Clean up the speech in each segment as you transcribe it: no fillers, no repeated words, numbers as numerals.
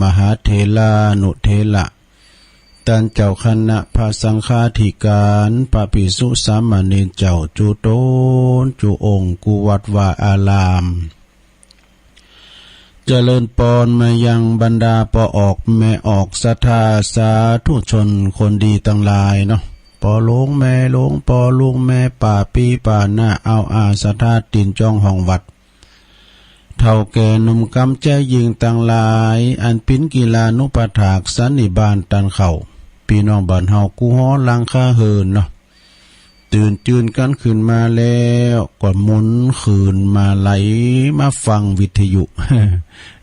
มหาเถลานุเถระตันเจ้าคณะพระสังฆาธิการพระภิกษุสามเณรเจ้าจุโตนจุองค์กุวัดวาอารามเจริญปอนมายังบรรดาปอออกแม่ออกศรัทธาสาธุชนคนดีทั้งหลายเนาะปอหลวงแม่หลวงปอลุงแม่ป่าปีป่าหน้าเอาอาศรัทธาตินจองห้องวัดเท่าแก่หนุ่มกำแจยิงต่างหลายอันปิ้นกีฬานุปถากสันนิบาตตันเข่าพี่น้องบ้านเฮากูฮ้อลังค่าเฮินเนาะตื่นจืนกันขึ้นมาแล้วก็หมุนคืนมาไหลมาฟังวิทยุ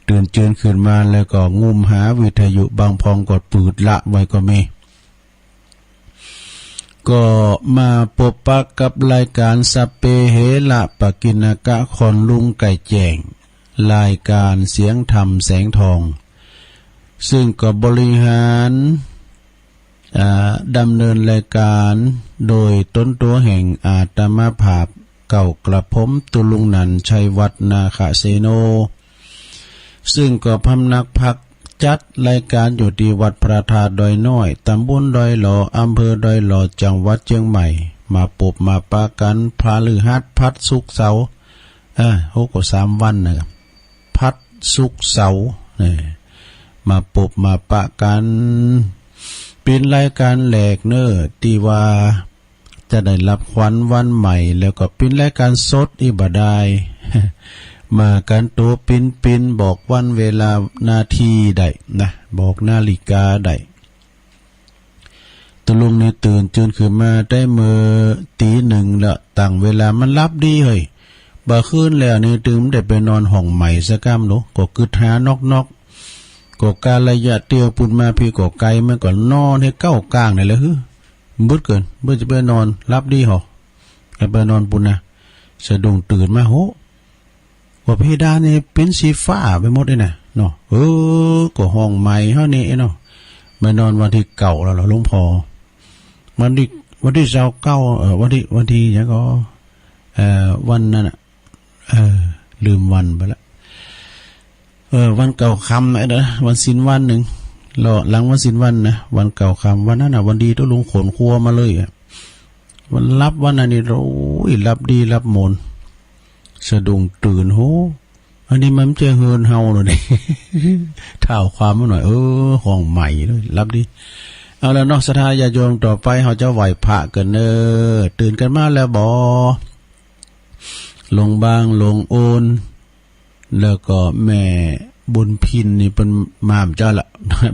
ตื่นจืนขึ้นมาแล้วก็งุมหาวิทยุบางพองกดปืดละไว้ก็มีก็มาพบปะกับรายการสัพเพเหระปกิณกะคอนลุงไก่แจ้งรายการเสียงธรรมแสงทองซึ่งก็บริหารดำเนินรายการโดยต้นตัวแห่งอาตมาภาพเก่ากระผมตุลุงนันชัยวัฒนาคเสโนซึ่งก็พำนักพักจัดรายการอยู่ที่วัดพระธาตุดอยน้อยตำบลดอยหล่ออำเภอดอยหล่อจังหวัดเชียงใหม่มาปบมาปะกันพาลือฮัดพัดสุกเสา3 วันนะครับพัดสุกเสามาปบมาปะกันเป็นรายการแหลกเนอที่ว่าจะได้รับขวัญวันใหม่แล้วก็เป็นรายการสดอิบาดายมากันตัวปินบอกวันเวลานาทีได้นะบอกนาฬิกาได้ตะลุงนี่ตื่นจืนขึ้นมาได้มือ1:00ละตั้งเวลามันรับดีเฮ้ยบ่คืนแล้วนี่ตื่นได้ไปนอนห้องใหม่ซะก้ามเนาะก็กึดหานอกก็การระยะเตียวปุ่นมาพี่ก็ไกลมันก็นอนให้เก้ากลางนี่แหละฮึบึดเกินบึดจะไปนอนรับดีหรอไปนอนปุ่นนะสะดุ้งตื่นมาโหว่าเพดานนี่เป็นสีฟ้าไปหมดเลยนะเนาะก็ห้องใหม่เฮานี่เนาะมานอนวันที่เก่าแล้วหลวงพ่อวันที่เจ้าเก้าวันที่ยังก็วันนั้นน่ะลืมวันไปละวันเก่าคำนะเด้อวันศีลวันหนึ่งรอหลังวันศีลวันนะวันเก่าคำวันนั้นน่ะวันดีต้องลงขนครัวมาเลยอ่ะวันรับวันนั้นนี่โอ้ยรับดีรับมนสะดุ้งตื่นโหอันนี้มันจะเฮินเฮาเลย เท่าความมาหน่อยห้องใหม่เลยรับดีเอาแล้วนอกศรัทธาญาติโยมต่อไปเขาจะไหวพระกันตื่นกันมาแล้วบ่ลงบางลงโอนแล้วก็แม่บุญพินนี่เป็นมามเจ้าละ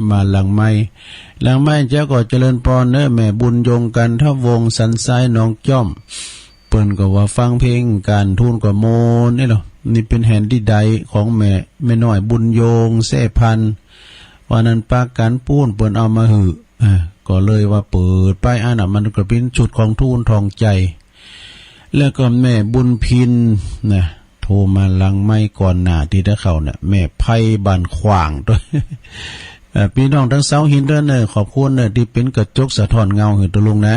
มาหลังไม้เจ้าก็เจริญพรแม่บุญยงกันทวงสันทรายน้องจ้อมเปิ้นก็ว่าฟังเพลงการทูลก็โมนนี่หรอนี่เป็นแฮนดี้ไดของแม่น้อยบุญยงแซ่พันวันนั้นปากกันปูนเปิ้นเอามาหือก็เลยว่าเปิดป้ายอ่านมันก็เป็นชุดของทูลทองใจแล้วก็แม่บุญพินนะโทรมาหลังไม่ก่อนหน้าที่ได้เข้าเนี่ยแม่ไพ่บานขวางด้วย พี่น้องทั้งเสาหินเด้อขอบคุณที่เป็นกระจกสะท้อนเงาเห็นตัวลุงนะ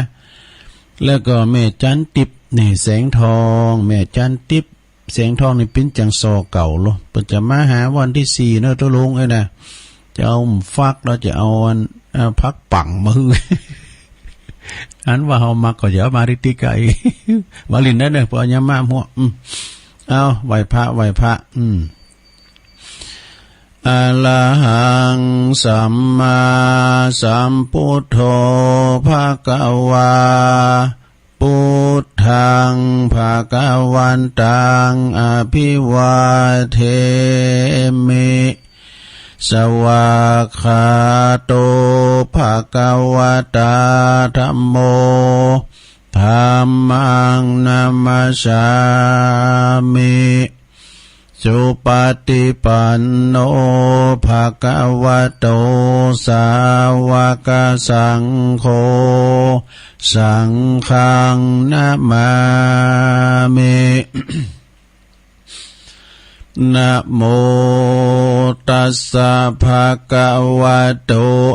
แล้วก็แม่จันติบนี่แสงทองแม่จันติบแสงทองนี่เป็นจังซอเก่าโลเพิ่นจะมาหาวันที่4ตัวลุงนะจะเอาฟักแล้วจะเอาพักปังมาฮือ อันว่าเฮามักก็อย่ามาริติไกวาลินได้ปอยามาหัวเอาไหวพระอะระหังสัมมาสัมพุทโธภะคะวาพุทธังภะคะวันตังอภิวาเทมิสวากขาโตภะคะวะตาธัมโมธัมมังนัมมัสสามิสุปฏิปันโนภะคะวะโตสาวกสังโฆสังฆังนะมามิ นะโมตัสสะภะคะวะโต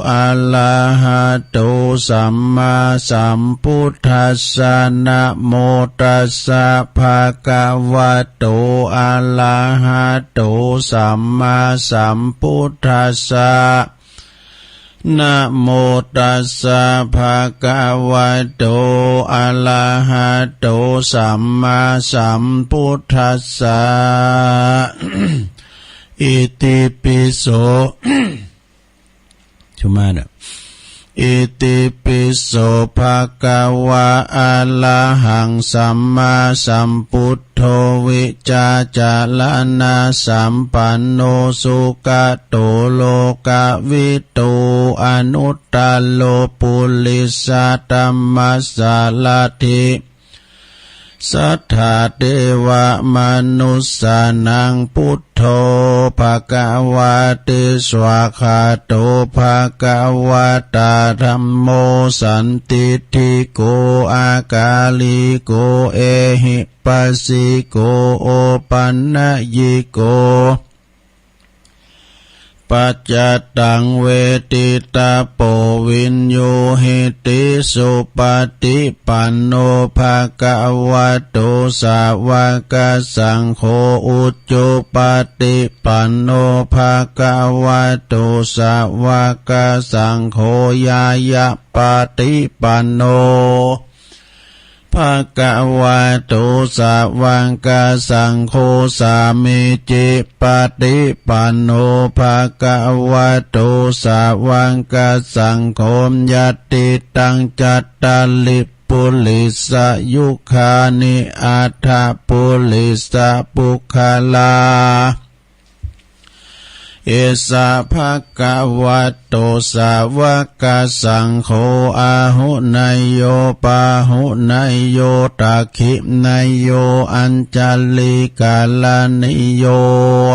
อะระหะโตสัมมาสัมพุทธัสสะนะโมตัสสะภะคะวะโตอะระหะโตสัมมาสัมพุทธัสสะนะโมตัสสะภะคะวะโตอะระหะโตสัมมาสัมพุทธัสสะ อิติปิโส ชุมานะอิติปิโสภะคะวะอะระหังสัมมาสัมพุทโธวิจาจารณะสัมปันโนสุขโตโลกวิตูอนุตตโลปุริสตัมมัสสาลทิสัทธาเทวมนุสสานังพุทโธภะคะวะเตสวาคาโตภะคะวะตาธัมโมสันติทิโกอากาลิโกเอหิปัสสิโกโอปันนยิโกปัจจตังเวทิตาโปวินโยหิติสุปฏิปันโนภะคะวะโตสาวกสังโฆอุจจุปฏิปันโนภะคะวะโตสาวกสังโฆยายะปฏิปันโนภะคะวะโตสาวกสังโฆสามิจิปฏิปันโนภะคะวะโตสาวกสังโฆยัตติตังจัตตาลิปุลิสยุคานิอัฏฐปุลิสปุคลาเอสะภะคะวะโตสาวกสังโฆอาหุนายโยปาหุนายโยตักขินายโยอัญจลิกาลานิโย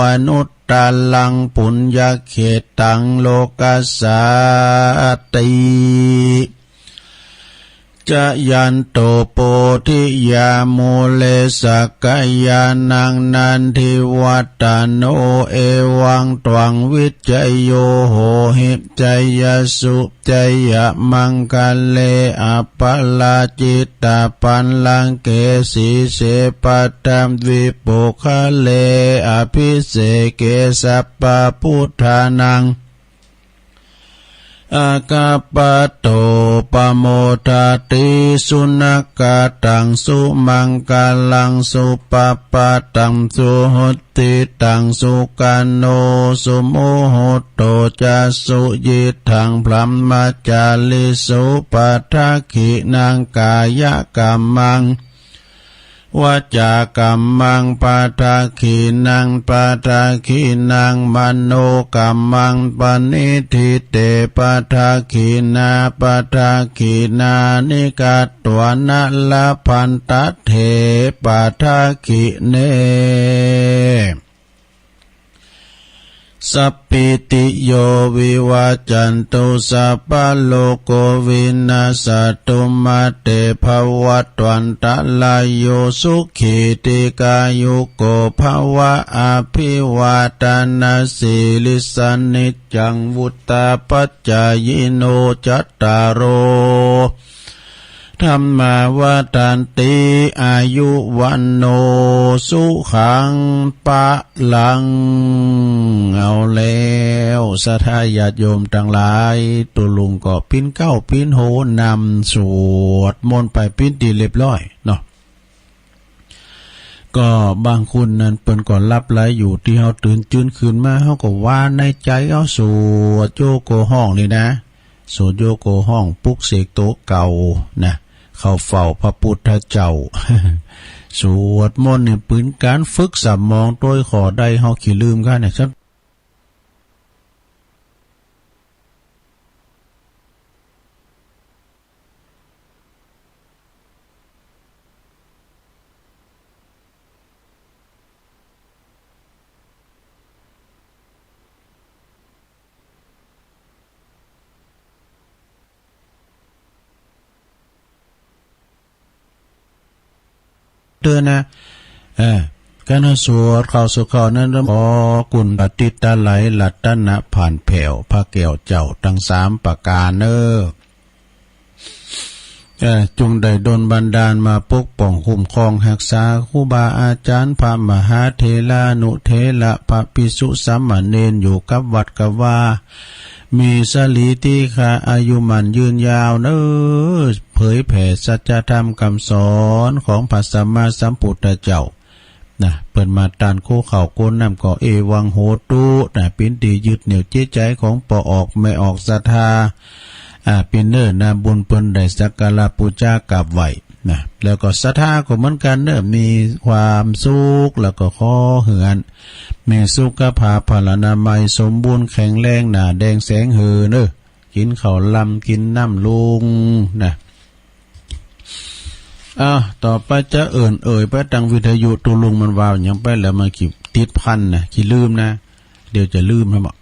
อนุตตลังปุญญเขตังโลกัสสาติจะยันโตโปธิยามูเลสกายานังนันทิวัตโนเอวังตวังวิจัยโยโหหิจยสุจยมังคะเลอปลาจิตตาปันลังเกสีเสปัตตัมวิปุคะเลอภิเสเกสัปปะพุทธานังอากาปะโตปโมทาติสุนักกตังสุมังกาลังสุปปะตังสุหติตังสุกันโนสุโมโหโตจะสุยิทังพลัมมาจาลิสุปัฏฐขินังกายกรรมังวาจากัมมังปาทาขีนังปาทาขีนังมโนกัมมังปณิทิเตปาทาขีนาปาทาขีนานิกาตวนะละพันตเถปาทาขีเนสัพพิติโยวิวาจันตุสัพพะโลกโควินาศตุมาเตภวัตวันตะลายโยสุขีติกายุโกภวะอภิวาทนาสิลิสานิจังวุตตาปัจจายโนจัตตารโอธรรมาวทันติอายุวันโนสุขังปะลังเอาแล้วสัทธาญาติโยมทั้งหลายตุลุงก็ปิ้นเก้าปิ้นโหนำสวดมนต์ไปปิ้นดีเรียบร้อยเนาะก็บางคนนั้นเปิ้นก็รับไหลอยู่ที่เฮาตื่นจื้นคืนมาเฮาก็ว่าในใจเอาสวดโยโกห้องนี่นะสวดโยโกห้องปุกเสกโตเก่านะเข้าเฝ้าพระพุทธเจ้า สวดมนต์เนี่ยปืนการฝึกสมองโดยขอได้เฮาขี้ลืมกันเนี่ยครับเตือนนะ การสวดเข้าสู่เข้านั้นขอกุณปฏิตาไหลลัตนะผ่านแผ่วพระแก้วเจ้าทั้ง3ประการจงได้ดลบันดาลมาปกป้องคุ้มครองรักษาครูบาอาจารย์พระมหาเถรานุเถระพระภิกษุสามเณรอยู่กับวัดกับว่ามีสลีติคาอายุมันยืนยาวเผยแผ่สัจธรรมคำสอนของพระสัมมาสัมพุทธเจ้าเปิดมาตานคู่เข่าโกนน้ำก่อเอวังโหตุปินตียึดเหนี่ยวจิตใจของปออกไม่ออกศรัทธาปินเนอร์นาบุญเปิ้นได้สักการะปูชากราบไหว้แล้วก็ศรัทธาก็เหมือนกันมีความสุขแล้วก็ขอเหือนมีสุขภาพพลานามัยสมบูรณ์แข็งแรงหน้าแดงแสงเหือกินข้าวลำกินน้ำลุงต่อไปจะเอ่ยไปตังวิทยุตุลุงมันวาวยังไปแล้วมาขีดติดพันขีดลืมเดี๋ยวจะลืมให้บอก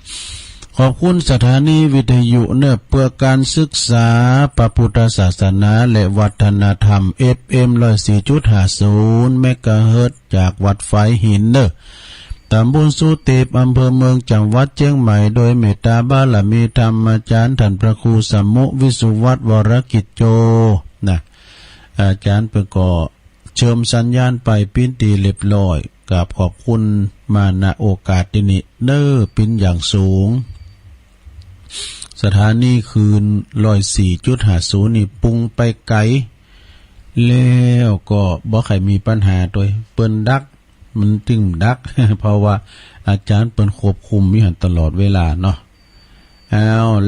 ขอบคุณสถานีวิทยุเพื่อการศึกษาพระพุทธศาสนาและวัฒนธรรม FM 104.50 เมกะเฮิรตซ์จากวัดไฟหินตำบลสุเทพอำเภอเมืองจังหวัดเชียงใหม่โดยเมตตาบารมีธรรมอาจารย์ท่านพระครูสัมมุวิสุวัฒน์วรกิจโจอาจารย์เปิ่นก็เชิญสัญญาณไปปิ้นตีเรียบร้อยกับขอบคุณมาณโอกาสนี้ปิ้นอย่างสูงสถานีคืน104.50นี่ปุงไปไกลแล้วก็บ่ใครมีปัญหาโดยเปิ้นดักมันจึงดัก เพราะว่าอาจารย์เปิ้นควบคุมมีหันตลอดเวลาเนาะ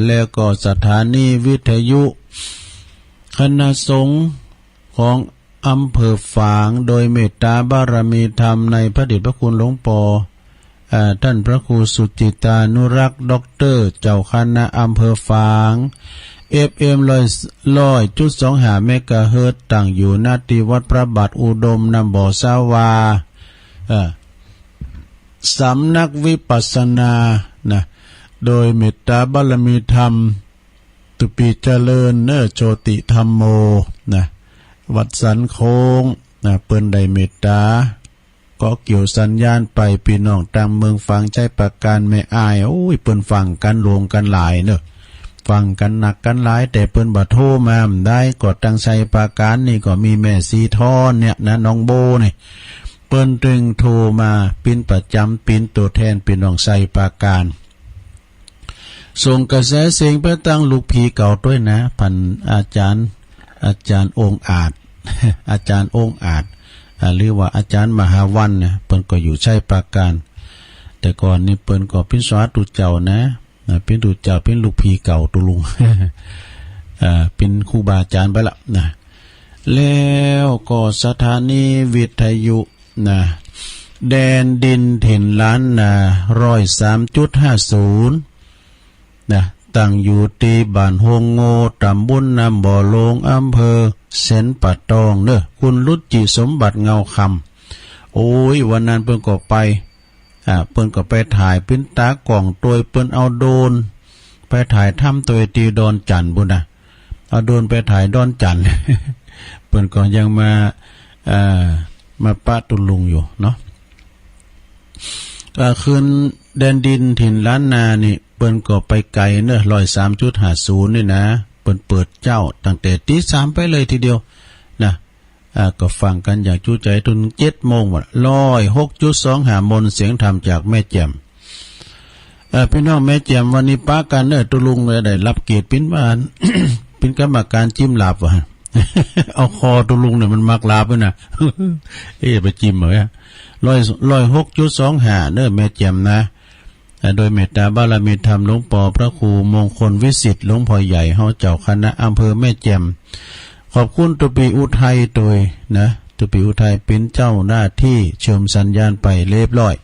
แล้วก็สถานีวิทยุคณะสงฆ์ของอำเภอฝางโดยเมตตาบารมีธรรมในพระเดชพระคุณหลวงปอท่านพระครูสุจิตานุรักษ์ด็อกเตอร์เจ้าคณะอำเภอฝาง FM 100.25 เมกะเฮิรตซ์ตั้งอยู่ณที่วัดพระบาทอุดมนำบ่อสาวาสำนักวิปัสสนาโดยเมตตาบารมีธรรมตุปีเจริญโชติธรรมโมวัดสันโค้งเปิ้นได้เมตตาก็เกี่ยวสัญญาณไปพี่น้องตามเมืองฟังใจประการไม่อายเปิ้นฟังกันรวมกันหลายฟังกันหนักกันหลายแต่เปิ้นบ่โทรมาได้ก็ตั้งใจประการนี่ก็มีแม่สีทอนน้องโบนี่เปิ้นจึงโทรมาปิ้นประจำปิ้นตัวแทนพี่น้องใส่ประการส่งกระแสเสียงไปตั้งลูกผีเก่าด้วยพันอาจารย์องค์อาจ อาจารย์องค์อาจหรือว่าอาจารย์มหาวันเปิ้นก็อยู่ใช้ประการแต่ก่อนนี่เปิ้นก็เป็นสาธุเจ้าเป็นตุเจ้าเป็นลูกผีเก่าตุลุง เป็นครูบาอาจารย์ไปละแล้วก็สถานีวิทยุแดนดินถิ่นล้าน103.50ตั้งอยู่ที่บ้านโฮงโง่ตำบลน้ำบ่อโลงอำเภอเซนปัตตองคุณรุจิสมบัติเงาคำวันนั้นเพิ่นก็ไปเพิ่นก็ไปถ่ายปิ้นตากล่องตัวเปิ้นเอาโดรนไปถ่ายถ้ำตัวตีดอนจันทร์บุญเอาโดรนไปถ่ายดอนจันทร์ เปิ้นก็ยังมาปะตุลุงอยู่เนาะคืนแดนดินถิ่นล้านนานี่เปิ้นก็ไปไกล103.50นี่เปิ้นเปิดเจ้าตั้งแต่ตี 3ไปเลยทีเดียวก็ฟังกันอย่างจุใจจน 7:00 น106.25 มนเสียงธรรมจากแม่แจ่มพี่น้องแม่แจ่มวันนี้ป้ากันตุลุงได้รับเกียรติเป็นบ้าน เป็นกรรมการจิ้มลาบว่ะ เอาคอตุลุงเนี่ยมันมักลาบด้วยนะ ไปจิ้มเหรอ106.25แม่แจ่มโดยเมตตาบารมีธรรมหลวงปอพระครูมงคลวิสิทธิ์หลวงพ่อใหญ่เฮาเจ้าคณะอำเภอแม่แจ่มขอบคุณตุปีอุทัยโดยตุปีอุทัยเป็นเจ้าหน้าที่เชิญสัญญาณไปเรียบร้อย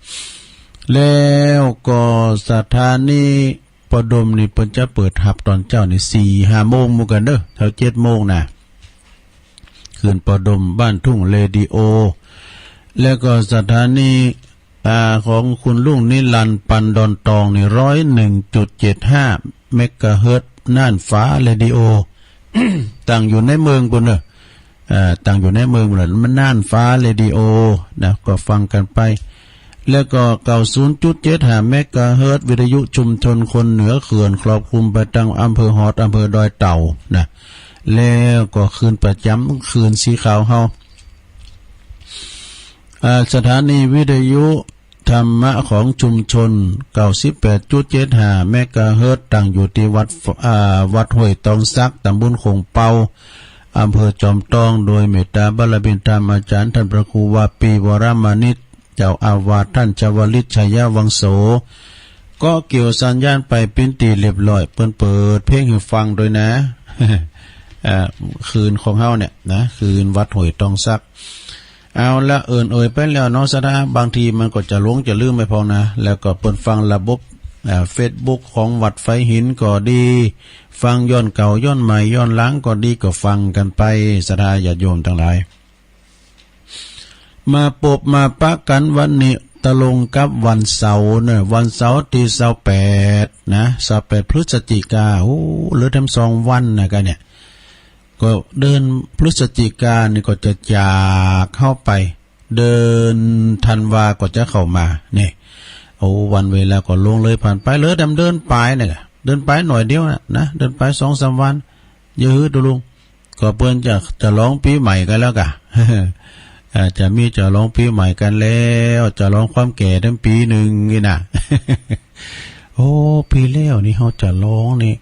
แล้วก็สถานีปดมนี่เพิ่นจะเปิดหับตอนเจ้านี่ 4-5 โมงหมู่กันแถว 7 โมงคืนปดมบ้านทุ่งเรดิโอแล้วก็สถานีของคุณลุงนิรันดร์ปันดอนตองนี่101.75 เมกะเฮิรตซ์น่านฟ้าเรดิโอ ตั้งอยู่ในเมืองปุ่น ต่างอยู่ในเมืองเหมือนมันน่านฟ้าเรดิโอนะก็ฟังกันไปแล้วก็90.75 เมกะเฮิรตซ์วิทยุชุมชนคนเหนือเขื่อนครอบคลุมไปตั้งอำเภอฮอดอำเภอดอยเต่านะแล้วก็คืนประจำคืนสีขาวเฮาสถานีวิทยุธรรมะของชุมชน 98.75 เมกะเฮิรตซ์ตั้งอยู่ที่วัดห้วยตองซักตำบลคงเปาอำเภอจอมทองโดยเมตตาบารมีธรรมอาจารย์ท่านพระครูวาปีวรมานิตเจ้าอาวาสท่านชวลิตชัยวังโสก็เกี่ยวสัญญาณไปปิ้นตีเรียบร้อยเปิดเพลงให้ฟังโดยนะคืนของเฮาเนี่ยนะคืนวัดห้วยตองซักเอาละเอ่ยไปแล้วเนาะสะบางทีมันก็จะหลงจะลืมไปพอนะแล้วก็เปิดฟังระบบFacebook ของวัดไฟหินก็ดีฟังย้อนเก่าย้อนใหม่ย้อนหลังก็ดีก็ฟังกันไปสะญาติโยมทั้งหลายมาปบมาปะกันวันนี้ตะลงกับวันเสาร์เนี่ยวันเสาร์ที่28นะ28พฤศจิกาโอ้เหลือทำ2วันนะกันเนี่ยก็เดินพฤศจิกานี่ก็จะจากเข้าไปเดินธันวาก็จะเข้ามานี่โอ้วันเวลาก็ลงเลยผ่านไปเหลือดำเดินไปเนี่ยเดินไปหน่อยเดียวนะเดินไป 2-3 วันอย่าฮือตุลุงก็เปิ้นจะร้องปีใหม่กันแล้วกะ จะมีจะร้องปีใหม่กันแล้วจะร้องความแก่ทั้งปีนึงนี่น่ะ โอ้ปีแล้วนี่เฮาจะร้องนี่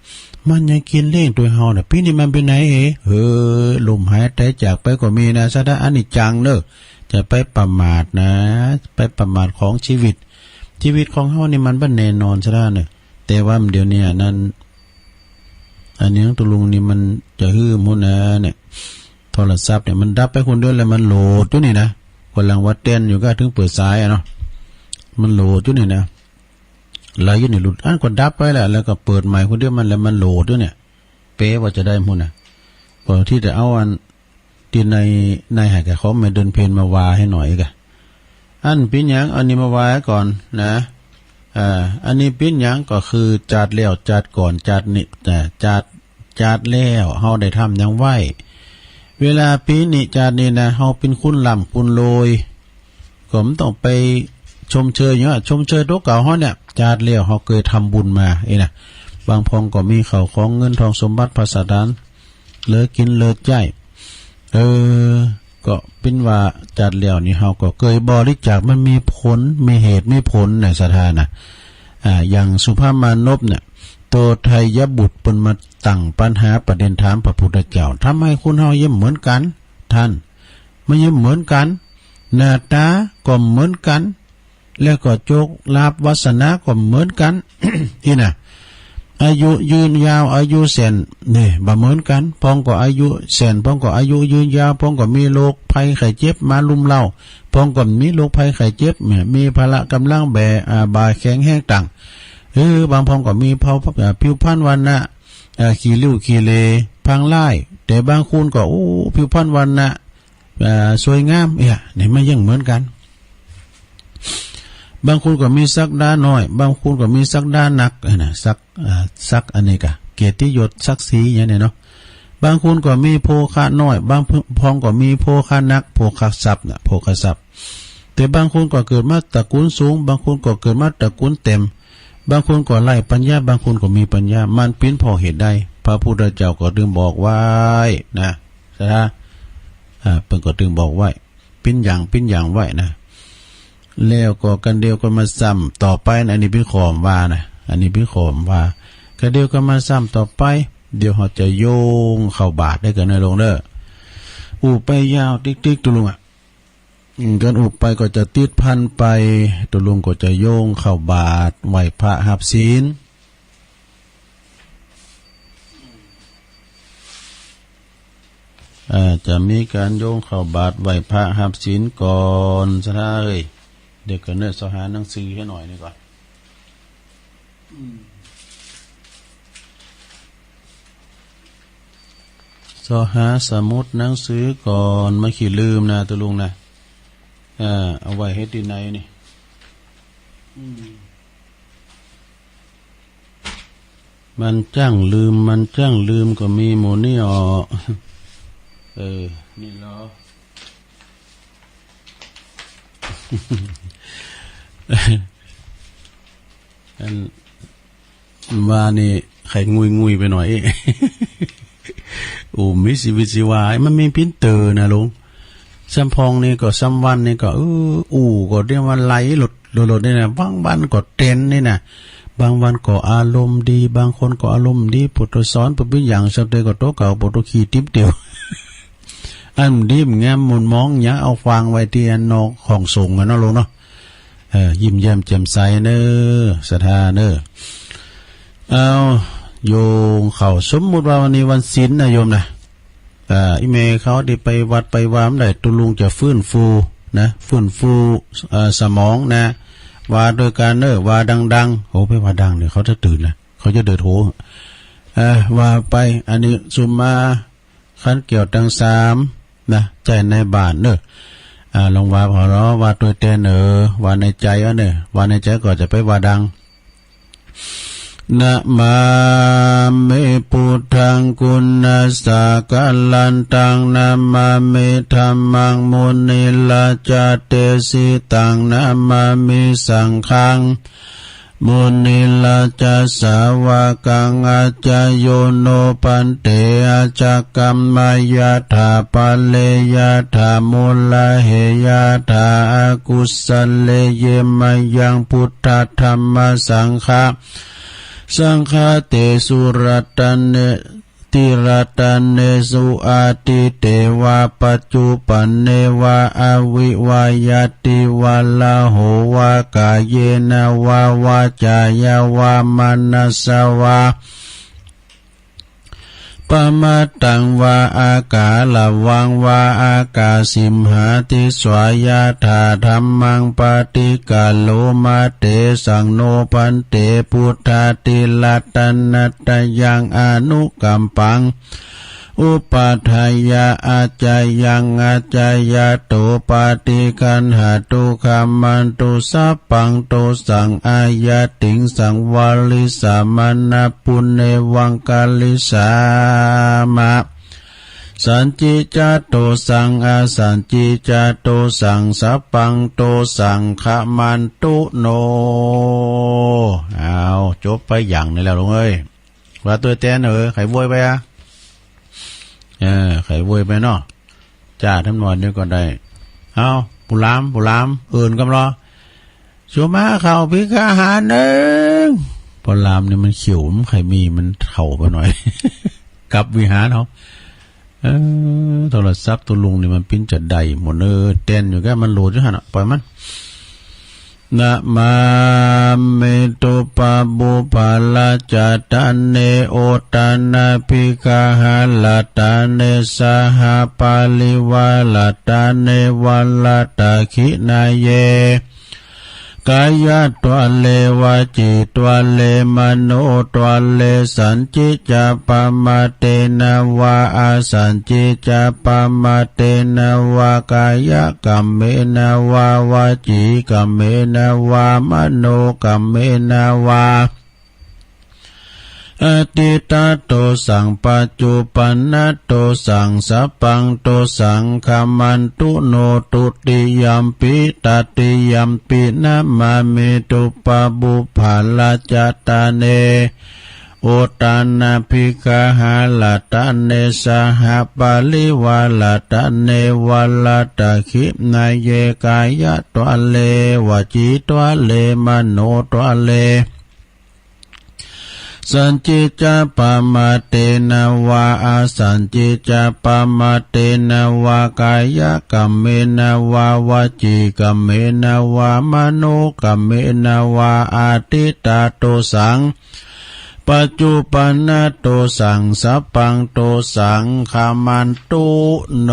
มันยังกินเล่งตัวเฮาน่ะปีนี้มันเป็นไหนลมหายใจจากไปก็มีนะซะดะอันนี้จังเด้อจะไปประมาทนะไปประมาทของชีวิตของเฮานี่มันบ่แน่นอนซะดะเนี่ยแต่ว่าเดี๋ยวนี้นั่นอันนี้ตุลุงนี่มันจะฮื้อมุนะเนี่ยโทรศัพท์เนี่ยมันดับไปคนเดียวแล้วมันโหลดอยู่นี่นะคนลังวัดเต้นอยู่ก็ถึงเปิดสายเนาะมันโหลดอยู่นี่นะไหลอยู่นี่หลุดอันก็ดับไปแล้วก็เปิดใหม่คนเดียวมันแล้วมันโหลดอยู่เนี่ยเป๊ะว่าจะได้มุนะพอที่จะเอาอันที่ในหายกับเขามาเดินเพลนมาวาให้หน่อยกะอันปิ้นหยังอันนี้มาวาก่อนนะอันนี้ปิ้นหยังก็คือจัดแล้วจัดก่อนจัดนี่แต่จัดแล้วเฮาได้ทำยังไหวเวลาปีนี้จัดนี่นะเฮาเป็นคุณลำคุณโรยก็ไม่ต้องไปชมเชยเนาะชมเชยตัวเก่าเฮาเนี่ยจัดแล้วเฮาเคยทำบุญมานะบางพองก็มีข้าวของเงินทองสมบัติภาษาดานเลิกกินเลิกใจก็เป็นว่าจัดแล้วนี่เฮาก็เคยบริจาคมันมีผลมีเหตุมีผลในสถานะอย่างสุภาพมานพเนี่ยโตไทยบุตรเปิ้นมาตั้งปัญหาประเด็นถามพระพุทธเจ้าทำไมคุณเฮายิ้มเหมือนกันท่านไม่ยิ้มเหมือนกันหน้าตาก็เหมือนกันแล้วก็โชคลาภวาสนาก็เหมือนกัน นี่นะอายุยืนยาวอายุแสนนี่บ่เหมือนกันพองก็อายุแสนพองก็อายุยืนยาวพองก็มีโรคภัยไข้เจ็บมาลุมเล่าพองก็มีโรคภัยไข้เจ็บมีพละกำลังแบาแข็งแห้งต่างบางพองก็มีผิวพรรณวันนะขี้ริ้วขี้เลพังไล่แต่บางคนก็ผิวพรรณวันนะสวยงามนี่ไม่ยังเหมือนกันบางคนก็มีสักดาน้อยบางคนก็มีสักดาหนักนะสักอันนี้กะเกียรติยศศักดิ์ศรีอย่างนี้เนาะบางคนก็มีโภคะน้อยบางพองก็มีโภคะนักโภคะทรัพย์นะโภคะทรัพย์แต่บางคนก็เกิดมาตระกูลสูงบางคนก็เกิดมาตระกูลเต็มบางคนก็ไล่ปัญญาบางคนก็มีปัญญามันเป็นพอเหตุใดพระพุทธเจ้าก็ดึงบอกไว้นะใช่ไหมเพิ่นก็ดึงบอกไว้เป็นอย่างไว้นะแล้วก็กันเดียวกันมาซ้ำต่อไปนะอันนี้เป็นขอมว่านะอันนี้เป็นขอมว่ากันเดียวกันมาซ้ำต่อไปเดี๋ยวเขาจะโยงเข้าบาทได้กันในลงเด้อไปยาวติ๊กตุลุงกันไปก็จะติดพันไปตุลุงก็จะโยงเข้าบาทไหวพระหับศีลจะมีการโยงเข้าบาทไหวพระหับศีลก่อนซะเลยเด็กก็เนื้อสหาหนังสือให้หน่อยนี่ก่อนสหาสมุดหนังสือก่อนไม่ขี้ลืมนะตุลุงนะเอาไว้ให้ที่ไหนนี่มันจ้างลืมก็มีโมนี่ นี่เหรอ อันว่านี่ใครงุยไปหน่อย โอ้มิสิวิสิวายมันมีพินเตอร์นะลุงซัมพองนี่ก็ซัมวันนี่ก็ก็เรียกว่าไหลหลุดนี่นะบางวันก็เต้นนี่นะบางวันก็อารมณ์ดีบางคนก็อารมณ์ดีปุถุสอนปุถุอย่างสักเดียวก็โตเก่าปุถุขี้ติ๊บเดียว อันดีมแง้มมุนมองเนี้ยเอาฟังไว้ที่อันนอกของส่งกันเนาะลุงเนาะยิ้มแย้มแจ่มใสเน้อศรัทธาเน้อเอาโยงเขาสมมุติว่าวันนี้วันศีลนะโยมนะอีเมเขาได้ไปวัดไปวามได้ตุลุงจะฟื้นฟูนะฟื้นฟูสมองนะว่าโดยการเน้อว่าดังๆโหไปว่าดังเดี๋ยวเขาจะตื่นนะเขาจะเดือดโหว่าไปอันนี้สุมาขันเกี่ยวตังสามนะใจในบ้านเน้อลองว่าพอร้อว่าตัวเต้นว่าในใจเน้อว่าในใจก็จะไปว่าดังนะมาเมพุทธังกุณาสากัลลันตังนะมาเมธัมมังมุนิลาจเตสิตังนะมามิสังฆังมุนิลาจสาวกังอาจโยโนปันเตอาจักกัมมายาถาปัลเลยาถามุลาเหยาถาอากุสเลเยมยังพุทธธรรมสังฆะสังฆาเตสุรตันเนติรตันเนสุอาติเตวะปัจจุปันเนวะอวิวายติวะลาโหวะกายเยนะวะวาจายาวะมนัสสวะปมาตังวาอากาลวังวาอากาสิมหาติสวายาธาธัมมังปฏิกาโลมาเตสังโนพันเตพุทธาติลัตนัตยังอนุกัมปังอุปาทายาอาจายังอาจายาโตปาติกันหาตุคัมมันตุสัพพังโตสังอายาติงสังวาลิสามานาปุเนวังกาลิสามะสันจิจโตสังอาสันจิจโตสังสัพพังโตสังขมันตุโนเอาจบไปอย่างนี้แล้วลุงเอ้ยว่าตัวแตนใครโวยไปไข่วยไปเนาะจ้าทั้งหมดนี่ก็ได้เอาปุรามอื่นกำรอชัวมาเข่าพิกาหารหนึ่งปลามนี่มันเขียวมันไข่มีมันเข่าไปหน่อย กับวิหารเขาโทรศัพท์ตัวลุงนี่มันปิ้นจัดใดหมดเต้นอยู่แค่มันโหลดอยู่หันปล่อยมันนะมาเมตุปะบุปาลาจัตานเนโอตานาภิกาหาลาตาเนสหปาลิวาลาตาเนวัลลาตาขินาเยกายะตัวเลวาจิตัวเลมโนตัวเลสันจิจาปมาเตนะวะอาสันจิจาปมาเตนะวะกายะกัมเมนะวะวาจิกัมเมนะวะมโนกัมเมนะวะอติตาโตสังปัจจุปันนโตสังสัพพังโตสังขมันตุโนตุติยัมปิตติยัมปินะมามิตุปะบุภาลจตาเนโอตานาภิกาหาลตาเนสหปาลิวาลตาเนวัลตาขินาเยกายะตัวเลวจิตัวเลมโนตัวเลสันจิจาปมาเตนะวะอาสันจิจาปมาเตนะวะกายะกัมเมนะวะวจีกัมเมนะวะมโนกัมเมนะวะอาติตาโตสังปัจจุปันนโตสังสัพพังโตสังขมันตุโน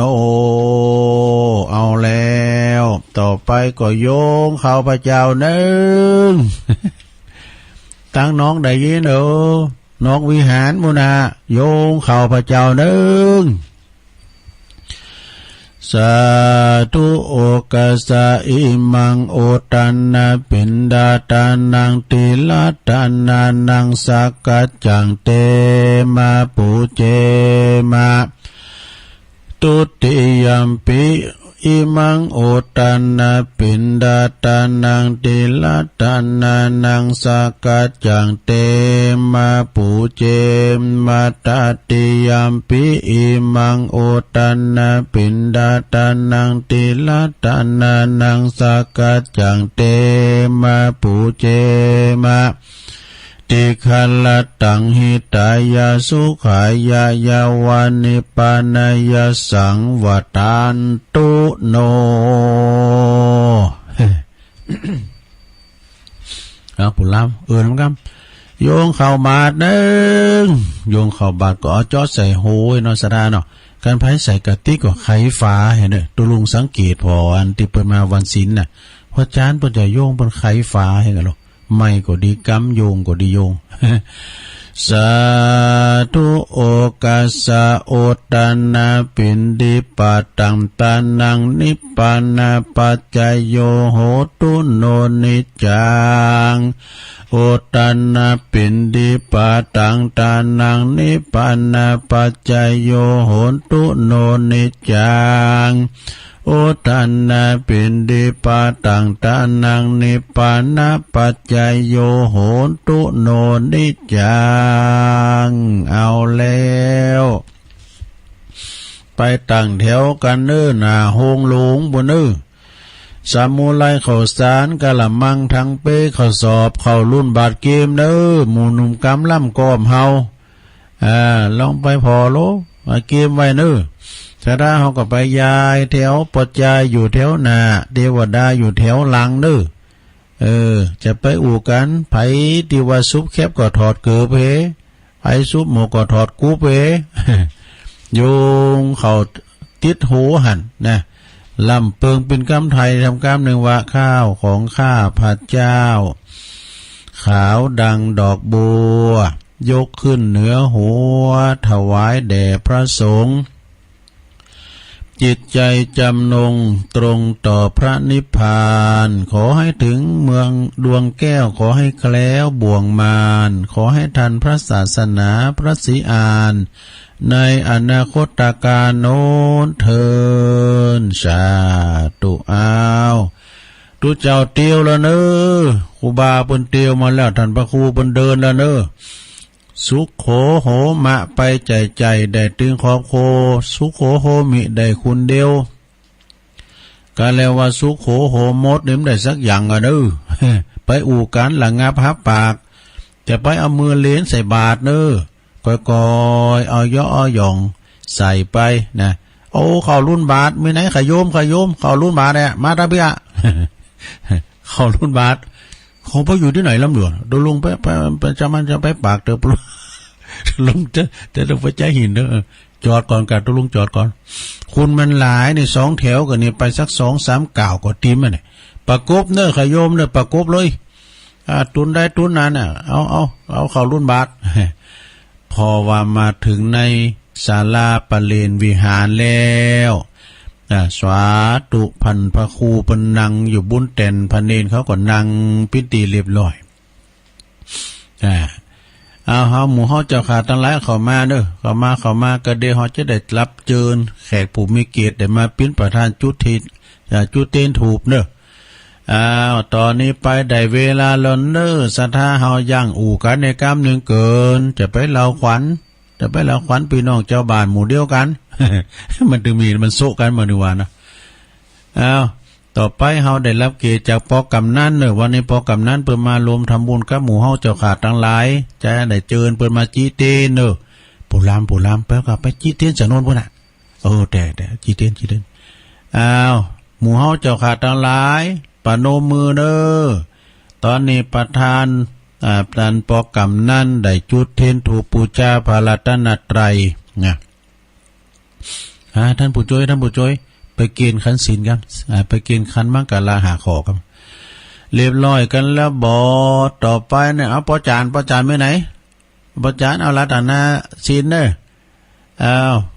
เอาแล้วต่อไปก็โยงเข้าพระเจ้าหนึ่ง ตั้งน้องได้ยินน้องวิหารมุนาโยงเข้าพระเจ้าหนึ่งสาธุโอกาสาอิมังโอตันนาปินดาตานังติลาตานานังสักกัจจังเตมาปูเจมา ตุติยัมปิอิมังโอตันนาปินดาตานังติลัตตานานังสากัจจังเตมาปูเจมาตติยัมปิอิมังโอตันนาปินดาตานังติลัตตานานังสากัจจังเตมาปูเจมาติขัลตังหิตายาสุขายายาวานิปานายาสังวตันตุโน เอาปุลามน้ำกำโยงเข่าบาทนึงโยงเข่าบาทก็เอาจอดใส่โหยนอสดาเนาะการไพ่ใส่กะติก็ไขฟ้าเห็นเด้อตุลุงสังเกตพออันที่เปิดมาวันศีลน่ะพอจานเปิดจะโยงเป็นไขฟ้าเห็นกันหรอไม่ก็ดีกำโยงก็ดีโยง สาธุโอกาสะโอตานาปินดิปะตังตานังนิปานาปัจจโยโหตุโนนิจังโอตานาปินดิปะตังตานังนิปานาปัจจโยโหตุโนนิจังโอตันนาปินดิปะตังตานังนิปานาปัจจโยโหตุโนนิจังเอาแล้วไปตั้งแถวกันเน้อหน้าโฮงหลงบนเน้อสามูไลข้าวสารกะละมังทั้งเป้ข้าวสอบข้าวรุ่นบาดเกมเน้อหมู่หนุ่มกำล่ำกอมเฮาลองไปพอโลมาเกมไว้เน้อชาดาเขาก็ไปยายแถวปจจายอยู่แถวหน้าเทวดาอยู่แถวหลังเด้อจะไปอู่กันไผที่ว่าซุปแคบก็ถอดเกือเพไผซุปหมูก็ถอดกูเพ โยงเขาติดหูหันนะลำเปิงเป็นกำไทยทำกำหนึ่งว่าข้าวของข้าพระเจ้าขาวดังดอกบัวยกขึ้นเหนือหัวถวายแด่พระสงฆ์จิตใจจำนงตรงต่อพระนิพพานขอให้ถึงเมืองดวงแก้วขอให้แคล้วบ่วงมารขอให้ทันพระศาสนาพระศรีอานในอนาคตการโน้นเทินสาธุอ้าวตุเจ้าเตียวแล้วเนอครูบาเปิ้นเตียวมาแล้วท่านพระครูเปิ้นเดินแล้วเนอสุขโขโหมะไปใจได้ตึงขอบโคสุขโขโหมิได้คุณเดียวก็แล้วว่าสุขโขโหมดนิ่มได้สักอย่างอ่ะเด้อ ไปอู่กันหลังงับหับปากจะไปเอามือเลี้ยนใส่บาทเด้อก้อยเอาย่อเอาหย่องใส่ไปนะโอ้เข้ารุ่นบาทไม่ไหนขยมเข้ารุ่นบาทเนี่ยมาตาเบีย เข้ารุ่นบาทเขาไปอยู่ที่ไหนลำเหลือดูลุงไปจะมันจะไปปากเด้อปลุลุงจะต้องไปใจหินเด้อจอดก่อนกันดูลุงจอดก่อนคุณมันหลายใน2 แถวกันนี่ไปสัก2-3ก่าวก็ติมอ่ะเนี่ยประกบเนอะขยมเนอะประกบเลยตุนได้ตุนนั้นน่ะเอาเข้ารุ่นบาท พอว่ามาถึงในศาลาปเลนวิหารแล้วสาธุพันพระครูปนังอยู่บุญเต็นพระเนนเขาก็นั่งพิธีเรียบร้อยเอาเฮาหมู่เฮาเจ้าขาทั้งหลายเข้ามาเด้อเข้ามาก็เดี๋ยวเฮาจะได้รับเชิญแขกผู้มีเกียรติได้มาเป็นประธานจุดเทียนถูปเด้อตอนนี้ไปได้เวลาแล้วเด้อศรัทธาเฮาย่างอู่กันในกำหนึ่งเกินจะไปเล่าขวัญพี่น้องเจ้าบ้านหมู่เดียวกัน มันถึงมีมันโซกันมาดีว่านะต่อไปเฮาได้รับเกียรติจากปกำนันเนอะวันนี้ปกำนันเปิดมารวมทำบุญกับหมู่เฮาเจ้าขาทั้งหลายจะได้เจิญเปิดมาจีเตนเนอะปุรามแป๊บกับไปจีเตนจากโน่นพุ่นน่ะแต่จีเตนหมู่เฮาเจ้าขาทั้งหลายปนมมือเนอะตอนนี้ประธานปกำนันได้จุดเทียนถูกปูชาพระรัตนตรัยนะท่านผู้ช่วยไปเกณฑ์ขันศีลกันไปเกณฑ์ขันมังกรลาหาขอกันเรียบร้อยกันแล้วบอต่อไปเนี่ยเอาปอจานไม่ไหนปอจานเอารัตนาศีลเด้อ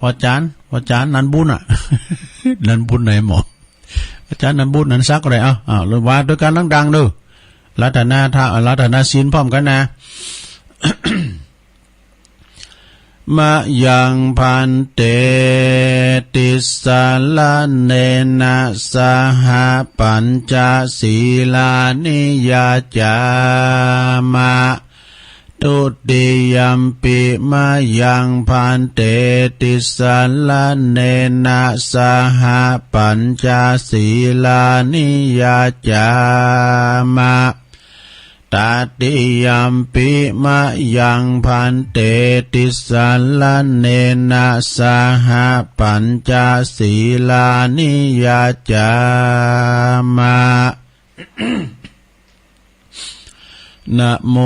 ปอจานนันบุญอ่ะ นันบุญไหนหมอปอจานนันบุญนันซักอะไรเลยว่าด้วยการดังๆดูรัตนาศีลพร้อมกันนะ มะยังพันเตติสาลเนนะสหปัญจศีลานิยาจามะตุติยัมปิมะยังพันเตติสาลเนนะสหปัญจศีลานิยาจามะตติยัมปิมะยังพันเตติสาลเนนะสหปัญจศีลานิยาจามะ นะโม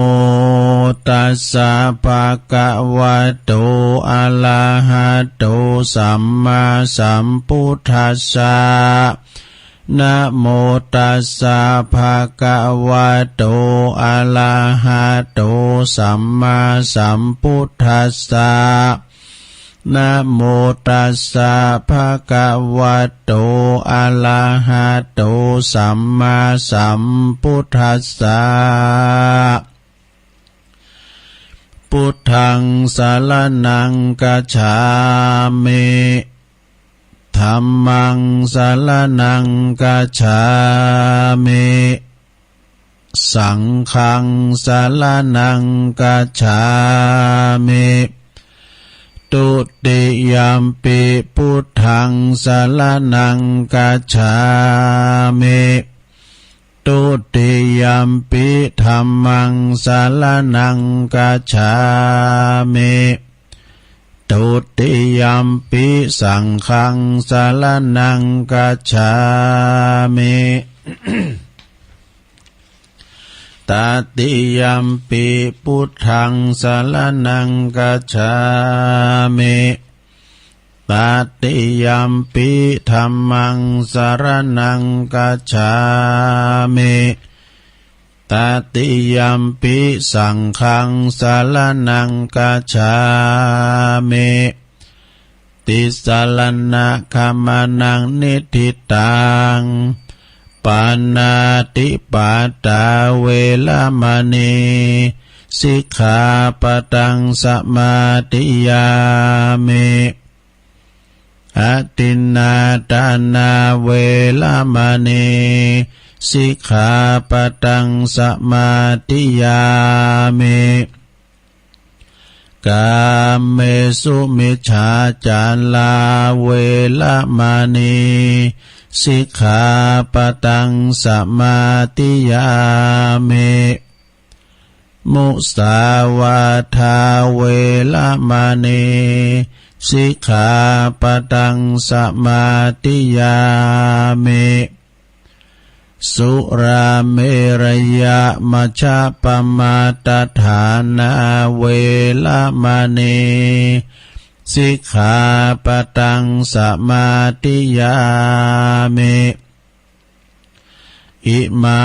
ตัสสะภะคะวะโตอะระหะโตสัมมาสัมพุทธัสสะนะโมตัสสะภะคะวะโตอะระหะโตสัมมาสัมพุทธัสสะนะโมตัสสะภะคะวะโตอะระหะโตสัมมาสัมพุทธัสสะพุทธังสรณังคัจฉามิธัมมังสรณังคัจฉามิสังฆังสรณังคัจฉามิตุติยัมปิพุทธังสรณังคัจฉามิตุติยัมปิธัมมังสรณังคัจฉามิตุติยัมปิสังฆังสรณังคัจฉามิ ตติยัมปิพุทธังสรณังคัจฉามิตติยัมปิธัมมังสรณังคัจฉามิตติยัมปิสังฆังสรณังคัจฉามิติสรณะคัมมานังนิทิตังปานาติปาตาเวรมณีสิกขาปะทังสมาธิยามิอะตินนาทานาเวรมณีสิกขาปะทังสมาธิยามิกามเมสุมิจฉาจาราเวรมณีสิกขาปะทังสมาธิยามิมุสาวาทาเวรมณีสิกขาปะทังสมาธิยามิสุราเมรยะมัชฌะปมาทฐานาเวรมณีสิกขาปะทังสมาธิยามิอิมา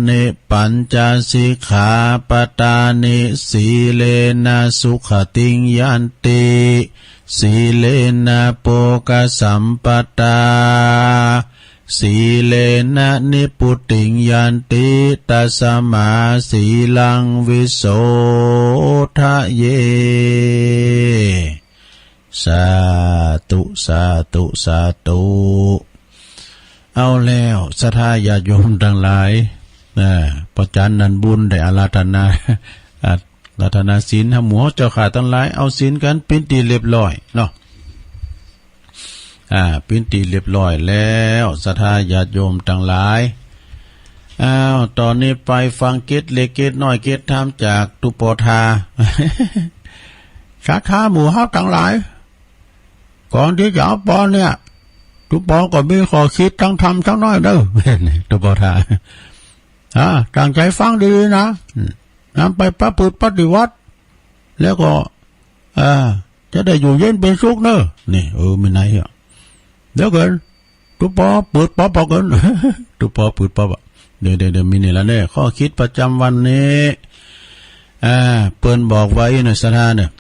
นิปัญจสิกขาปทานิสีเลนะสุขติงยันติสีเลนะโภคสัมปทาสีเลนะนิพุติงยันติตัสมาสีลังวิโสทะเยสาธุสาธุสาธุเอาแล้วศรัทธาญาติโยมทั้งหลายประจันนันบุญได้อาราธนาอาราธนาศีลหมู่เจ้าข้าทั้งหลายเอาศีลกันเป็นที่เรียบร้อยเนาะเป็นที่เรียบร้อยแล้วศรัทธาญาติโยมทั้งหลายตอนนี้ไปฟังเกตเล็กเกตน้อยเกตธรรมจากตุปทาศรัทธาหมู่เฮาทั้งหลายก่อนที่จะเอาปอนเนี่ยทุกปอก็มีข้อคิดทั้งทำทั้งน้อยเด้อตุปทาตั้งใจฟังดีๆนะนำไปประพฤติปฏิวัติแล้วก็จะได้อยู่เย็นเป็นสุขเนอะนี่ไม่ไหนอ่ะเดี๋ยวกันทุกปอเปิดป๊อปกันทุกปอเปิดป๊อปเดี๋ยวมีนี่ละเนี่ยข้อคิดประจำวันนี้เปิ้นบอกไว้ในสถานเนี่ย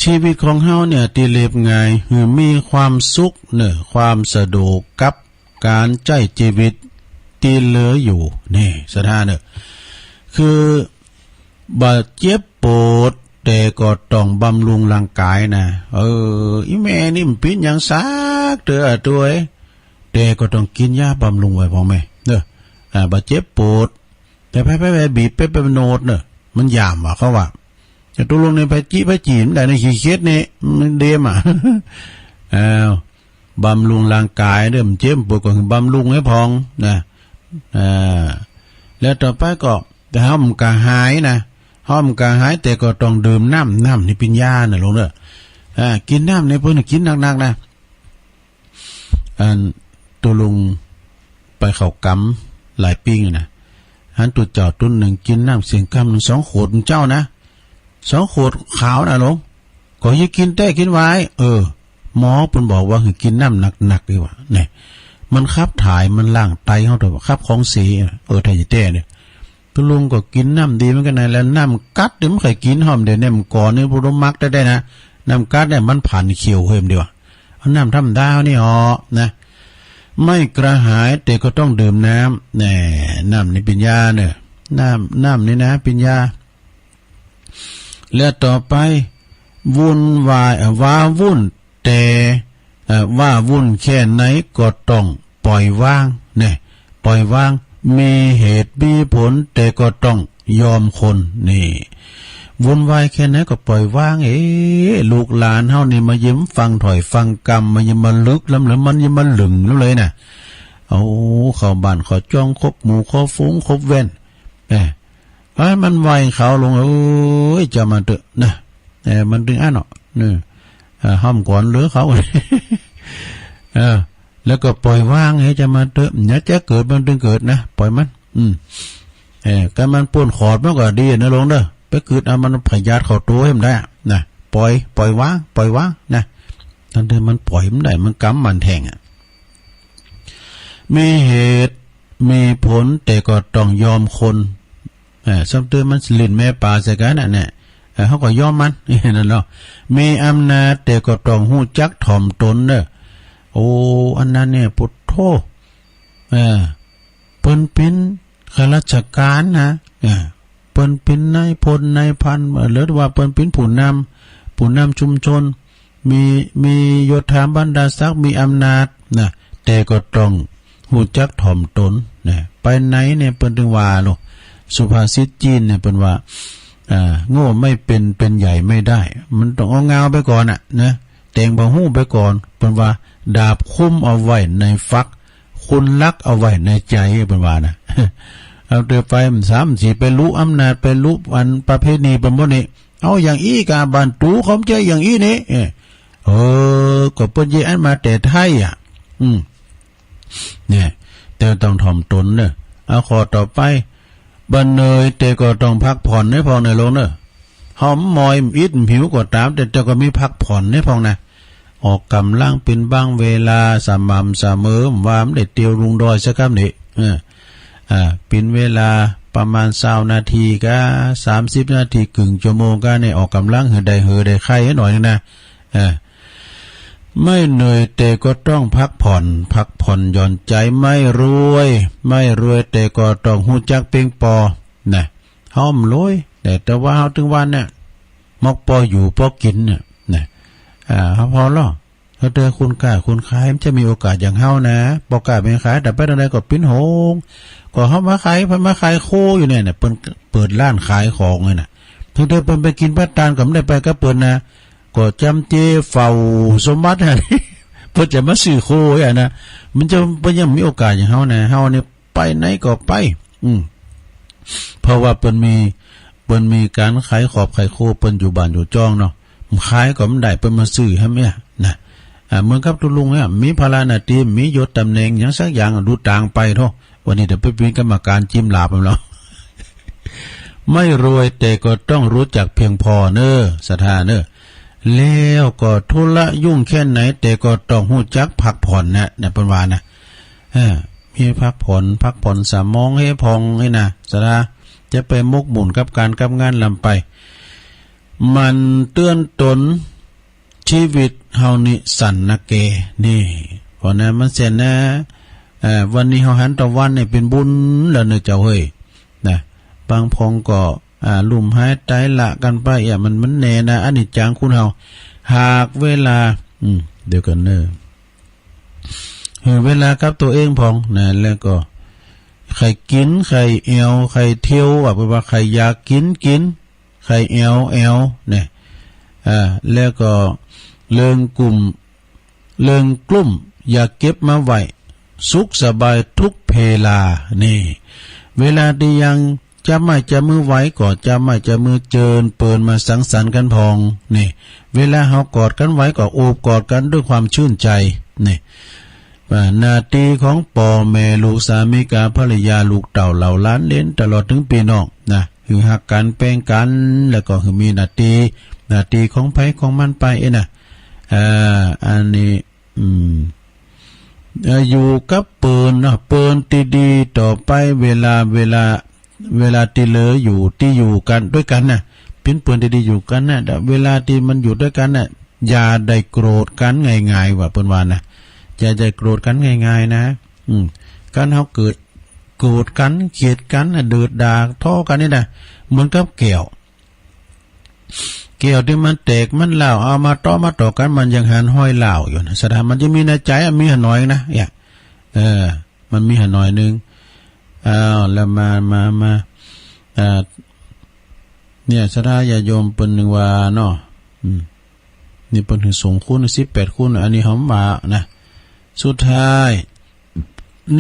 ชีวิตของเฮาเนี่ยที่เรียบง่ายมีความสุขเนี่ยความสะดวกกับการใช้ชีวิตที่เหลืออยู่นี่สถานเนี่ยคือบาดเจ็บปวด แต่ก็ต้องบำรุงร่างกายนะอีแม่นี่มันเป็นอย่างซักเด้อตัวแต่ก็ต้องกินยาบำรุงไว้พ่อแม่เด้อบาดเจ็บปวดแต่ไปบีบไปโนดเนอะมันยามว่ะเขาว่าจะตุลงในไปจีนได้ในขี้เกียจนี่มันเดมบำรุงร่างกายเด้อมันเจ็บปวดก็บำรุงให้พองนะแล้วต่อไปก็แต่ห้ามกระหายนะห้ามกระหายแต่ก็ต้องดื่มน้ำนี่เป็นยาน่ะลงเด้อกินน้ำในพวกนี้กินหนักๆนะตุลงไปเข้ากำหลายปีนะหันตัวเจ้าต้นหนึ่งกินน้ำเสียงกำหนึ่ง2 ขวดเจ้านะ2 ขวดขาวนะหลงก็ยิ่งกินแต่กินไว้หมอเพิ่นบอกว่าให้กินน้ำหนักๆดีกว่าเนี่ยมันขับถ่ายมันล้างไตเขาตัวขับของเสียถ้าจะแต่เนี่ยตุลุงก็กินน้ำดีเหมือนกันนะแล้วน้ำกัดเดี๋ยวมันเคยกินหอมเดี๋ยวเนี่ยมันก่อนนี่พวกเรามักได้นะน้ำกัดเนี่ยมันผ่านเขียวเพิ่มดีกว่าเอาน้ำธรรมดานี่นะไม่กระหายแต่ก็ต้องดื่มน้ำแน่น้ำนี่เป็นยาเนี่ยน้ำนี่นะเป็นยาและต่อไปวุ่นวายว้าวุ่นแต่ว่าวุ่นแค่ไหนก็ต้องปล่อยวางเนี่ยปล่อยวางมีเหตุมีผลแต่ก็ต้องยอมคนนี่วุ่นวายแค่ไหนก็ปล่อยวางลูกหลานเฮานี่มายิ้มฟังถอยฟังกรรมมายิ้มมาลึกแล้วมันยิ้มมาหลึงแล้วเลยน่ะเข้าบ้านขอจ้องคบหมู่ขอฟุ้งคบเว้นมันไวเขาลงจะมาเถอะนะมันถึงเนาะนี่ห้ามก่อนเหลือเขาแล้วก็ปล่อยวางให้จะมาเถอะเนี่ยจะเกิดมันถึงเกิดนะปล่อยมันการมันป่วนขอดมันก็ดีนะลงเด้อไปเกิดมันพยาธิเข้าตัวให้มันได้นะปล่อยวางนะตอนเดินมันปล่อยมันได้มันกำมันแทงมีเหตุมีผลแต่ก็ต้องยอมคนซ้ำเติมมันลิ้นแม่ปลาใส่กันน่ะเนี่ยเขาก็ยอมมันนั่นเนาะมีอำนาจแต่ก็ต้องหู้จักถ่อมตนเด้ออันนั้นเนี่ยพุทโธเปิ้นเป็นข้าราชการนะเปิ้นเป็นนายพลนายพันหรือว่าเปิ้นเป็นผู้นำชุมชนมียศถาบรรดาศักดิ์มีอำนาจนะแต่ก็ต้องหู้จักถ่อมตนนะไปไหนเนี่ยเปิ้นถึงว่าลูกสุภาษิตจีนเนี่ยเปิ้นว่าโง่ไม่เป็นใหญ่ไม่ได้มันต้องเอาเงาไปก่อนนะแต่งบ่ฮู้ไปก่อนเปิ้นว่าดาบคุ้มเอาไว้ในฟักคุณลักเอาไว้ในใจเปิ้นว่านะเอาเตอไปมัน3-4ไปรู้อำนาจไปรู้อันประเพณีเป็นบ่นี่เอาอย่างอีกาบ้านตูเขาใจอย่างอีนี่ก็เปิ้นสิอันมาแต่ไทยเนี่ยแต่ต้องถ่อมตนเด้อเอาข้อต่อไปบันเนยแต่ก็ต้องพักผ่อนให้พอในลงเนอะหอมมอยอิดผิวก็ตามแต่ก็มีพักผ่อนให้พอนะออกกำลังเป็นบางเวลาสม่ำเสมอว่ามันได้เตียวลุงดอยสักคำนี่เป็นเวลาประมาณ20 นาทีก็30 นาทีครึ่งชั่วโมงก็ในออกกำลังได้ไข้ให้หน่อยนึงนะไม่เหนื่อยแต่ก็ต้องพักผ่อนหย่อนใจไม่รวยแต่ก็ต้องหูจักเพียงพอนะห้อมรวยแต่ว่าเฮาถึงวันเนี่ยมอกพออยู่พอกินเนี่ยนะพอแล้วถ้าเจอคุณค่าคุณขายมันจะมีโอกาสอย่างเฮานะบ่กล้าไปขายแต่ไปทางใดก็ปิ้นโหงก็เฮามาขายโคอยู่เนี่ยเปิดร้านขายของเลยน่ะถึงได้เพิ่นไปกินพัตตานก็ไม่ได้ไปก็เปิ้นนะก็จำเจเฝ้าสมบัติเพื่อจะมาซื้อโคนะมันจะยังมีโอกาสอย่างเฮานะเฮาเนี่ยไปไหนก็ไปเพราะว่าเปิ้นมีการขายขอบขายโคเปิ้นอยู่บ้านอยู่จ้องเนาะขายก็มันได้เปิ้นมาซื้อให้แม่นะเหมือนกับตุลุงเนี่ยมีภาระหน้าที่มียศตำแหน่งอย่างสักอย่างดูต่างไปเถอะวันนี้เดี๋ยวไปเป็นกรรมการจิ้มลาบเอาแล้วไม่รวยแต่ก็ต้องรู้จักเพียงพอเน้อศรัทธาเน้อแล้วก็ธุระยุ่งแค่ไหนแต่ก็ต้องหู้จักพักผ่อนนะเปิ้นว่านะมีพักผ่อนสมองให้พองให้นะศรัทธาจะไปมกหมุนกับการกับงานลำไปมันเตือนตนชีวิตเฮานี่สั่นนะเกนี่เพราะนั้นมันเสร็จนะวันนี้เฮาหันตะวันเนี่ยเป็นบุญแล้วเนอะเจ้าเฮ้ยนะบางพองก็ ลุ่มหายใจละกันไปมันแน่นะอันนี้จังคุณเฮาหากเวลาเดี๋ยวกันเนอะเวลากับตัวเองพองนะแล้วก็ใครกินใครเอวใครเที่ยวว่าใครอยากกินใครเอวเนี่ยแล้วก็เรื่องกลุ่มอย่าเก็บมาไว้สุขสบายทุกเพลานี่เวลาที่ยังจะไม่จะมือไว้ก็จะไม่จะมือเจินเปินมาสังสรรค์กันพองนี่เวลาเฮากอดกันไว้ก็โอบกอดกันด้วยความชื่นใจนี่นาทีของพ่อแม่ลูกสามีกาภรรยาลูกเต่าเหล่าล้านเล่นตลอดถึงปีน้องนะคือหักกันแป้งกันแล้วก็คือมีนาทีของไผของมันไปนะอันนี้อยู่กับเปินนะเปินตีดีต่อไปเวลาที่เหลืออยู่กันด้วยกันนะเป็นเปินตีดีอยู่กันนะเวลาที่มันอยู่ด้วยกันนะอย่าได้โกรธกันง่ายๆว่าเปิ้นว่านะอย่าได้โกรธกันง่ายๆนะการเฮาเกิดโกรธกันเกลียดกันเดือดดาท้อกันนี่นะเหมือนกับแก้วที่มันแตกมันเหล่าเอามาต่อกันมันยังหันห้อยเหล่าอยู่นะสถานมันจะมีในใจมีหน่อยนะมันมีหน่อยนึงแล้วมาเนี่ยสถานญาโยมเปิ้นนึงว่าเนาะนี่เปิ้นถึงส่งคูณ18คูณอันนี้หอมว่านะสุดท้าย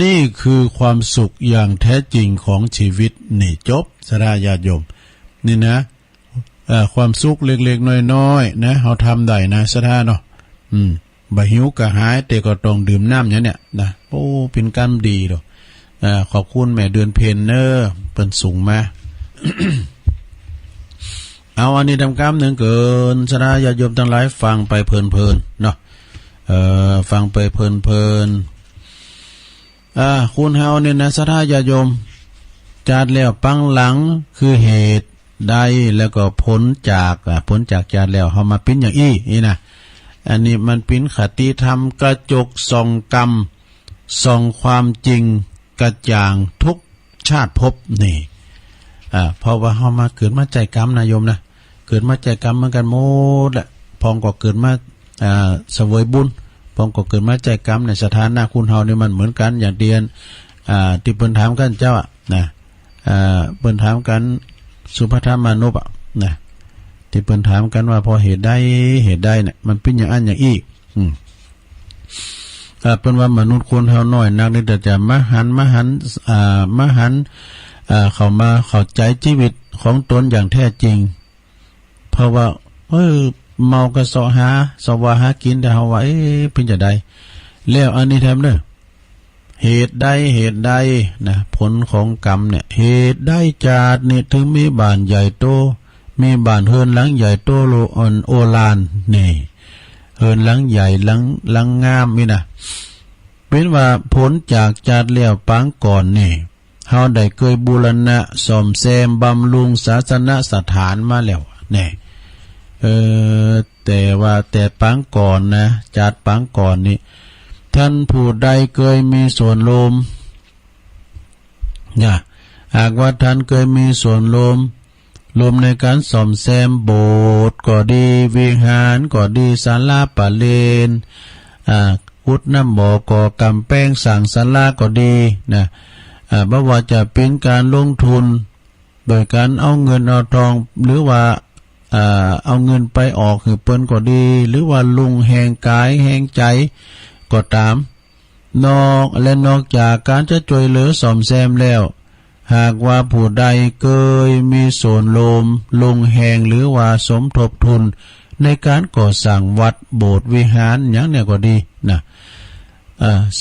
นี่คือความสุขอย่างแท้จริงของชีวิตนี่จบสถานญาโยมนี่นะความสุขเล็กๆน้อยๆนะเฮาทำได้นะสถานเนาะบ่หิวกระหายแต่ก็ต้องดื่มน้ำเนี่ยนะโอ้เป็นกรรมดีดอกขอบคุณแม่เดือนเพ็ญเด้อเปิ้นสูงมา เอาอันนี้ทำกรรมนึงเกินสถานญาติโยมทั้งหลายฟังไปเพลินๆเนาะฟังไปเพลินคุณเฮาเนี่ยนะสถานญาติโยมจัดแล้วปังหลังคือเหตุได้แล้วก็พ้นจากจาดแล้วเฮามาปิ้นอย่างนี่นะอันนี้มันปิ้นคติธรรมกระจกส่องกรรมส่องความจริงกระจ่างทุกชาติภพนี่เพราะว่าเฮามาเกิดมาใจกรรมนะโยมนะเกิดมาใจกรรมเหมือนกันหมดแหละพองก็เกิดมาเสวยบุญพองก็เกิดมาใจกรรมในสถานะคุณเฮานี่มันเหมือนกันอย่างเดียนที่เปิ้นถามกันเจ้านะเปิ้นถามกันสุภธรรมานุปนะที่เปิ้นถามกันว่าพอเหตุใดเนี่ยมันเป็นอย่างอันอย่างอีกเปิ้นว่ามนุษย์คนเฮาน้อยนักนี่แต่จะมาหันเข้าใจชีวิตของตนอย่างแท้จริงเพราะว่าเมาก็สวาหากินแต่เฮาว่าเป็นจังได๋แล้วอันนี้แถมเด้อเหตุใดนะผลของกรรมเนี่ยเหตุใดจาดนี่ถึงมีบ้านใหญ่โตมีบ้านเฮือนหลังใหญ่โตโอฬารนี่เฮือนหลังใหญ่หลังงามนี่นะเป็นว่าผลจากจาดแล้วปางก่อนนี่เฮาได้เคยบูรณะซ่อมแซมบำรุงศาสนสถานมาแล้วนี่แต่ปางก่อนนะจาดปางก่อนนี่ท่านผู้ใดเคยมีส่วนร่วมหากว่าท่านเคยมีส่วนร่วมในการซ่อมแซมโบสถ์ก็ดีวิหารก็ดีศาลาปะเลนขุดน้ำบ่อก่อกำแพงสร้างศาลาก็ดีนะบ่ว่าจะเป็นการลงทุนโดยการเอาเงินเอาทองหรือว่าเอาเงินไปออกคือเปิ้นก็ดีหรือว่าลุงแห่งกายแห่งใจก็ตามนอกจากการจะช่วยเหลือซ่อมแซมแล้วหากว่าผู้ใดเคยมีส่วนลงแห่งหรือว่าสมทบทุนในการก่อสร้างวัดโบสถ์วิหารอย่างเนี่ยก็ดีนะ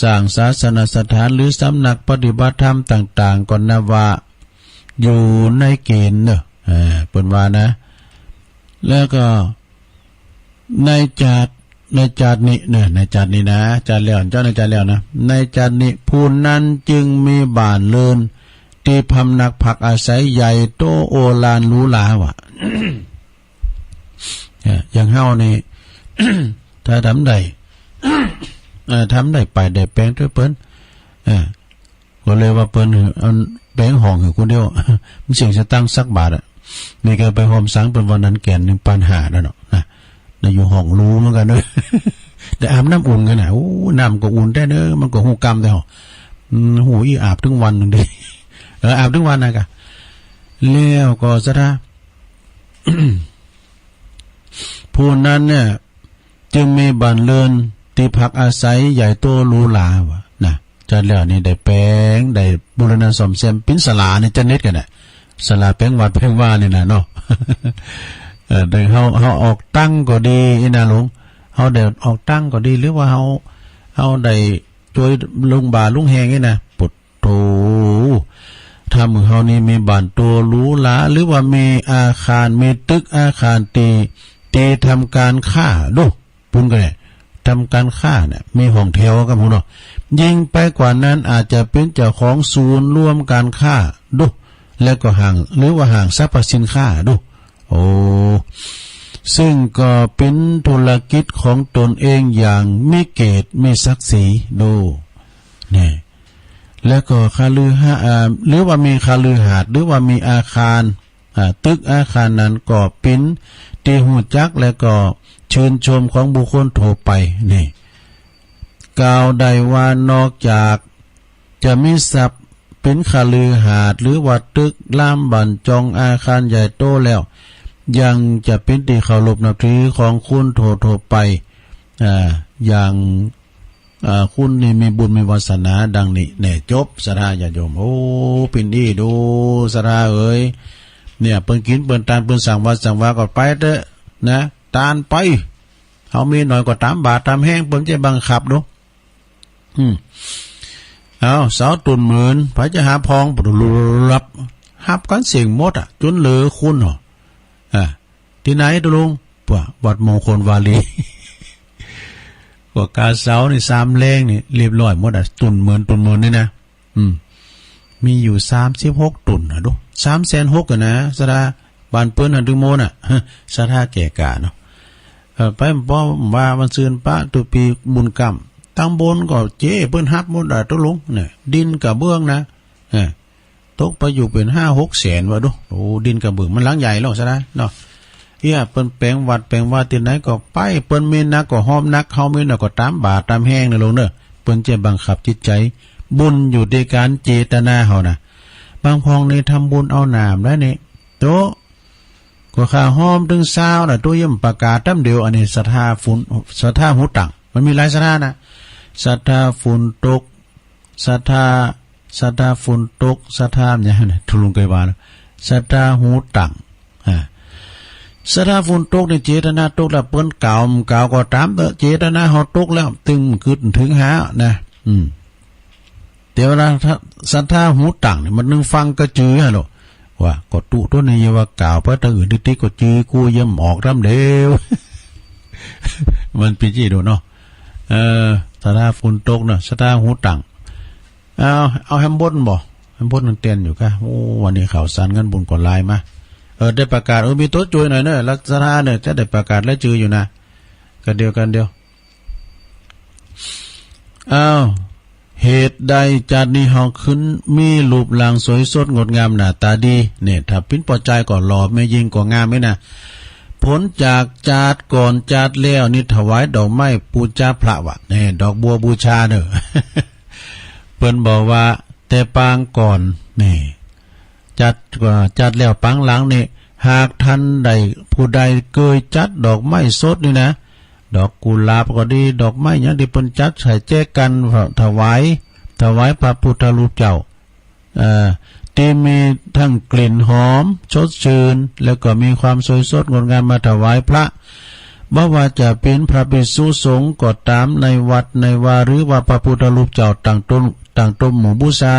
สร้างศาสนสถานหรือสำนักปฏิบัติธรรมต่างๆก็นับว่าอยู่ในเกณฑ์เนอะเปิ้นว่านะแล้วก็ในจาดนี้เนี่ยในจาดนี้นะจาดแล้วเจ้าในจาดแล้วนะในจาดนี้ผู้นั้นจึงมีบ้านเรือนที่พำนักพักอาศัยใหญ่โตโอฬารหรูหราว่ะ อย่างเฮานี่ ถ้าทำได้ ไปได้แปลงด้วยเปิ้นก็เลยว่าเปิ้นเอาแปลงห้องให้คนเดียว มันเสียงจะตั้งสักบาท นี่ก็ไปหอมสังเป็นวันนั้นแก่น1ปัญหาแล้วเนาะนะได้อยู่ห้องรู้เหมือนกันเด้อ ได้อาบน้ำอุ่นกันน่ะโอ้น้ำก็อุ่นได้เด้อมันก็หูกำได้หรอหูอีอาบถึงวันนึงดิอาบถึงวันน่ะกะแล้วก็ซะท่า ผู้นั้นเนี่ยจึงมีบ้านเรือนที่พักอาศัยใหญ่โตหรูหราวะนะจัดแล้วนี่ได้แปลงได้บูรณะซ่อมแซมเป็นศาลานี่จะเน็ตกันน่ะศาลาแปลงวัดแปลงว่านี่น่ะเนาะ ได้เฮาออกตั้งก็ดีอีน่ะลุงเฮาได้ออกตั้งก็ดีหรือว่าเฮาได้ช่วยลุงบาลุงแฮงนี่นะปุดโธถ้ามือเฮานี่มีบ้านตัวหรูหราหรือว่ามีอาคารมีตึกอาคารตีทำการค้าดูปุ่นกันเนี่ยทำการค้าเนี่ยมีห้องแถวกับพุ่นเนาะยิ่งไปกว่านั้นอาจจะเป็นเจ้าของศูนย์ร่วมการค้าดูแล้วก็ห้างหรือว่าห้างสรรพสินค้าดูโอ้ซึ่งก็เป็นธุรกิจของตนเองอย่างมีเกียรติมีศักดิ์ศรีดูเนี่ยแล้วก็คาลือหรือว่ามีคาลือหาดหรือว่ามีอาคารตึกอาคารนั้นก็เป็นที่หูจักและก็ชื่นชมของบุคคลทั่วไปนี่กล่าวได้ว่านอกจากจะมีทรัพย์เป็นคาลือหาดหรือว่าตึกล่ามบันจองอาคารใหญ่โตแล้วยังจะเป็นที่เคารพนับถือของคุณทั่วไปอย่างคุณนี่มีบุญมีวาสนาดังนี้เนี่ยจบศรัทธาญาติโยมโอ้ปินดีดูศรัทธาเอ้ยเนี่ยเปิ้นกินเปิ้นทานเปิ้นสั่งวัดสั่งวาก็ไปเถอะนะตานไปเฮามีหน่อยก็ตามบาทตามแห้งเปิ้นจะบังคับดูเอาสาวตุ่นหมื่นไผจะหาพองปรับหับกันเสียงหมดอ่ะจนเหลือคุณเหรอที่ไหนตุลุงป่ะวัดมงคลวาลี กว่ากาเสานี่3แรงนี่เรียบร้อยหมดอ่ะตุ่นหมื่นนี่นะมีอยู่36ตุ่นอ่ะดู360,000กันนะสดาบ้านเปิ้นหันถึงโมนอ่ะสถาแก่กาเนาะไปบ่ว่ามันซื่นปะตุปีบุญกรรมตั้งบนก็เจ้เปิ้นฮับหมดอ่ะตุลุงเนี่ยดินกับเบื้องนะตกไปอยู่เป็น 5-6 แสนว่าดูโอ้ดินกับเบื้องมันหลังใหญ่แล้วซะนะเนาะเอี้ยเปิ้นแปลงวัดแปลงว่าที่ไหนก็ไปเปิ้นมีนักก็หอมนักเฮามีนักก็ตามบาตามแห้งนะลงเด้อเปิ้นจะบังคับจิตใจบุญอยู่ในการเจตนาเฮานะบางพองนี่ทำบุญเอานามได้นี่โตก็ข้าหอมถึง20น่ะตัวย่ำประกาศตำเดียวอันนี้ศรัทธาฝุ่นศรัทธาหูตังมันมีหลายศรัทธานะศรัทธาฝุ่นตกศรัทธาฝุ่นตกศรัทธาเนี่ยนะทุลุงเคยว่าศรัทธาหูตังศรัทธาฝุ่นตกในเจตนาตกแล้วเปิ้นกล่าวก็ตามเจตนาเฮาตกแล้วตึงขึ้นถึงหานะแต่เวลาศรัทธาหูตังเนี่ยมันนึงฟังก็จื้อฮะโลว่าก็ตุตัวนี้ว่ากล่าวพระตะอื่นติก็จื้อกูย่ำออกรำเดียวมันปีจี้ดูเนาะศรัทธาฝุ่นตกเนาะศรัทธาหูตังเอาแฮมบดบ่แฮมบดนึงเตียนอยู่ค่ะโอ้วันนี้ข่าวสารกันบุญก่อนลายมาได้ประกาศมีโต๊ะจุยหน่อยเนอะลักษณะเนี่ยจะได้ประกาศและจืออยู่นะกันเดียวเหตุใดจัดนี้เฮาขึ้นมีรูปร่างสวยสดงดงามหน้าตาดีเนี่ยถ้าปิ้นพอใจก็หล่อไม่ยิ่งก็งามไหมนะผลจากจัดก่อนจัดแล้วนี่ถวายดอกไม้ปูชาพระวะเนี่ยดอกบัวบูชาเนอะ เพิ่นบอกว่าแต่ปางก่อนนี่จัดแล้วปังหลังนี่หากท่านใดผู้ใดเคยจัดดอกไม้สดนี่นะดอกกุหลาบก็ดีดอกไม้อย่างที่เพิ่นจัดใส่แจกันถวายพระพุทธรูปเจ้าที่มีทั้งกลิ่นหอมสดชื่นแล้วก็มีความสวยสดงดงามมาถวายพระบ่ว่าจะเป็นพระภิกษุสงฆ์ก็ตามในวัดในวาหรือว่าพระพุทธรูปเจ้าต่างต้นหมู่บูชา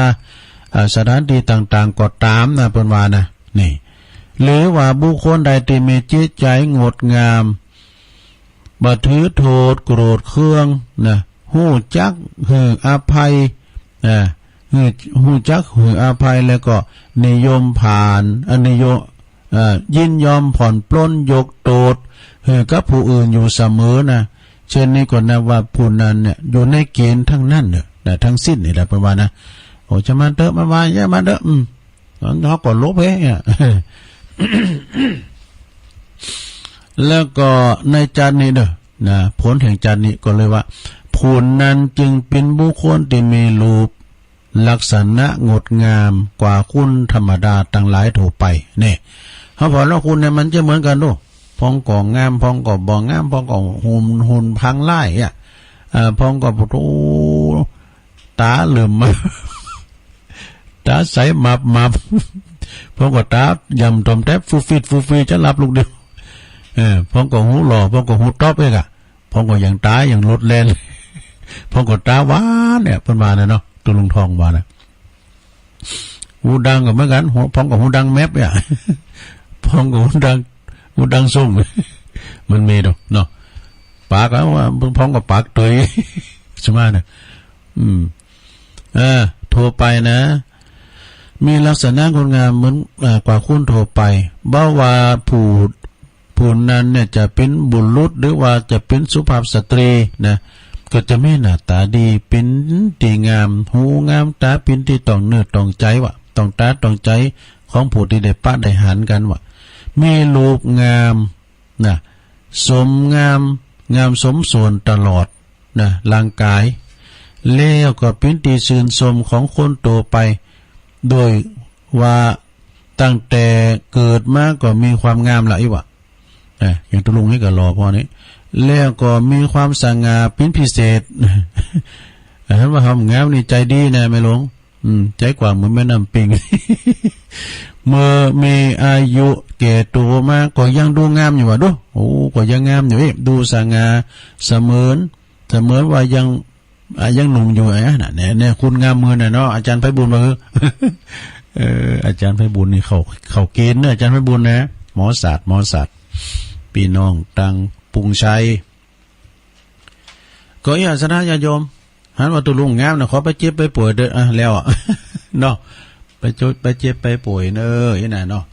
สถานที่ต่างๆก็ตามนะเพิ่นว่านะนี่หรือว่าบุคคลใดที่มีจิตใจงดงามบ่ถือโทษโกรธเคืองนะฮู้จักหืออภัยฮู้จักหืออภัยแล้วก็นิยมผ่านนิยมยินยอมผ่อนปล้นยกโทษหือกับผู้อื่นอยู่เสมอนะเช่นนี้ก็นับว่าผู้นั้นเนี่ยอยู่ในเกณฑ์ทั้งนั้นเนี่ยแต่ทั้งสิ้นนี่แหละประมาณนะโอ้จะมาเถอะมาอย่ามาเถอะเขาก็ลบเนี่ย แล้วก็ในจันนี้เด้อนะผลแห่งจันนี้ก็เลยว่าผู้นั้นจึงเป็นบุคคลที่มีรูปลักษณะงดงามกว่าคุณธรรมดาตั้งหลายทั่วไปเนี่ยเขาบอกว่าคุณเนี่ยมันจะเหมือนกันดูพองก่องามพองก่อบ่งามพองก่อหุ่นพังไล่อ่ะพองก่อโอ้ตาเหลื่อมมาตาใสมับพองก่อตายำตอมแทบฟูฟีจะรับลูกเดียวพองก่อหูหล่อพองก่อหูต๊อบเองอ่ะพองก่ออย่างตาอย่างรถแลนพองก่อตาหวานเนี่ยเป็นมาเนาะตัวลุงทองมานะหูดังกับเหมือนกันพองก่อหูดังแมปเนี่ยพองก่อหูดังส้มมันมีดอกเนาะปากแล้วว่าพองกับปากตัวใช่ไหมเนี่ยโทรไปนะมีลักษณะคนงามเหมือนกว่าคุณโทรไปบ่ว่าผู้นั้นเนี่ยจะเป็นบุรุษหรือว่าจะเป็นสุภาพสตรีนะก็จะไม่หน้าตาดีเป็นที่งามหูงามตาเป็นที่ต้องเนื้อต้องใจวะต้องตาต้องใจของผู้ที่ได้ปะได้หันกันวะมีรูปงามนะสมงามสมส่วนตลอดนะร่างกายแล้วก็เป็นที่ชื่นชมของคนโตไปโดยว่าตั้งแต่เกิดมาก็มีความงามละอีวะอย่างตุลุงนี่ก็รอพอนี้แล้วก็มีความสง่าเป็นพิเศษเห็นว่าทำงามนี่ใจดีนะไม่หลงใจกว่าเหมือนแม่น้ำปิง เมื่อมีอายุแก่ตัวมาก็ยังดูงามอยู่ว่ะดูโอ้ก็ยังงามอยู่ดูสง่าเสมือนว่ายังหนุ่มอยู่เนี่ยคุณงามมือน่ะเนาะอาจารย์ไพบุญมาอาจารย์ไพบุญนี่เขาเกณฑ์เนี่ยอาจารย์ไพบุญนะหมอศาสตร์พี่น้องตังปุงชัยก็อย่าสนะญาโยมหันว่าตุลุงงามนะขอไปเจ็บไปป่วยเด้อแล้วเนาะไปเจ็บไปป่วยเนอะอย่างนั้นเนาะ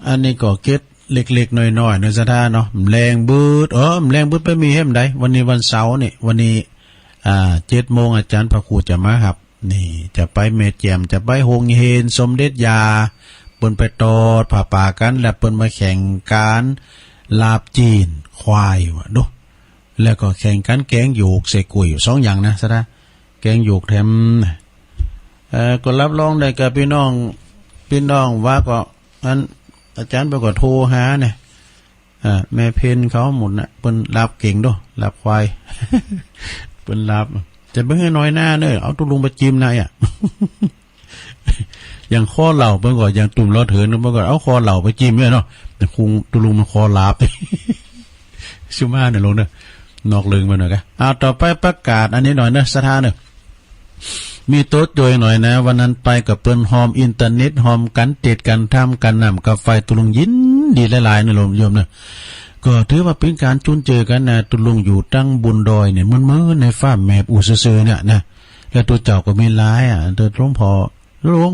อันนี้ก็เก็ตเล็กๆน้อยๆในสถานเนาะแรงบืดแรงบืดไปมีเห็นใดวันนี้วันเสาร์นี่วันนี้7 โมงอาจารย์พระครูจะมาครับนี่จะไปเมเจียมจะไปโฮงเฮนสมเด็จยาเปิ้นไปตอดผ่าป่ากันแล้วเปิ้นมาแข่งการลาบจีนควายวะดูแล้วก็แข่งกันแกงโยกใส่กุย2อย่างนะซะนะแกงโยกแถมก็รับรองได้กับพี่น้องว่าก็อันอาจารย์ไปก็โทรหาเนี่ยแม่เพนเขาหมุนน่ะเปิ้นลาบเก่งด้วยลาบควายเปิ้นลาบจะเบิ่งให้น้อยหน้าเด้อเอาตุลุงไปจิ้มนายอ่ะ อย่างคอเหล่าเพิ่นก็อย่างตุ่มล้อเถินเพิ่นก็เอาคอเหล่าไปจิ้มเนี่ยเนาะแต่คุงตุลุงมันคอลาบ ชิมาเนี่ยลงเด้อนอกลึงมาหน่อยกะต่อไปประกาศอันนี้หน่อยนะสถานเด้อมีโต๊ะโดยหน่อยนะวันนั้นไปกับเปิ้นหอมอินเทอร์เน็ตหอมกันติดกันทำกันนำกับไฟตุลุงยินดีหลายๆนะโยมนะก็ถือว่าเป็นการจุนเจอกันนะตุลุงอยู่ตั้งบุญดอยเนี่ยมื้อในฟ้าแมบอูซื่อๆเนี่ยนะแล้วตัวเจ้าก็มีหลายเดินหลวงพ่อหลวง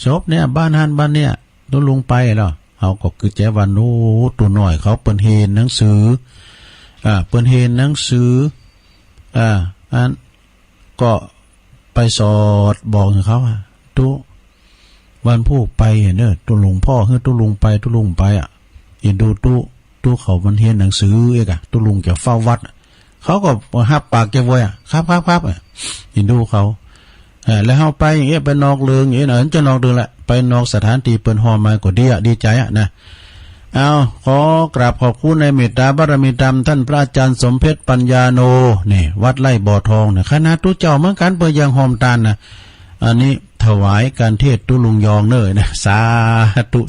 ศพเนี่ยบ้านเนี่ยตุลุงไปแล้วเฮาก็คือแจ้วันโอ้ตัวน้อยเขาเปิ้นเห็นหนังสือเปิ้นเห็นหนังสืออันก็ไปสอดบอกเขาตุวันผู้ไปเด้อตุลุงพ่อคือตุลุงไปเห็นดูตุเขามันเห็นหนังสือเอกตุลุงจะเฝ้าวัดเขาก็หับปากแกไว้ครับเห็นดูเขาแล้วเฮาไปอย่างเงี้ยไปนอกเลืองอย่างเงี้ยนะจะนอกเดือนละไปนอกสถานที่เปิ้นฮอมาก็ดีใจนะขอกราบขอบคุณในเมตตาบารมีธรรมท่านพระอาจารย์สมเพชรปัญญาโนนี่วัดไร่บ่อทองเนี่ยคณะตุเจ้าเหมือนกันเปิ้นยังหอมตาลนะอันนี้ถวายการเทศน์ตุลุงยองเน้อนะสาธุ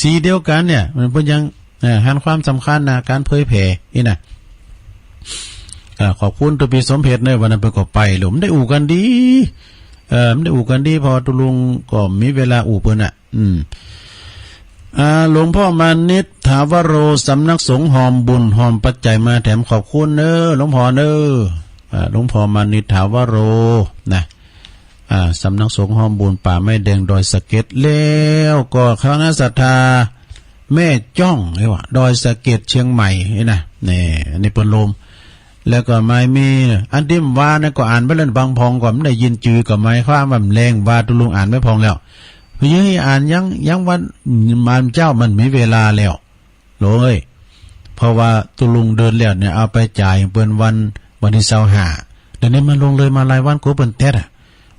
สีเดียวกันเนี่ยมันเปิ้นยังหันความสำคัญนะการเผยแผ่นี่นะขอบคุณตุปีสมเพชรเนี่ยวันนั้นเปิ้นก็ไปหลุมได้อู่กันดีมันได้อู่กันดีพอตุลุงก็มีเวลาอู่เปิ้นหลวงพ่อมานิตถาวโรสำนักสงฆ์หอมบุญหอมปัจจัยมาแถมขอบคุณเน้อหลวงพ่อเน้อหลวงพ่อมานิตถาวโรนะสำนักสงฆ์หอมบุญป่าไม้แดงดอยสะเก็ดแล้วก็คณะศรัทธาแม่จ้องไอ้ว่าดอยสะเก็ดเชียงใหม่นี่อันนี้เปิ้นลมแล้วก็ไม่มีอันที่ว่านะก็อ่านไปเล่นบางพองก็ไม่ได้ยินจือก็ไม่ความว่าแรงว่าตุลุงอ่านไม่พองแล้ว เฮ้ยอ่านยังวันมันเจ้ามันมีเวลาแล้วโลยเพราะว่าตุลุงเดินแล้วเนี่ยเอาไปจ่ายเปิ้นวันที่25เดี๋ยวนี้มันลงเลยมาหลายวันกูเปิ้นแท้อ่ะ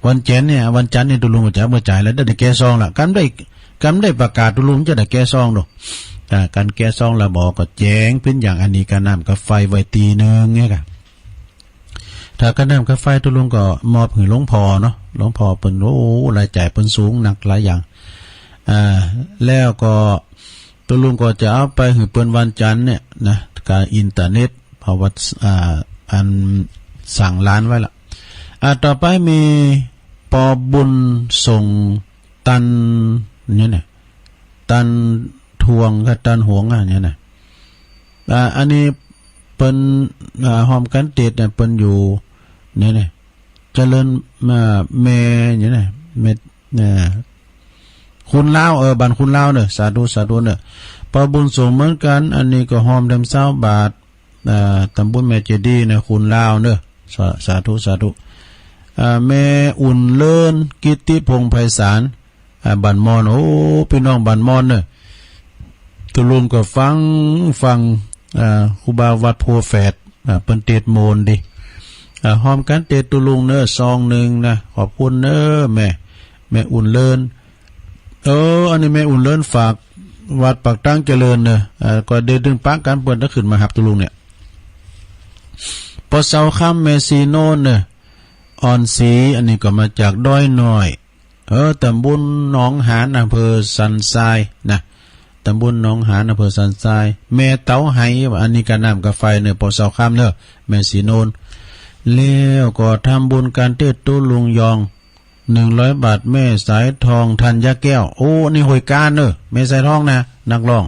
วันจันทร์เนี่ยตุลุงจะมาจ่ายแล้วได้แก้ซองละกันได้ประกาศตุลุงจะได้แก้ซองดอกการแก้ซองละบอกก็แจ้งเป็นอย่างอันนี้การน้ำกับไฟไว้ตีนึงเนี่ยค่ะถ้าการน้ำกับไฟตุลุงก็มอบให้หลวงพ่อเนาะหลวงพ่อเปิ้นโอ้รายจ่ายเปิ้นสูงหนักหลายอย่างแล้วก็ตุลุงก็จะเอาไปให้เปิ้นวันจันทร์เนี่ยนะการอินเทอร์เน็ตเพราะว่าอันสั่งร้านไว้ละต่อไปมีปอบุญส่งตันเนี่ยนะตันทวงกับตันหวงเนี่ยนะอันนี้เปิ้นหอมกันเตดเนี่ยเปิ้นอยู่เนี่ยนะเจริญแม่เนี่ยนะแม่คุณลาวบันคุณลาวเนอะสาธุเนอะปอบุญส่งเหมือนกันอันนี้ก็หอมดำ20 บาทตำบลแม่เจดีย์นะคุณลาวเนอะสาธุแม่อุ่นเลินกิตติพงษ์ไพศาลบันมอนโอ้พี่น้องบันมอนเนอะตุลุงก็ฟังครูบาวัดโพแฝดเปิ้นเตดโมนดิหอมกันเตดตุลุงเนอะซองนึงนะขอบคุณเนอะแม่อุ่นเลินอันนี้แม่อุ่นเลินฝากวัดปากตั้งเจริญเนอะก็เดินดึงปักกันเปิ้นถ้าขึ้นมาหับตุลุงเนี่ยพอเช้าค่ำเมซีโนนเนอะอ่อนสีอันนี้ก็มาจากด้อยน้อยตำบลหนองหานอำเภอสันทรายนะตำบลหนองหานอำเภอสันทรายแม่เต้าไหอันนี้ก็น้ำกับไฟเนอะพอเช้าค่ำเนอะแม่สีโนนแล้วก็ทำบุญการเทศตุลุงยอง100 บาทแม่สายทองธัญแก้วโอ้นี่หวยการเนอะแม่สายทองนะนักร้อง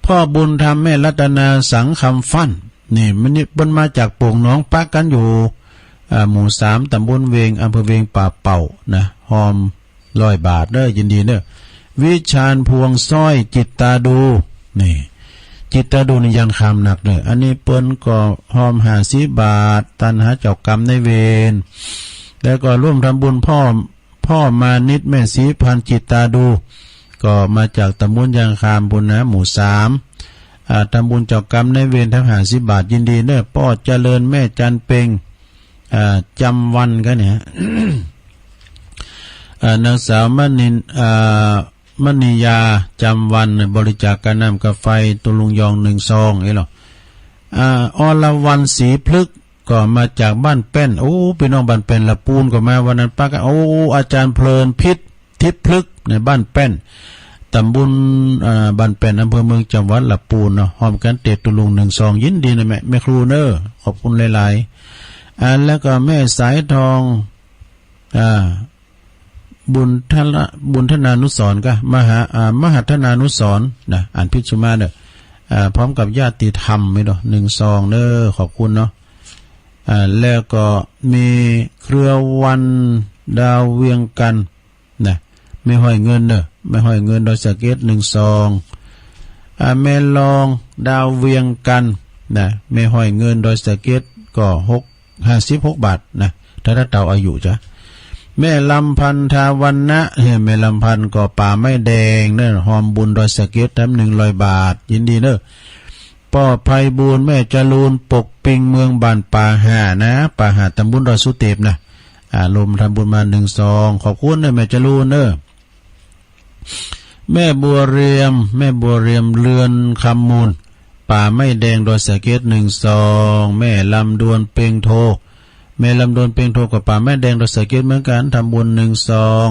พ่อบุญทำแม่รัตนาสังคำฟั่นนี่มันมาจากโป่งน้องปักกันอยู่หมู่3ตำบลเวงอำเภอเวงป่าเป่านะหอม100 บาทเด้อยินดีเด้อวิชาญพวงสร้อยจิตตาดูนี่จิตตาดูนี่ยันคำหนักเด้ออันนี้เปิ้นก็หอม50 บาทตันหาเจ้ากรรมในเวรแล้วก็ร่วมทำบุญพ่อมานิดแม่สีพันจิตตาดูก็มาจากตำบลยางคามบุญนะหมู่3ทำบุญเจ้ากรรมในเวรทั้ง50 บาทยินดีเด้อป้อเจริญแม่จันเพ็งจำวันกันเนี่ย นางสาวมณียาจำวันบริจาคการน้ำกาแฟตุลุงยอง1 ซองหรออรวันศรีพฤกษ์ก็มาจากบ้านแป้นโอ้พี่น้องบ้านแป้นละปูนก็มาวันนั้นป้าก็โอ้อาจารย์เพลินพิษทิพย์พฤกษ์ในบ้านแป้นตำบลบ้านแป้นอำเภอเมืองจังหวัดละปูนเนาะหอมกันเตดตุลุง1 ซองยินดีนะแม่ครูเนอขอบคุณหลายๆแล้วก็แม่สายทองบุญธนานุสรณ์ก็มหาธนานุสรณ์นะอ่านพิชุมาเด้อพร้อมกับญาติธรรมไม่ดอก1 ซองเด้อขอบคุณเนาะแล้วก็มีเครือวันดาวเวียงกันนะไม่ห้อยเงินเด้อไม่ห้อยเงินโดยสเก็ต1 ซองแม่ลองดาวเวียงกันนะไม่ห้อยเงินโดยสเก็ตก็56 บาทนะถ้าเต่าอายุจ้ะแม่ลำพันธาวันนะแม่ลำพันก็ป่าไม้แดงเน้อหอมบุญโดยสเก็ต100 บาทยินดีเน้อป้อไพบูลแม่จรูนปกปิงเมืองบ้านป่าหานะป่าหาตำบลดอยสุเทพนะลมทำบุญมา1 ซองขอบคุณเน้อแม่จรูนเน้อแม่บัวเรียมเรือนคำมูลป่าไม้แดงโดยสเก็ต1 ซองแม่ลำดวนเปงโทแม่ลำดวนเปงโทกับป่าแม่แดงโดยสเก็ตเหมือนกันทำบุญ1 ซอง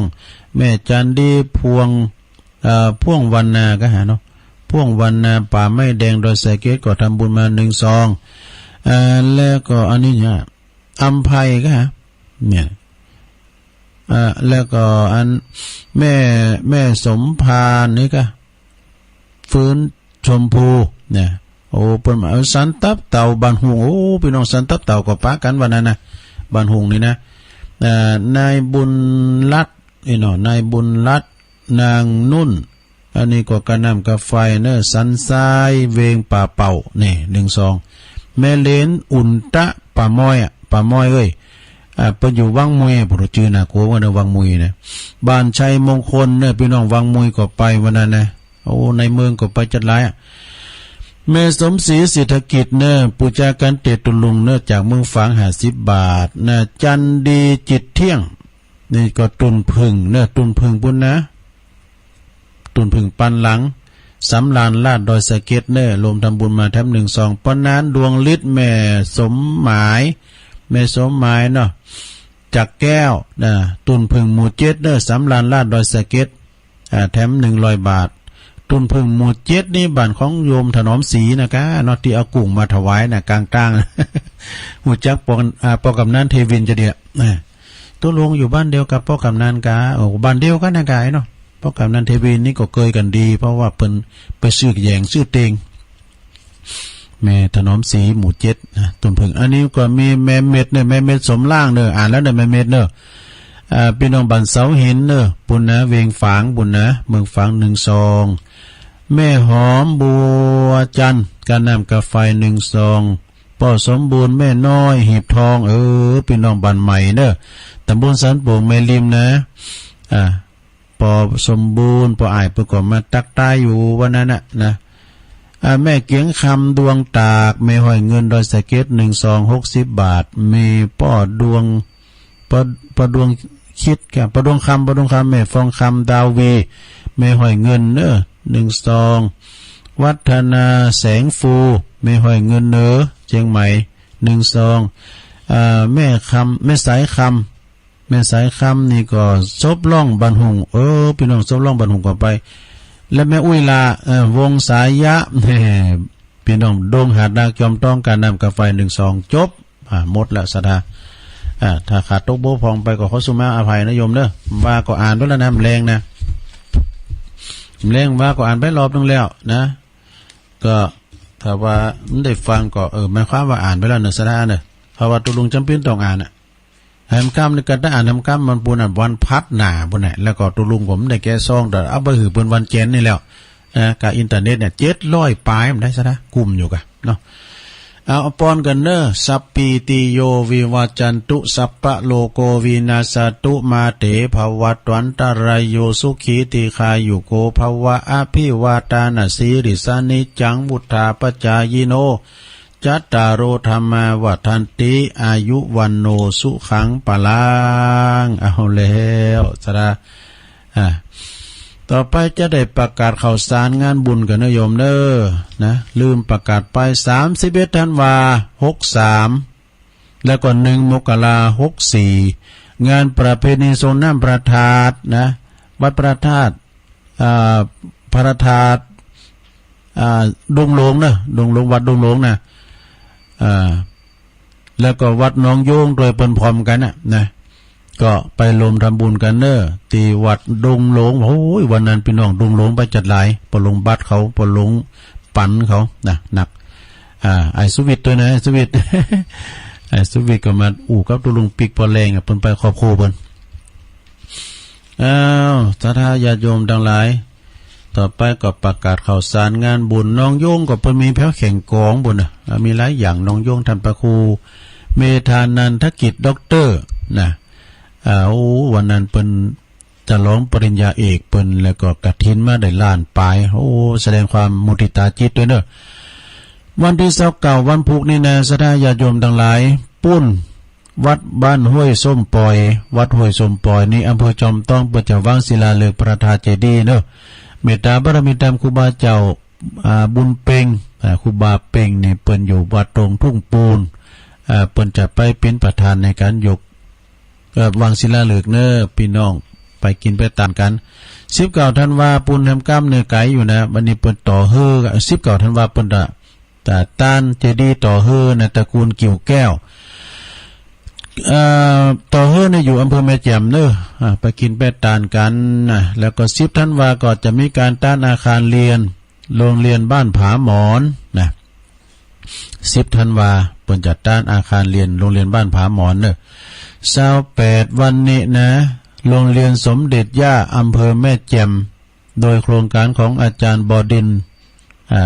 แม่จันดีพ่วงวันนาก็หาเนาะพ่วงวันนาป่าไม้แดงโดยสเก็ตก็ทำบุญมา1 ซองแล้วก็อันนี้เนี่ยอัมไพก็หาเนี่ยแล้วก็อันแม่สมภารนี่ก็ฟื้นชมพูเนี่ยโอ้เปิ้นมาสันตับเต่าบ้านหงโอ้พี่น้องสันตับเต่าก็ปะกันวันนั้นนะบ้านหงนี่นะนายบุญรัตน์นายบุญรัตน์นางนุ่นอันนี้ก็กระนำกาไฟเนอะสันทรายเวงป่าเป่านี่1 ซองแม่เลนอุ่นตะป่าม้อยเอ้ย เปิ้นอยู่วังมวยผู้จือน่ะโกว่าในวังมวยนะบ้านชัยมงคลเนี่ยพี่น้องวังมวยก็ไปวันนั้นนะโอ้ในเมืองก็ไปจัดหลายแม่สมศรีเศรษฐกิจเนี่ยปูจากันเตตุลุงเนี่ยจากเมืองฝาง50 บาทนะจันดีจิตเที่ยงนี่ก็ตุนพึ่งเนี่ยตุนพึ่งปุ่นนะตุนพึ่งปันหลังสำลานลาดดอยสะเก็ดเนี่ยรวมทำบุญมาแถม1 2ปนานดวงฤทธิ์แม่สมหมายเนาะจากแก้วนะตุนพึ่งหมู่7เนี่ยสำลานลาดดอยสะเก็ดแถม100 บาทตุนพึ่งหมู่7นี่บ้านของโยมถนอมศรีนะคะเนาะที่เอากุ้งมาถวายนะกลางๆหูจักปอกำนันเทวินจะเดียตัวลงอยู่บ้านเดียวกับปอกำนันกาบ้านเดียวกันนะกายเนาะปอกำนันเทวินนี่ก็เคยกันดีเพราะว่าเพิ่นไปซื้อแยงซื้อเตงแม่ถนอมศรีหมู่7นะตุนพึ่งอันนี้ก็มีแม่เม็ดเนี่ยแม่เม็ดสมล่างเด้ออ่านแล้วเนี่ยแม่เม็ดเด้อพี่น้องบ้านเสาหินเด้อปุ่นนะเวียงฝางปุ่นนะเมืองฝาง1 แม่หอมบัวจันการนำกาแฟ1 ป่อสมบูรณ์แม่น้อยหีบทองพี่น้องบ้านใหม่เด้อตำบลสันโป่งแม่ริมนะป่อสมบูรณ์ป่ออ้ายเพิ่นก็มาตักตายอยู่วันนั้นนะแม่เกียงคำดวงตากแม่ห้อยเงินดอยสะเก็ด60 บาทมีป่อดวงป่อดวงคิดกับป่อดวงคำแม่ฟองคำดาววีแม่ห้อยเงินเด้อ1 วัฒนาแสงฟูแม่ห้อยเงินเนอเชียงใหม่1 แม่สายคำนี่ก็ซบล่องบันหุงพี่น้องซบล่องบันหุงก็ไปและแม่อุ้ยลาวงสายยะพี่น้องดงหาดนาจอมต้องการนำกาแฟ1 2จบหมดแล้วสถาถ้าขาดตกโบพองไปก็ขอสุมาอภัยนะโยมเด้อว่าก็อ่านด้วยแล้วนะแรงนะว่าก็อ่านไปรอบนึงแล้วนะก็ถ้าว่ามันได้ฟังก็หมายความว่าอ่านไปแล้ว1 สัปดาห์เนี่ยเพราะว่าตุลุงจำเป็นต้องอ่านแหมกล้ามในการได้อ่านกล้ามมันปูนวันพัดหนาปุ่นไหนแล้วก็ตุลุงผมได้แก้ซองแต่เอาไปหือเป็นวันเจนนี่แล้วกับอินเทอร์เน็ตเนี่ย700 ปลายมันได้ซะนะกลุ่มอยู่กันเนาะเอาปอนกันเนอสัพปีติโยวิวัจจันตุสัพพะโลโกวินาศตุมาเตภวัตวันตรายโยสุขีติคายุโกภวะอภิวาตานาสีริสานิจังวุธาปจายโนจัตตารโอธรรมาวัฏันติอายุวันโนสุขังปะลังเอาแล้วสระต่อไปจะได้ประกาศข่าวสารงานบุญกันนะโยมเด้อนะลืมประกาศไป31 ธันวาคม63แล้วก็1 มกราคม64งานประเพณีทรงน้ำประทาดนะวัดประทาดประทาดดงหลวงนะดงหลวงวัดดงหลวงนะแล้วก็วัดหนองโยงโดยเปิ้นพร้อมกันนะก็ไปรวมทำบุญกันเนอตีวัดดงหลงโอ้ยวันนั้นพี่น้องดงหลงไปจัดหลายปลงบัตรเขาปลงปั่นเขานะหนักไอสุวิทย์ตัวนะสุวิทย์ ไอสุวิทย์ก็มากับตุลุงปิกปอแรงเปิ้นไปครอบครัวเปิ้นศรัทธาญาติโยมทั้งหลายต่อไปก็ประกาศข่าวสารงานบุญน้องโยงก็เพิ่นมีแพ้วแข่งกองบุญมีหลายอย่างน้องโยงท่านพระครูเมธานันทกิจด็อกเตอร์นะวันนั้นเปิ้นจะร้องปริญญาเอกเปิ้นแล้วก็กฐินมาได้ล้านปลายแสดงความมุทิตาจิตด้วยเนอะวันที่29วันพุธนี่นะศรัทธาญาติโยมทั้งหลายปุ้นวัดบ้านห้วยส้มปอยวัดห้วยส้มปอยนี่อำเภอจอมต้องเปิดจะวางศิลาฤกษ์ประทาเจดีย์เนอะเมตตาบารมีธรรมครูบาเจ้าบุญเป่งครูบาเป่งนี่เปิ้นอยู่วัดตรงทุ่งปูนเปิ้นจะไปเป็นประธานในการยกวางศิลาฤกษ์เนอพี่น้องไปกินไปตามกัน19 ธันวาปุณทำกรรมเนื้อไก่อยู่นะวันนี้เปิ้นต่อเฮือ19 ธันวาเปิ้นแต่ต้านเจดีย์ต่อเฮือในตระกูลกิ่วแก้วต่อเฮือเนี่ยอยู่อำเภอแม่แจ่มเนอะไปกินไปตานกันนะแล้วก็10 ธันวาก็จะมีการต้านอาคารเรียนโรงเรียนบ้านผาหมอนนะ10 ธันวาเปิ้นจะต้านอาคารเรียนโรงเรียนบ้านผาหมอนเนอะ28 วันนี้นะโรงเรียนสมเด็จย่าอำเภอแม่แจ่มโดยโครงการของอาจารย์บดินทร์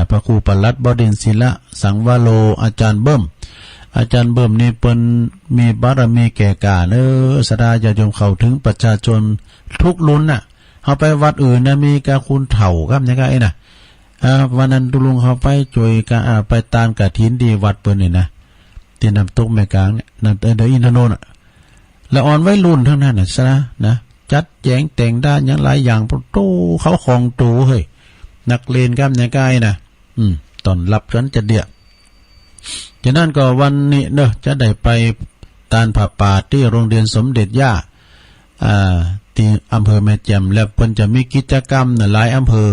พระครูปลัดบดินทร์ศิละสังวโรอาจารย์เบิ้ม อาจารย์เบิ่มนี่เปิ้นมีบารมีแก่กล้าศรัทธาญาติโยมเข้าถึงประชาชนทุกรุ่นน่ะเฮาไปวัดอื่นน่ะมีกะคุณเฒ่าครับจังไงน่ะวันนั้นตุลุงเขาไปช่วยกะไปตานกฐินที่วัดเปิ้นนี่นะที่น้ำตกแม่กลางเนี่ยน้ำเดอินทนนท์ละอ่อนไว้รุ่นทั้งนั้นน่ะซะนะจัดแจงแต่งด้านอย่างหลายอย่างตู้เขาของตูเฮ้ยนักเรียนครับจังไงน่ะตอนรับกันจะเดียฉะนั้นก็วันนี้เนอะจะได้ไปตานผ้าป่าที่โรงเรียนสมเด็จย่าที่อำเภอแม่แจ่มแล้วเพิ่นจะมีกิจกรรมหลายอำเภอ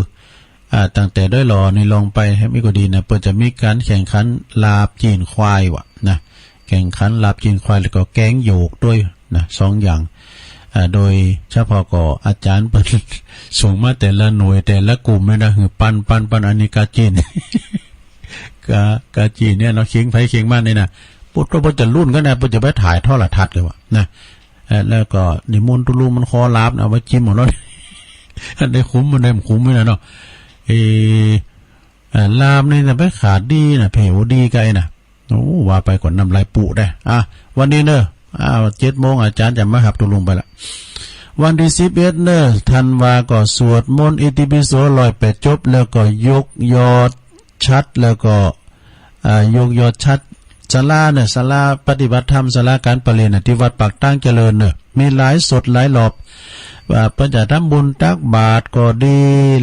ตั้งแต่ด้วยหล่อนี่ลองไปให้ไม่ก็ดีนะเพิ่นจะมีการแข่งขันลาบจีนควายวะนะแข่งขันลาบจีนควายแล้วก็แกงโยกด้วยนะ2อย่างโดยเฉพาะก็อาจารย์เพิ่นส่งมาแต่ละหน่วยแต่ละกลุ่มเลยนะคือปันอันนี้กาจีน กาจีเนี่ยเนาะเคียงไผเคียงมันนี่นะปุ๊บก็จะรุ่นก็นะปุ๊บจะไปถ่ายทอดละทัดเลยวะนะแล้วก็นิมนต์ตุลุมันคอลาบเอาไว้จิ้มหมดแล้วได้คุ้มมันได้คุ้มไม่นะเนาะลาบนี่นะไปขาดดีนะเพวดีไกลนะโอ้ว่าไปก่อนนำลายปุได้วันนี้เนอะ7 โมงอาจารย์จะมาหับตุลุงไปละวันที่11เนอะธันวาก็สวดมนต์อิติปิโส108จบแล้วก็ยกยอดชัดแล้วก็ยกยอดชัดศาลาเนี่ยศาลาปฏิบัติธรรมศาลาการประเรียนที่วัดปากตั้งเจริญเนี่ยมีหลายสดหลายหลอบเพิ่นจะทำบุญตักบาตรก็ดี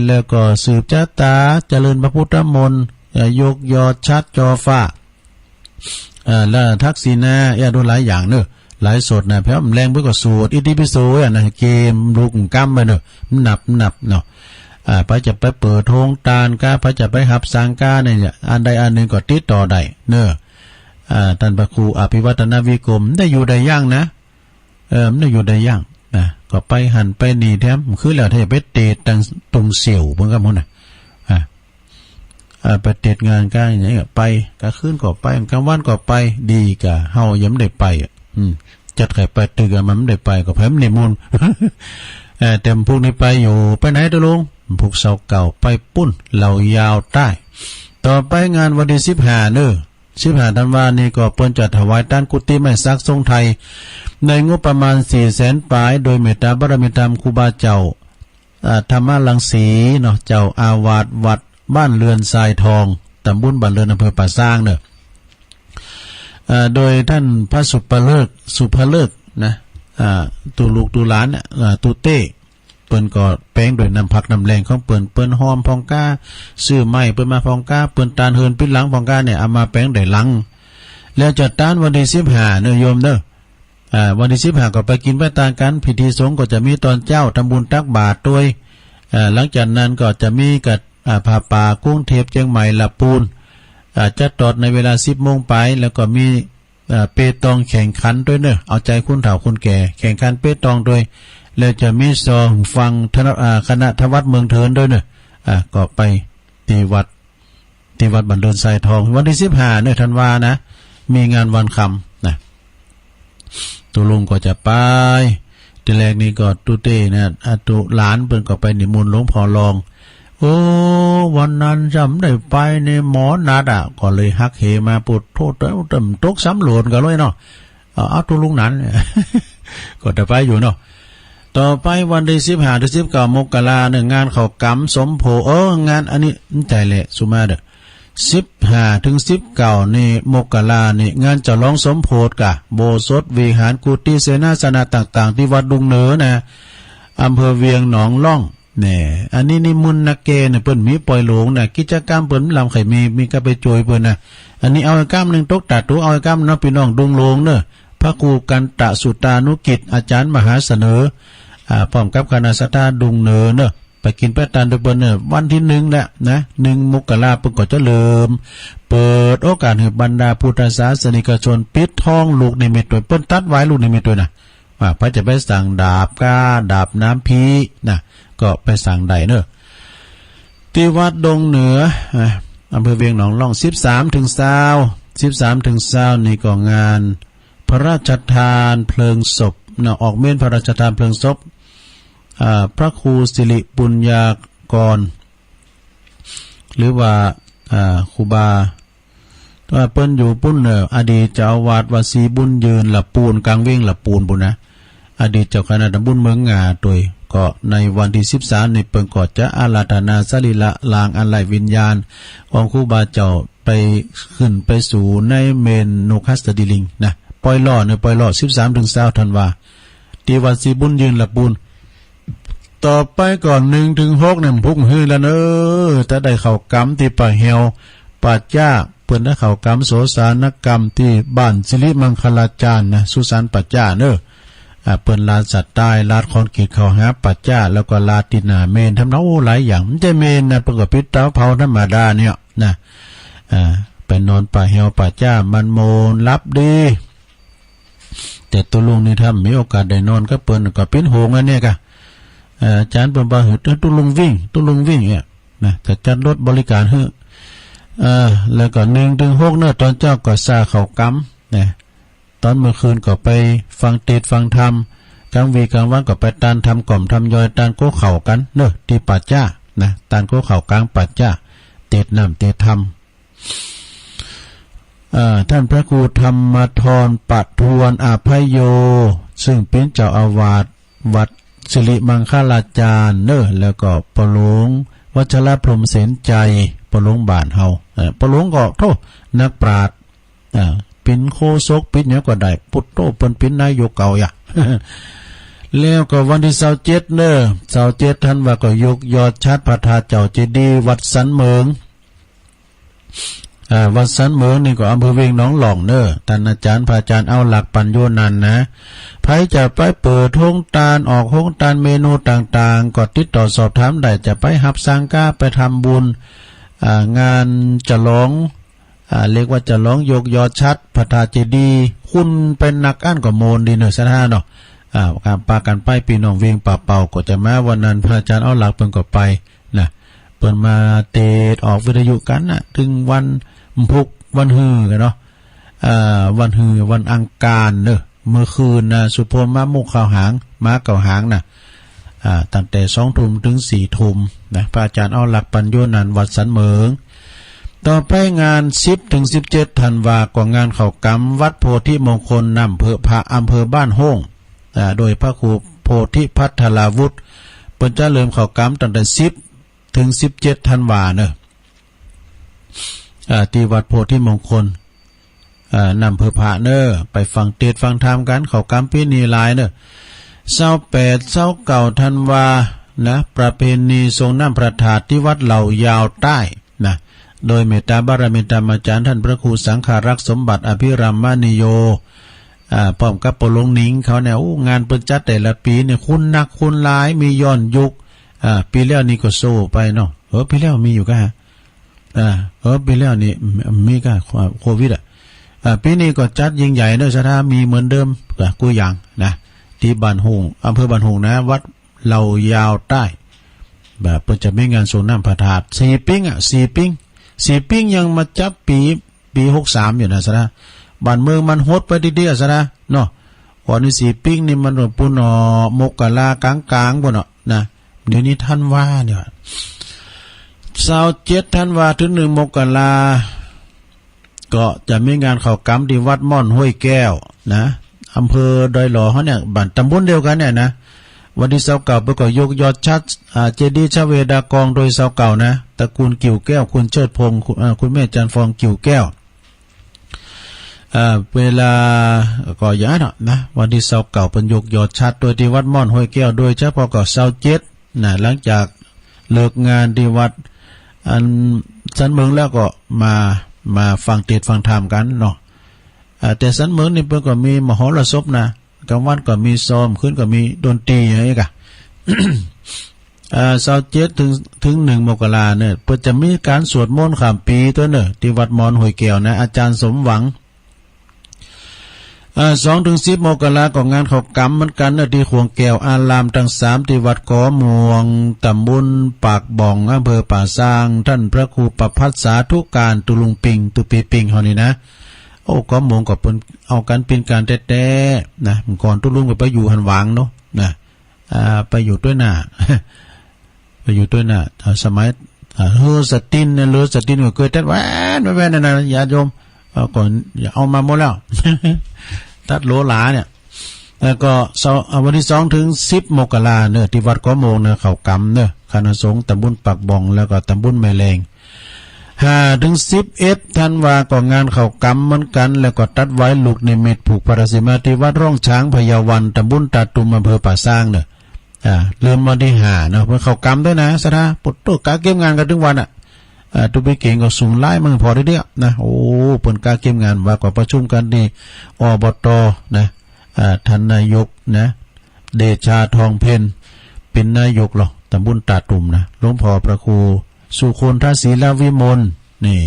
แล้วก็สืบชะตาเจริญพระพุทธมนต์ยกยอดชัดจอฟ้าแล้วทักษิณะดูหลายอย่างเนอะหลายสดนะเพราะมันแรงเพื่อก็สวดอิติปิโสนะเกมลูกกำไปเนอะหนับเนาะพระจะไปเปิดโรงทานกาพระจะไปหับสังฆาเนี่ยอันใดอันหนึ่งก็ติดต่อได้เนอะท่านพระครูอภิวัฒนวิกรมได้อยู่ได้ย่างนะได้อยู่ได้ย่างนะก็ไปหันไปนี่แถมคือแล้วถ้าไปเตะตังตรงเสี่ยวเพิ่นก็มุ่นน่ะไปเตะงานกันอย่างเงี้ยไปกลางคืนก็ไปกลางวันก็ไปดีกะเฮายังไม่ได้ไปจัดใครไปตึกมันไม่ได้ไปก็เพิ่มนิมนต์แต่พวกนี้ไปอยู่ไปไหนตะลุงพวกเสาเก่าไปปุ้นเหล่ายาวใต้ต่อไปงานวันที่15เนอะ15ธันวาคมนี้ก็เปิ้นจะถวายต้านกุฏิไม้สักทรงไทยในงบประมาณ 400,000 ปลายโดยเมตตาบารมีธรรมครูบาเจ้าธรรมรังสีเนาะเจ้าอาวาสวัดบ้านเรือนทรายทองตำบลบ้านเรือนอำเภอป่าซางเนอะโดยท่านพระสุภเลิกนะตูลูกตูหลานตูเต้เปิ้นก็แป้งโดยนำผักนำแรงของเปิ้นหอมพองก้าซื้อไม้เปิ้นมาพองก้าเปิ้นตานเฮินปิดหลังพองก้าเนี่ยเอามาแป้งได้หลังแล้วจัดต้านวันที่15เนอะโยมเนอะวันที่15ก็ไปกินไปตานกันพิธีสงฆ์ก็จะมีตอนเจ้าทำบุญตักบาตรด้วยหลังจากนั้นก็จะมีกับผ้าป่ากุ้งเทพเชียงใหม่ละปูนจะตอดในเวลา10 โมงไปแล้วก็มีเปตองแข่งขันด้วยเนอะเอาใจคุณเฒ่าคุณแก่แข่งขันเปตองด้วยแล้วจะมีซองฟังคณะทวัดเมืองเถินด้วยเนอะก็ไปที่วัดบันเดินทรายทองวันที่15เนอะธันวานะมีงานวันคำนะตุลุงก็จะไปทีแรกนี้ก็ตุเต้นะตุหลานเปิ้นก็ไปนิมนต์หลวงพ่อรองโอ้วันนั้นจำได้ไปในหมอนัดก็เลยฮักเหมาปุดโทษตกสำรวจกันเลยเนาะเอาตุลุงนั้น ก็จะไปอยู่เนาะต่อไปวันที่15ถึง19 มกราคมเนี่ยงานเขากำสมโภงานอันนี้ใจแหละสุมาเด้อ15ถึง19นี่มกรานี่งานจะร้องสมโพธิกะโบสถวิหารกุฏิเสนาสนะต่างๆที่วัดดุงเหนือนะอำเภอเวียงหนองล่องเนี่ยอันนี้นิมนต์นักเกเนี่ยเปิ้นมีปล่อยหลงน่ะกิจกรรมเปิ้นลำไข่มีก็ไปโจยเปิ้นน่ะอันนี้เอาไอ้กล้ามนึงตกตัดตัวเอาไอ้กล้ามเนาะพี่น้องดุงหลงเด้อพระครูกันตะสุตานุกิจอาจารย์มหาเสนอพร้อมกับคณะสัตยาดุงเหนือเนาะไปกินแป้ตานด้วยเปิ้นเนี่ยวันที่1แหละนะ1 มกราคมเปิ้นก็จะเริ่มเปิดโอกาสให้บรรดาพุทธศาสนิกชนปิดทองลูกนิมิตด้วยเปิ้นตัดไว้ลูกนิมิตด้วยนะพระจะไปสั่งดาบก้าดาบน้ำพีนะก็ไปสั่งใดเนอะที่วัดดงเหนืออำเภอเวียงหนองล่อง13 ถึง 20นี่ก็งานพระราชทานเพลิงศพนะออกเม่นพระราชทานเพลิงศพพระครูสิริปุญญากรหรือว่าครูบา ว่าเปิ้นอยู่ปุ้นอดีตเจ้าอาวาสวัดศรีบุญยืนละปูนกลางเว้งละปูนปุ่นนะอดีตเจ้าคณะตำบลเมืองงาโดยก็ในวันที่13นี่เปิ้นก็จะอาราธนาสรีระลางอันไหลวิญญาณของครูบาเจ้าไปขึ้นไปสู่ในเมนโนคัสตดิลิงนะปล่อยล่อเนี่ยปล่อยล่อ13ถึง20ธันวาที่วัดศรีบุญยืนละปูนต่อไปก่อน1ถึง6เนี่ยพุ่งฮือแล้วถ้าได้เข้ากรรมที่ป่าเหี่ยวป่าจ้าเปิ้นได้เข้ากรรมโสสานกรรมที่บ้านสิริมังคลาจารย์นะสุสานป่าจ้าเปิ้นลาดสัตว์ใต้ลาดคอนกรีตเข้าหาป่าจ้าแล้วก็ลาดตินาเมนทำเนาหลายอย่างมันจะเมนนะประกอบพิษเตาเผาธรรมดาเนี่ยนะไปนอนป่าเหี่ยวป่าจ้ามันโมนรับดีแต่ตัวลุงนี่ทำมีโอกาสได้นอนก็เปิ้นก็เป็นโหงอันนี้กะอาจารย์เปิ้นบ่ฮึตัวลุงวิ่งเนี่ยนะจะจัดรถบริการให้แล้วก็1ถึง6ตอนเจ้าก็ซาเข้ากรรมนะตอนเมื่อคืนก็ไปฟังเทศน์ฟังธรรมกลางวีกลางวันก็ไปตานทำกล่อมทำยอยตานโก้เข่ากันที่ป่าจ้านะตานโก้เข่ากลางป่าจ้าเทศน้ำเทศธรรมท่านพระครูธรรมธรปัทวนอาภัยโยซึ่งเป็นเจ้าอาวาสวัดสิริมังคลาจารย์แล้วก็ปหลวงวัชรพรหมเสนใจปหลวงบ้านเฮาปหลวงก็โธ่นักปราชญ์เป็นโคศกปิดเนี่ยก็ได้ปุตโตเปิ้นเป็นนายกเก่าอย่า แล้วก็วันที่27ธันวาคมก็ยกยอดชัดพระธาตุเจ้าเจดีย์วัดสันเมืองวัดสันเมืองนี่ก็อำเภอเวียงหนองหล่องท่านอาจารย์พระอาจารย์เอาหลักปัญโยนันนะใครจะไปเปิดโรงทานออกโรงทานเมนูต่างๆก็ติดต่อสอบถามได้จะไปรับสังฆาไปทำบุญงานจะร้องเรียกว่าจะร้องยกยอดชัดพระธาตุเจดีย์คุณเป็นนักอ่านก็โมนดีซะเนาะการปากันไปพี่น้องเวียงป่าเป่าก็จะมาวันนั้นพระอาจารย์เอาหลักเพิ่นก็ไปนะเพิ่นมาเทศออกวิทยุกันถึงวันพุกวันฮือกันเนาะวันฮือวันอังคารเมื่อคืนสุพรมามุกข่าวหางมาเก่าหางตั้งแต่20:00 นถึง4:00 นนะพระอาจารย์เอาหลักปัญโยนันวัดสันเมืองต่อไปงาน10ถึง17ธันวาคมงานเข้ากรรมวัดโพธิมงคลอำเภอบ้านโฮงโดยพระครูโพธิพัทราวุฒิเปิ้นจะเริ่มเข้ากรรมตั้งแต่10ถึง17ธันวาคมที่วัดโพธิมงคลนำเภอพระไปฟังเทศน์ฟังธรรมกันเข้ากรรมปีนี้หลาย28-29ธันวานะประเพณีทรงน้ำพระธาตุที่วัดเหล่ายาวใต้นะโดยเมตตาบารมีธรรมอาจารย์ท่านพระครูสังฆารักษ์สมบัติอภิรัมมานิโยพร้อมกับปหลวงหนิงเขาเนี่ยงานเปิ้นจัดแต่ละปีเนี่ยคุณนักคุณหลายมีย้อนยุคปีแล้วนี่ก็โซ่ไปเนาะปีแล้วมีอยู่ก็ปีแล้วนี่มีก็โควิดปีนี้ก็จัดยิ่งใหญ่สถานมีเหมือนเดิมกูอย่างนะที่บ้านหงอำเภอบ้านหงนะวัดเหล่ายาวใต้แบบเปิ้นจะมีงานส่งน้ำพระธาตุ4 ปิ้งยังมาจับปี63อยู่นะซะนะบ้านเมืองมันโหดไปเรื่อยๆซะนะเนาะก่อนนี้4 ปิ้งนี่มันปุ่นมกลากลางๆบ่เนาะนะเดี๋ยวนี้ท่านว่าเนี่ย27ธันวาคมถึง1 มกราก็จะมีงานเข้ากรรมที่วัดม่อนห้วยแก้วนะอำเภอดอยหล่อเขาเนี่ยบ้านตำบลเดียวกันเนี่ยนะวันที่29เปิ้นก็ยกยอดชัดเจดีย์ชเวดากองโดย29นะตระกูลกิ่วแก้วคุณเชิดพงศ์คุณแม่จันฟองกิ่วแก้วเวลาก็ย้ายเนาะนะวันที่29เปิ้นยกยอดชัดโดยที่วัดม่อนห้วยแก้วโดยเฉพาะก็27นะหลังจากเลิกงานที่วัดอันสันเมืองแล้วก็มาฟังเทศน์ฟังธรรมกันเนาะแต่สันเมืองนี่เปิ้นก็มีมหรสพนะกลางวันก็มีซ้อมขึ้นก็มีดนตรีอย่างนี้กะ 27ถึง1 มกราเนี่ยเปิ้นจะมีการสวดมนต์ข้ามปีตัวที่วัดมอนห้วยแก้วนะอาจารย์สมหวัง2ถึง10 มกราก็งานเข้ากรรมเหมือนกันที่ขวงแก้วอารามทั้ง3ที่วัดกอม่วงตำบลปากบ่องอำเภอป่าซางท่านพระครูประภัสสาธุการตุลุงปิงตุปีปิงเฮานี่นะก็มองก็เปิ้นเอากันเป็นการแท้ๆนะก่อนตุลุงก็ไปอยู่หันหวางเนาะนะไปอยู่ด้วยหน้า ไปอยู่ด้วยหน้าสมัยสตินเนี่ยหรือสตินก็เกิดแต่แว่นนั่นน่ะญาติโยม ก่อนอย่าเอามาหมดแล้ว ตัดโหลหลาเนี่ยแล้วก็วันที่2ถึง10มกราเนี่ยที่วัดก้อโมงเนี่ยเขากำเนี่ยคณะสงฆ์ตำบลปักบ่องแล้วก็ตำบลแม่แรง5ถึง11ธันวาก็งานเขากำเหมือนกันแล้วก็ตัดไว้ลูกนิมิตผูกปราศิมาที่วัดร่องช้างพยาวันตำบลตาตุมอำเภอป่าสร้างเนี่ยเริ่มวันที่5เนาะเพื่อเขากำด้วยนะสถาปุตโตกาเก็บงานกันถึงวันตุบิเก่งก็สูงไล่มึงพอได้เดียวนะโอ้เปิ่นกาเก็บงานว่าก็ประชุมกันที่อบตนะท่านนายกนะเดชาทองเพ็ญเป็นนายกหรอกตำบลตาตุ่มนะหลวงพ่อพระครูสุคนทศีลวิมลนี่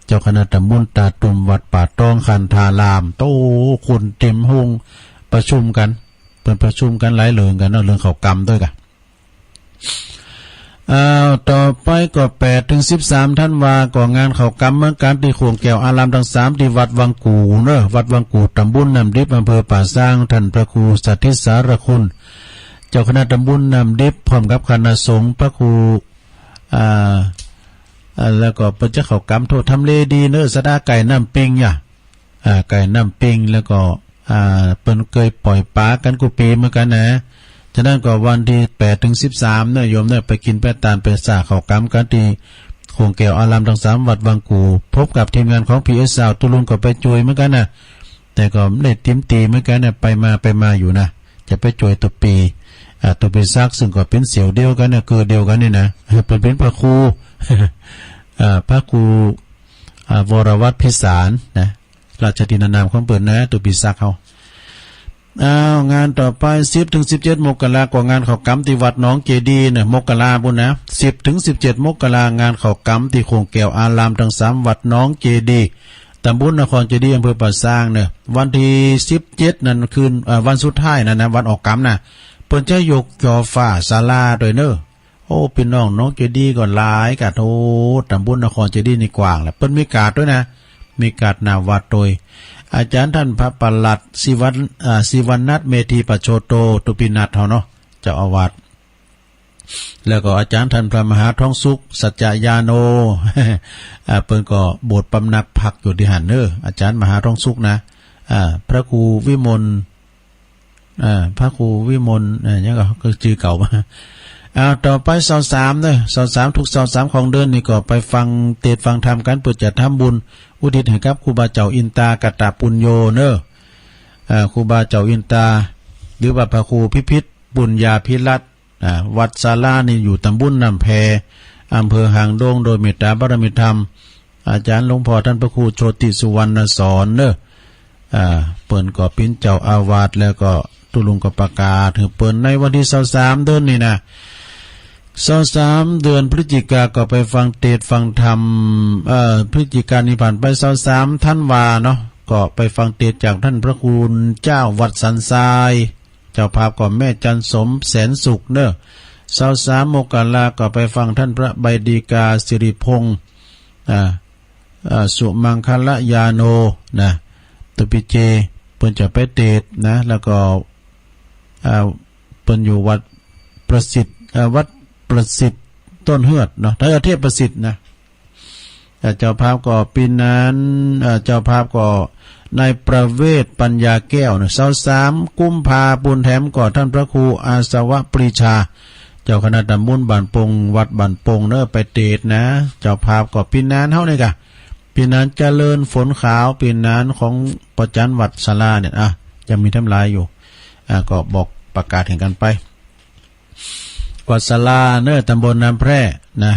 เจ้าคณะตำบลตาตุ่มวัดป่าตองคันธารามโตคนเต็มห้องประชุมกันเปิ่นประชุมกันหลายเรื่องกันเนาะเรื่องเขากรรมด้วยกันต่อไปก็8ถึง13ธันวาก็งานเขากรรมเหมือนกันที่โขงแก้วอารามทั้ง3ที่วัดวังกูเนอะวัดวังกูตำบลน้ำดิบอำเภอป่าสร้างท่านพระครูสัทธิสารคุณเจ้าคณะตำบลน้ำดิบพร้อมกับคณะสงฆ์พระครูแล้วก็เป็นเจ้าเขากรรมโทษทำเลดีเนอะสะดาไก่น้ำปิงเนี่ยไก่น้ำปิงแล้วก็เปิ้นเคยปล่อยปลากันกูปีเหมือนกันนะฉะนั้นก็วันที่8ถึง13เนี่ยโยมเนี่ยไปกินไปตานไปสาเขากรรมกันที่โขงแก้วอารามทั้ง3วัดวังกูพบกับทีมงานของ PS สาวตุลุงก็ไปจวยเหมือนกันนะแต่ก็ไม่ได้ติมตีเหมือนกันเนี่ยไปมาอยู่นะจะไปจวยตัวปีตัวปีซักซึ่งก็เป็นเสี่ยวเดียวกันเนี่ยเกิดเดียวกันนี่นะเป็นพระครูพระครูวรวัฒน์พิสารนะราชทินานามของเปิดนะตัวปีซักเขางานต่อไป10ถึง17มกราคมงานเขากำที่วัดหนองเจดีเนี่ยมกราบุญนะ10ถึง17มกรางานเขากำที่โขงแก้วอารามทั้ง3วัดหนองเจดีตำบลนครเจดีอำเภอป่าสร้างเนี่ยวันที่17นั่นคืนวันสุดท้ายนะวันออกกำนะเพิ่นจะยกจอฟ้าศาลาโดยเนอะโอ้พี่น้องน้องเจดีก่อนหลายกะโตตำบลนครเจดีนี่กว้างแหละเพิ่นมีการ์ดด้วยนะมีการ์ดหน้าวัดโดยอาจารย์ท่านพระปลัดศิวนัทเมธีปโชโตตุปินัทเนาะเจ้าอาวาสแล้วก็อาจารย์ท่านพระมหาทองสุขสัจจญาโนเปิ้นก็โบสถ์ปำนักพักอยู่ที่หันเนออาจารย์มหาทองสุขนะพระครูวิมลพระครูวิมลเนี่ยก็ชื่อเก่ามาต่อไป23เด้อ23ทุก23ของเดือนนี่ก็ไปฟังเทศน์ฟังธรรมกันเปิดจัดทำบุญอุทิศให้กับครูบาเจ้าอินตากตปุญโญเนอะครูบาเจ้าอินตาหรือว่าพระครูพิพิธบุญญาภิรัตน์วัดศาลานี่อยู่ตำบลน้ำแพอำเภอหางดงโดยเมตตาบารมีธรรมอาจารย์หลวงพ่อท่านพระครูโชติสุวรรณสอนเนอะเปิ้นก็เป็นเจ้าอาวาสแล้วก็ตุลุงก็ประกาศถึงเปิ้นในวันที่23เดือนนี่นะ23เดือนพฤศจิกาก็ไปฟังเทศน์ฟังธรรมพฤศจิกายนนี้ผ่านไป23ธันวาเนาะก็ไปฟังเทศน์จากท่านพระคุณเจ้าวัดสันทรายเจ้าภาพก็แม่จันสมแสนสุขเนอะ23มกราก็ไปฟังท่านพระใบดีกาสิริพงษ์สุมังคละยาโนนะตุปิเจเพิ่นจะไปเทศน์นะแล้วก็เพิ่นอยู่วัดประสิทธิ์วัดประสิทธิ์ต้นเฮือดเนาะถ้าเทพประสิทธิ์นะเจ้าภาพก็ปีนั้นเจ้าภาพก็ในประเวศปัญญาแก้วเนี่ย23กุมภาพันธ์แถมก่อท่านพระครูอาสวะปรีชาเจ้าคณะตำบลบ้านปงวัดบ้านปงเนอะไปเทศน์นะเจ้าภาพก็ปีนั้นเฮานี่กะปีนั้นเจริญฝนขาวปีนั้นของประจันวัดศาลาเนี่ยยังมีทำลายอยู่ก็บอกประกาศแห่งกันไปวัดศาลาเนอะตำบลน้ำแพร่นะ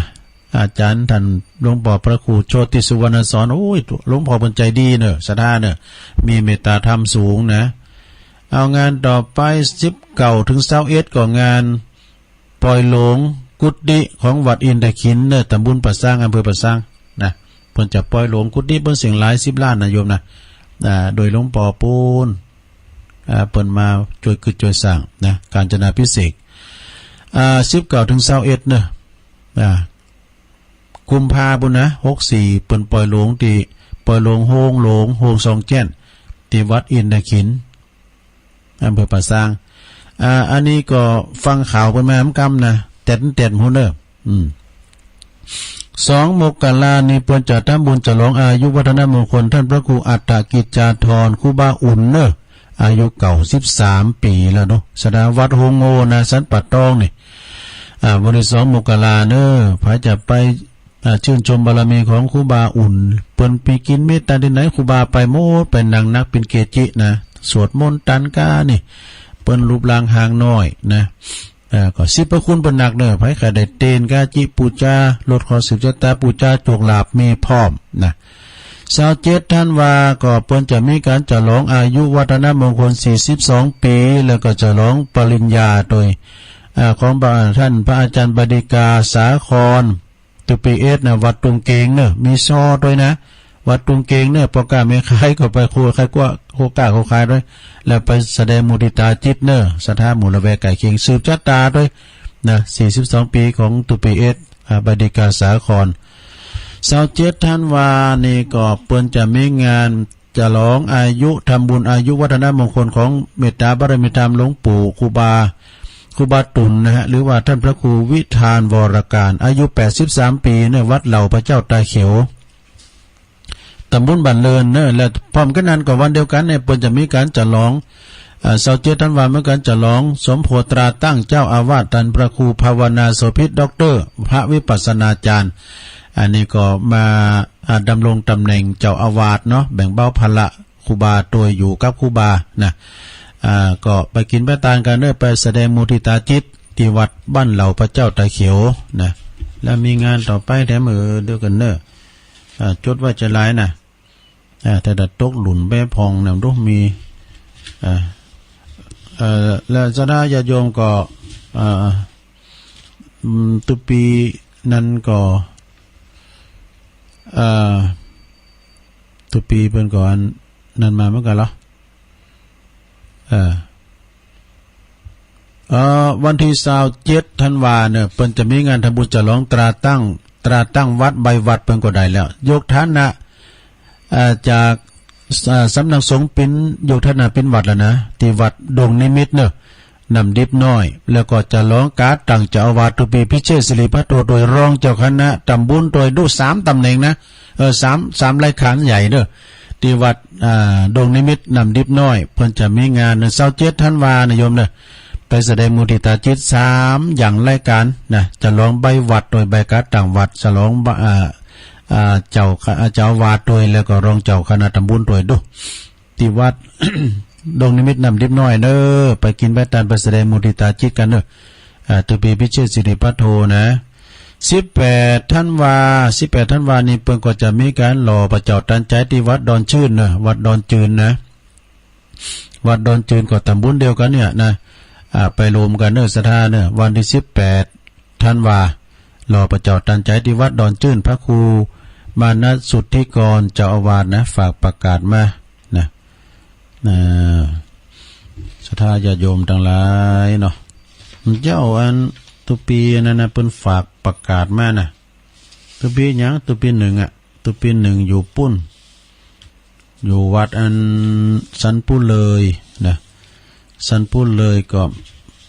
อาจารย์ท่านหลวงพ่อพระครูโชติสุวรรณสอนโอ้ยหลวงพ่อเป็นใจดีเนอะศรัทธาเนอะมีเมตตาธรรมสูงนะเอางานต่อไป19ถึง21ก็งานปล่อยหลงกุฏิของวัดอินทขินเนอะตำบลป่าสร้างอำเภอป่าสร้างนะเพิ่นจะปล่อยหลงกุฏิเพิ่นเสียงหลาย10ล้านนะโยมนะโดยหลวงพ่อปูนเปิ่นมาช่วยกึดช่วยสร้างนะการจนาพิเศษ19ถึง21เนอะกุมภาพันธ์นะ64เปิ่นปล่อยหลวงที่ปล่อยหลวงโฮงซองแจ้นที่วัดอินทขินอำเภอป่าสร้างอันนี้ก็ฟังข่าวไปมาเหมือนกันนะแต่หูเนอะ 2 มกรานี่เปิ้นจะทำบุญฉลองอายุวัฒนมงคลท่านพระครูอัฏฐกิจจาธรครูบาอุ่นเนอะอายุเก่า13 ปีแล้วเนาะสดาวัดโฮงโงนะสันปัดตองนี่วันที่2 มกราเนอะพระจะไปชื่นชมบารมีของครูบาอุ่นเปิ้นปีกินเมตตาที่ไหนครูบาไปโมดไปนั่งนักเป็นเกจินะสวดมนต์ตันกานี่เปิ้นรูปร่างหางน้อยนะก็สิบพระคุณเปิ้นหนักเด้อไผใครได้เตนกาจิปูจาลดขอสืบชะตาปูจาโจกลาบมีพร้อมนะ27ท่านว่าก็เปิ้นจะมีการฉลองอายุวัฒนมงคล42 ปีแล้วก็ฉลองปริญญาโดยของท่านพระอาจารย์บดิกาสาครตุปีเอสนะวัดตุงเกงเนอะมีซอด้วยนะวัดตุงเกงเนี่ยปกาไม่คายก็ไปโคใครกว่าโคกาโคคายด้วยแล้วไปแสดงมุทิตาจิตเนอะสถามูลแวไก่เคียงสืบชะตาด้วยนะ42 ปีของตุปีเอสบดิกาสาคร27ท่านว่านี่ก็เปิ้นจะมีงานฉลองอายุทำบุญอายุวัฒนมงคลของเมตตาบารมีธรรมหลวงปู่ครูบาตุนนะฮะหรือว่าท่านพระครูวิธานวรการอายุ83 ปีเนี่ยวัดเหล่าพระเจ้าตาเขียวตำบลบ้านเลินเนอะและพร้อมกันนั้นก็วันเดียวกันเนี่ยเปิ้นจะมีการฉลอง27ท่านว่าเมื่อการฉลองสมโภตราตั้งเจ้าอาวาสท่านพระครูภาวนาโสภิตด็อกเตอร์พระวิปัสสนาจารย์อันนี้ก็มาดำรงตำแหน่งเจ้าอาวาสเนาะแบ่งเบาภาระครูบาตัวอยู่กับครูบานะก็ไปกินไปตานกันเด้อไปแสดงมุทิตาจิตที่วัดบ้านเหล่าพระเจ้าตาเขียวนะแล้วมีงานต่อไปแถมเดียวกันเด้อจดว่าจะหลายนะแต่ดัดตกหลุนแม่พองนำรูปมีแล้วจะได้ญาติโยมก็ตุปีนั้นก็ตุปีเพิ่นก่อนนั้นมาเมื่อกันเหรอวันที่27ธันวาเนี่ยเพิ่นจะมีงานทำบุญฉลองตราตั้งวัดใบวัดเพิ่นก็ได้แล้วยกฐานะจากสำนักสงฆ์เป็นยกฐานะเป็นวัดแล้วนะที่วัดดงนิมิตรเนอะนำดิบน้อยแล้วก็จะร้องการตั้งเจ้าอาวาสตุปีพิเชษสิริพัทโตโดยรองเจ้าคณะตำบลโดยดู3ตำแหน่งนะ3รายการใหญ่เด้อที่วัดดงนิมิตรนำดิบน้อยเพิ่นจะมีงาน27ธันวาคมโยมเด้อไปแสดงมุทิตาจิต3อย่างรายการนะจะร้องใบวัดโดยใบการตั้งวัดฉลองเจ้าวาดโดยแล้วก็รองเจ้าคณะตำบลโดยดูที่วัด ดงนิมิตนำดิบน้อยเด้อไปกินไปตานไปแสดงมุทิตาจิตกันเด้อตุปีพิเชษสิริพัทโทนะ18ธันวานี่เพิ่นก็จะมีการหล่อพระเจ้าตันใจที่วัดดอนชื่นนะวัดดอนจืนนะวัดดอนจืนก็ตำบลเดียวกันเนี่ยนะไปรวมกันเด้อสถานเด้อวันที่18ธันวารอพระเจ้าตันใจที่วัดดอนจืนพระครูมานะสุทธิกรเจ้าอาวาสนะฝากประกาศมานะศรัทธาญาติโยมทั้งหลายเนาะเจ้าอันตุปีนั่นนะเพิ่นฝากประกาศมานะตุปีหยังตุปี1ตุปี1อยู่ปุ้นอยู่วัดอันสันปุเลยนะสันปุเลยก็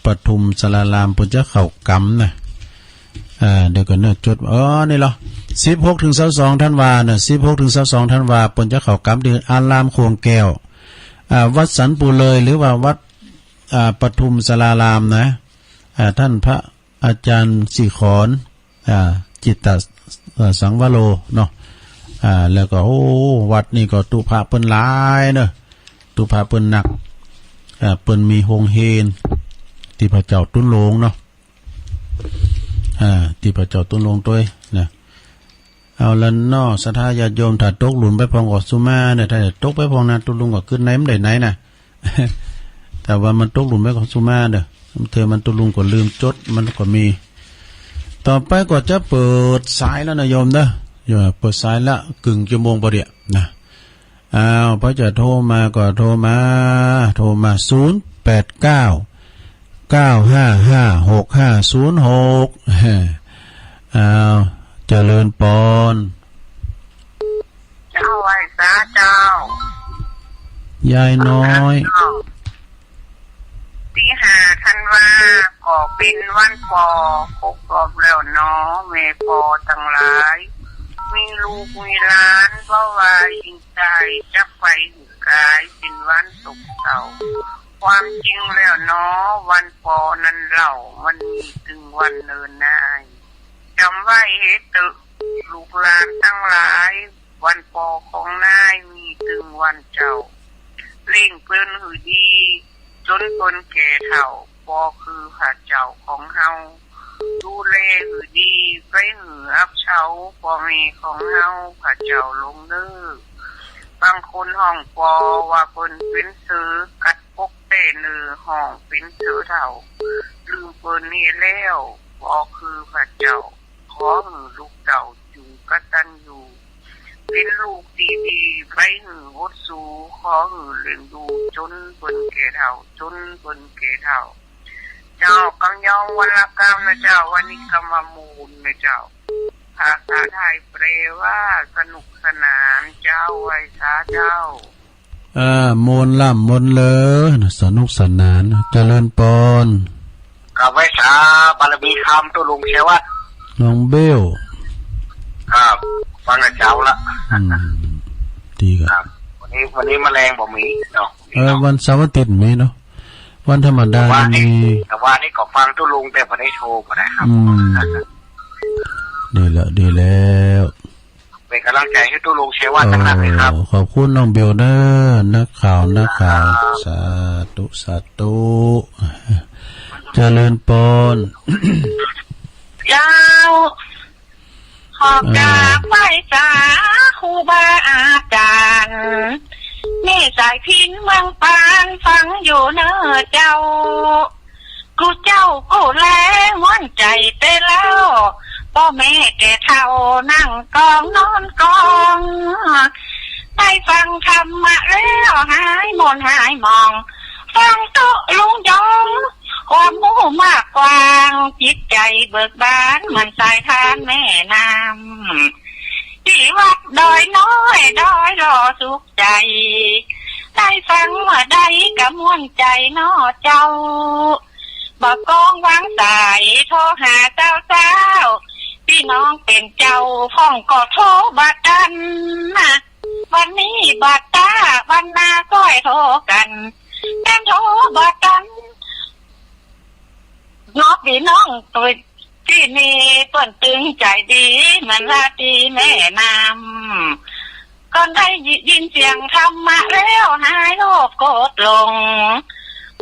ปทุมสารามเพิ่นจะเข้ากรรมนะเดี๋ยวก่อนเนอะจดนี่เหรอ16ถึง22ธันวาเนอะ16ถึง22ธันวาเพิ่นจะเข้ากรรมที่อารามโคงแก้ววัดสันปุเลยหรือว่าวัดปทุมสารามนะท่านพระอาจารย์สิขรจิตตสังวโรเนาะแล้วก็วัดนี่ก็ตุภาเปิ้นหลายเนอะตุภาเปิ้นหนักเปิ้นมีโฮงเฮนที่พระเจ้าตุ้นลงเนาะที่พระเจ้าตุ้นลงตัวนะเอาละเนาะศรัทธาญาติโยมถ้าตกหลุนไปพองก็สุมาเนี่ยถ้าตกไปพองนะตุ้นลงก็ขึ้นไหนมันได้ไหนนะ แต่ว่ามันตกหลุนไปก็สุมาเด้อเธอมันตุ้นลงก็ลืมจดมันก็มีต่อไปก็จะเปิดสายแล้วนะโยมเด้ออย่าเปิดสายละกึ่งชั่วโมงพอดีนะพอจะโทรมาก็โทรมา089 9556506เจริญปอนเจ้าไว้ซะเจ้ายายน้อยที่5ธันวาก็เป็นวันปอครบรอบแล้วเนาะแม่ปอทั้งหลาย กมีร้านเพราะว่ายิงใจจับไปหูกายเป็นวันตกเสาความจริงแล้วเนาะวันปอนั้นเล่ามันมีถึงวันเนินนายจำไว้เหตุลูกหลานทั้งหลายวันปอของนายมีถึงวันเจ้าเล่งเพิ่นหือดีจนคนแก่เฒ่าปอคือพระเจ้าของเฮาดูแลหือดีไปหืออับเฉาพ่อแม่ของเฮาพระเจ้าลงเด้อบางคนห้องปอว่าเพิ่นเป็นซื้อกัดปกเต้เนือห้องเป็นซื้อเฒ่าลืมเพิ่นนี่แล้วปอคือพระเจ้าขอหือลูกเจ้าจูกตัญญูเป็นลูกดีๆไปหืออดสูขอหือเลี้ยงดูจนเพิ่นแก่เฒ่าจนเพิ่นแก่เฒ่าเจ้ากำยองวันละกรรมนะเจ้าวันนี้กรรมมูลนะเจ้าภาษาไทยแปลว่าสนุกสนานเจ้าไว้สาเจ้า มนล่ำมนเลยสนุกสนานเจริญปอนกับไว้สาบารมีคำตัวลุงเชวัดน้องเบลครับฟังกับเจ้าละดีครับวันนี้แมลงบ่มีเนาะวันเสาร์อาทิตย์มีเนาะวันธรรมดามีแต่ว่านี่ก็ฟังตัวลุงแต่ไม่ได้โชว์ก็ได้ครับดีแล้วเป็นกำลังใจให้ตัวลุงเชวัดทั้งนั้นเลยครับขอบคุณน้องเบลเนอร์นักข่าวสาธุเจริญปอนเจ้าขอบจากไหว้จ้าครูบาอาจารย์นี่สายพินเมืองปานฟังอยู่เนอเจ้ากูเจ้ากูแลม้วนใจเต้แล้วพ่อแม่แก่เฒ่านั่งกองนอนกองได้ฟังธรรมะแล้วหายมนหายมองฟังตุลุงยองความรู้มากกว้างจิตใจเบิกบานมันสายทานแม่น้ำที่วัดดอยน้อยดอยรอสุขใจได้ฟังว่าใดกะม่วนใจน้อเจ้าบอกกองวางสายโทรหาเจ้าพี่น้องเป็นเจ้าพ้องก็โทรบัดกันนะวันนี้บัดตาวันหน้าก็ให้โทรกันแต่โทรบัดกันนอกพี่น้องตัวที่นี่เปิ่นตึงใจดีเหมือนราตรีแม่น้ำก่อนได้ยินเสียงธรรมะแล้วหายโลภโกรธลง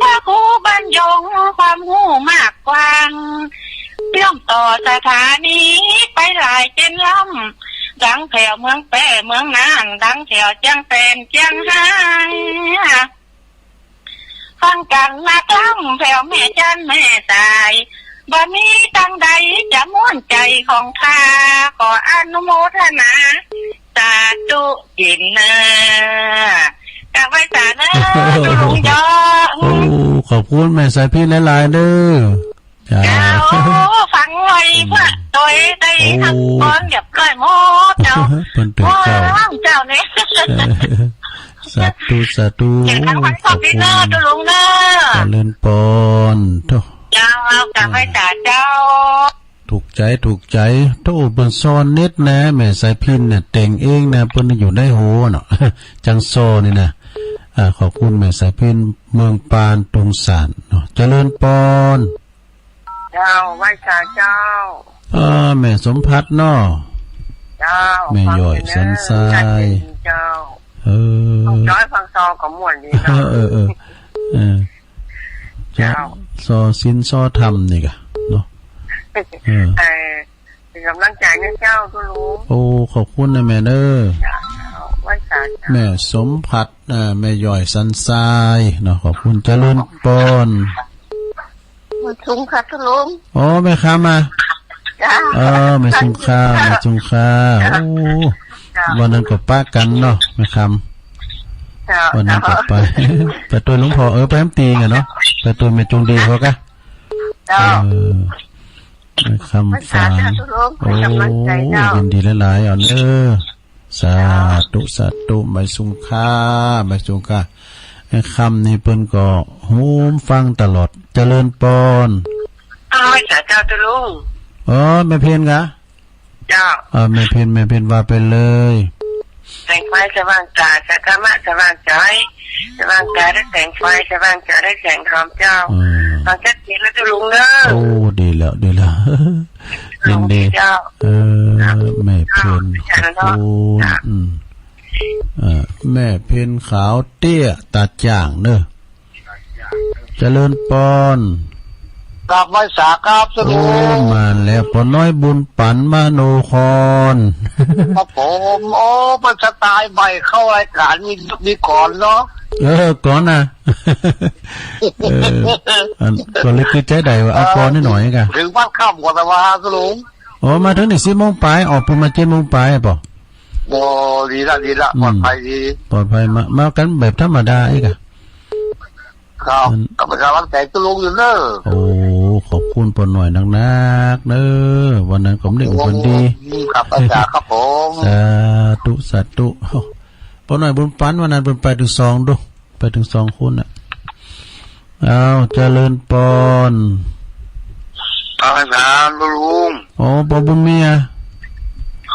ว่าครูบรรยงความหูมากกว้างเชื่อมต่อสถานีไปหลายเจนล้ำดังแถวเมืองแป้เมืองน่านดังแถวเจียงแสนเจียงไฮ้ฟังกันนักล้ำแถวแม่จันแม่สายบ่มีตังใดจะม่วนใจของข้าขออนุโมทนาสาธุจินเนอกะไว้สาเนอลุงยองขอบคุณแม่สายพี่หลายๆเด้อจ้าฟังไว้เพื่อโดยได้ทั้งก้อนเก็บก้อยหมดเจ้าเจ้าเนี่ยสาธุขอบคุณเนอตัวลุงเนอเจริญปอนทุเจ้ากะไว้สาเจ้าถูกใจโตเปิ้นซ้อนเน็ตนะแม่สายพินเนี่ยแต่งเองนะเปิ้นอยู่ได้โหเนาะจังโซนี่นะขอบคุณแม่สายพินเมืองปานตรงสารเนาะเจริญปอนเจ้าไหว้ชาเจ้าแม่สมพัฒน์เนาะเจ้าแม่ย่อยสันทรายเจ้าจ้อยฟังซอของม่วนดีเนาะเจ้าซอสินซอธรรมนี่กะเนาะเป็นกำลังใจให้เจ้าทุลุงโอ้ขอบคุณนะแม่เด้อไหว้ชาเจ้าแม่สมพัฒน์แม่ย่อยสันทรายเนาะขอบคุณเจริญปอนจุงค่ะทุลุงอ๋อแม่ค้ามาไม่จุงข้าวไม่จุงข้าวโอ้วันนั้นก็ป้ากันเนาะแม่คำวันนั้นก็ไปตัวหลวงพ่อไปน้ำตีกันเนาะไปตัวแม่จุงดีเขากะแม่คำฟังโอ้ยินดีหลายๆสาธุไม่จุงข้าไม่จุงข้าแม่คำนี่เพิ่นก็โฮมฟังตลอดเจริญปอนสาเจ้าตุลุงแม่เพียนกะ เจ้าแม่เพ็ญว่าไปเลยแสงไฟสว่างกาสักกามะสว่างใจสว่างกาได้แสงไฟสว่างใจได้แสงธรรมเจ้าฟังชัดเจนแล้วจะลุงเนอะโอ้ดีแล้วยินดีแม่เพ็ญโอ้แม่เพ็ญขาวเตี้ยตาจ่างเนอะเจริญปอนกลับไว้สาครับสนุกมาแล้วปอน้อยบุญปันมาโนคอนครับผมโอ้มันสไตล์ใหม่เข้ารายการมีก่อนเนาะก่อนนะก็เลยคือใจใดว่าเอาก่อนนิดหน่อยกันถึงบ้านค่ำกว่าตะวันสนุกมาถึงนี่10 โมงปลายออกประมาณ7 โมงปลายป่ะโอ้ดีละปลอดภัยดีปลอดภัยมากันแบบธรรมดาอีกอะครับกับประชาชนแต่ก็ลงอยู่เนอะโอ้ขอบคุณปนหน่อยนักเนอะวันนั้นผมได้อุปดีครับอาจารย์ครับผมสาธุปนหน่อยบุญปันวันนั้นเป็นไปถึง2ดูไปถึง2คนอ่ะเอาเจริญปอนอาจารย์ลุงปอบุญมี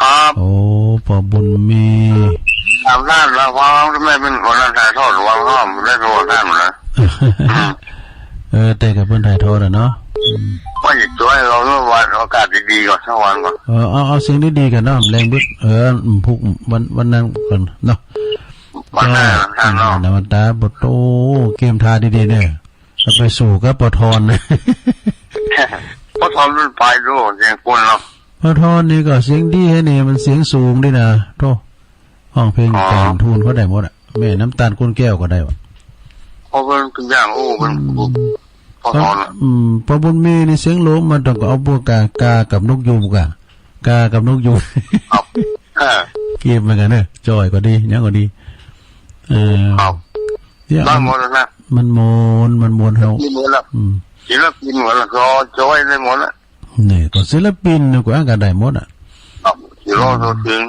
ครับปอบุญมีทำด้านละว่าไม่เป็นคนละถ่ายทอดวางห้อมได้โทษท่านนะแต่กับเพื่อนถ่ายทอดอ่ะเนาะว่าจะช่วยเราเมื่อวันโอกาสดีๆก่อนสักวันก่อนเอาสิ่งดีๆกันเนาะแรงบึ้พุกวันนั้นก่อนเนาะวันนั้นเนาะนวัตาบทโตเกมทาดีๆเนี่ยไปสู่ก็ปทอนเลยปทอนรุ่นไปดูเสียงคนเนาะปทอนนี่ก็เสียงดีให้นี่มันเสียงสูงด้วยนะโตห้องเพลงแต่งทูนเขาได้หมดอ่ะแม่น้ำตาลก้นแก้วก็ได้วะเพราะมันเป็นอย่างมันพอพอบุญมีในเสียงโลมมันต้องเอาพวกกากับนกยูงกากับนกยูงเก็บมากันเนอะจอยก็ดีเนี้ยก็ดีเนี่ยมันโมนเขาศิลปินหมดละก็จอยได้หมดละเนี่ยก็ศิลปินก็อ่านกันได้หมดอ่ะศิลปินจริง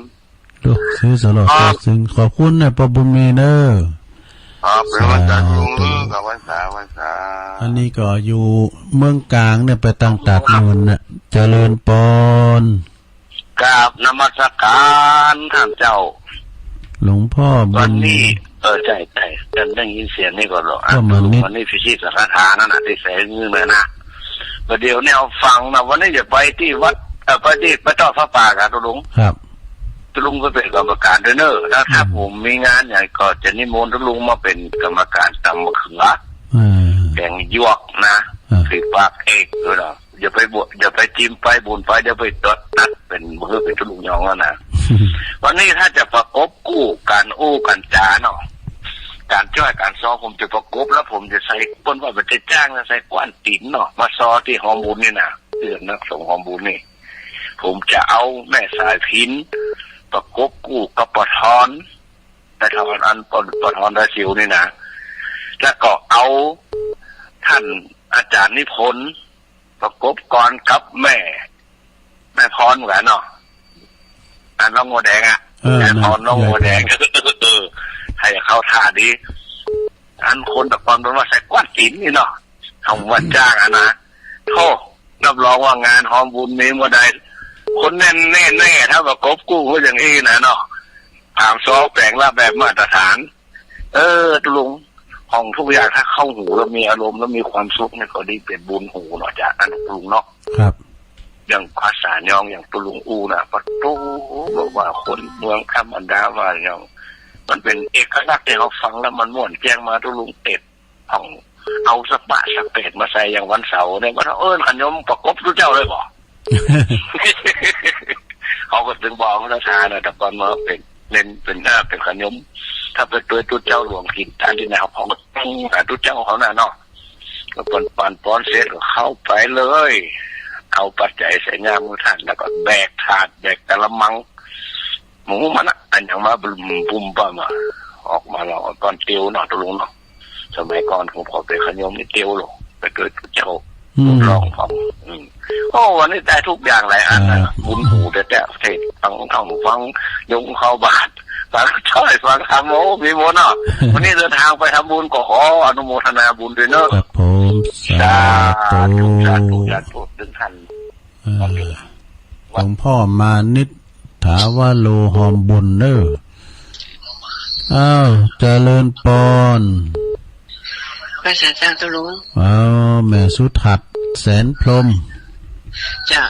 ดูซื้อสลอดซึ่งขอบคุณนะปอบุญมีเนอร์เป็นวันจันทร์ลุงกับวันษาอันนี้ก็อยู่เมืองกลางเนี่ยไปตั้งตัดนูนน่ะเจริญปอนกราบนมัสการท่านเจ้าหลวงพ่อวันนี้ใจกันได้ยินเสียงนี่ก่อนหรอวันนี้พิชิตสังฆทานนั่นน่ะที่แสงเงินเลยนะประเดี๋ยวเนี่ยเอาฟังนะวันนี้จะไปที่วัดไปที่พระเจ้าพระป่ากันลุงครับลุงก็เป็นกรรมการด้วยเนอะถ้าผมมีงานใหญ่ก็จะนิมนต์ลุงมาเป็นกรรมการตำมะเขือแกงยวกนะถือปากเอกด้วยเนาะอย่าไปบวชอย่าไปจิ้มไปบุญไปอย่าไปตัดเป็นมือเป็นลุงยองแล้วนะวันนี้ถ้าจะประกบกู้การกันจาเนาะการช่วยการซ้อผมจะประกบแล้วผมจะใส่คนว่ามันจะจ้างนะใส่กวนติ๋นเนาะมาซ้อที่ฮอร์โมนนี่นะเดือนนักส่งฮอร์โมนนี่ผมจะเอาแม่สายพินประกบกู้กับปทอนแต่ทอนอันปทอนได้สิวนี่นะแล้วก็เอาท่านอาจารย์นิพนธ์ประกบก่อนกับแม่พรเหมือนกันเนาะน้องโมแดงอ่ะแม่พรน้องโมแดงให้เข้าท่าดีอันคนตะกอนเป็นว่าใส่ก้อนหินนี่เนาะทำวันจ้างอ่ะนะโธ่รับรองว่างานหอมบุญมีเมื่อใดคนแน่ถ้าประกบกู้ก็อย่างนี้นะเนาะถามซอแปลงว่าแบบมาตรฐานลุงห้องทุกอย่างถ้าเข้าหูแล้วมีอารมณ์แล้วมีความสุขเนี่ยก็ดีเป็นบุญหูเนาะจากอันลุงเนาะครับอย่างภาษายองอย่างตุลุงอูนะปะโต้บอกว่าคนเมืองคำอันดาว่าอย่างมันเป็นเอกลักษณ์ที่เราฟังแล้วมันม่วนแจ้งมาตุลุงเต็ดห้องเอาสปะสเปดมาใส่อย่างวันเสาร์เนี่ยว่าขันยมประกบทุกเจ้าเลยบอกเขาก็ถึงบอกพระชานะแต่ก่อนมาเป็นเล่นเป็นหน้าเป็นขยมถ้าเป็นตัวตุ้เจ้าหลวงกินทานที่ไหนเขาก็ต้องตุ้เจ้าเขาหน้าเนาะก็ป้อนเสร็จก็เข้าไปเลยเอาปัจจัยใส่งามมือท่านแล้วก็แบกถาดแบกกะละมังหมูมันอ่ะอันอย่างมาบุมป่ะมาออกมาเราตอนเตียวเนาะตุลุงเนาะสมัยก่อนผมขอไปขยมนี่เตียวหรอกไปเกิดเจ้าลองฟังวันนี้ได้ทุกอย่างหลายอันนะบุญหูแต่เทศฟังยงเข้าบาทฟังช่อยฟังธรรมโอ้มีบุญเนาะวันนี้เดินทางไปทำบุญก็ขออนุโมทนาบุญด้วยเนอะครับผมสาธุดึงท่าน หลวงพ่อมานิดถาวโลหอมบุญเด้ออ้าวเจริญปอนพระอาจารย์ตุลุงแม่สุทัศน์แสนพรหมจ้ะ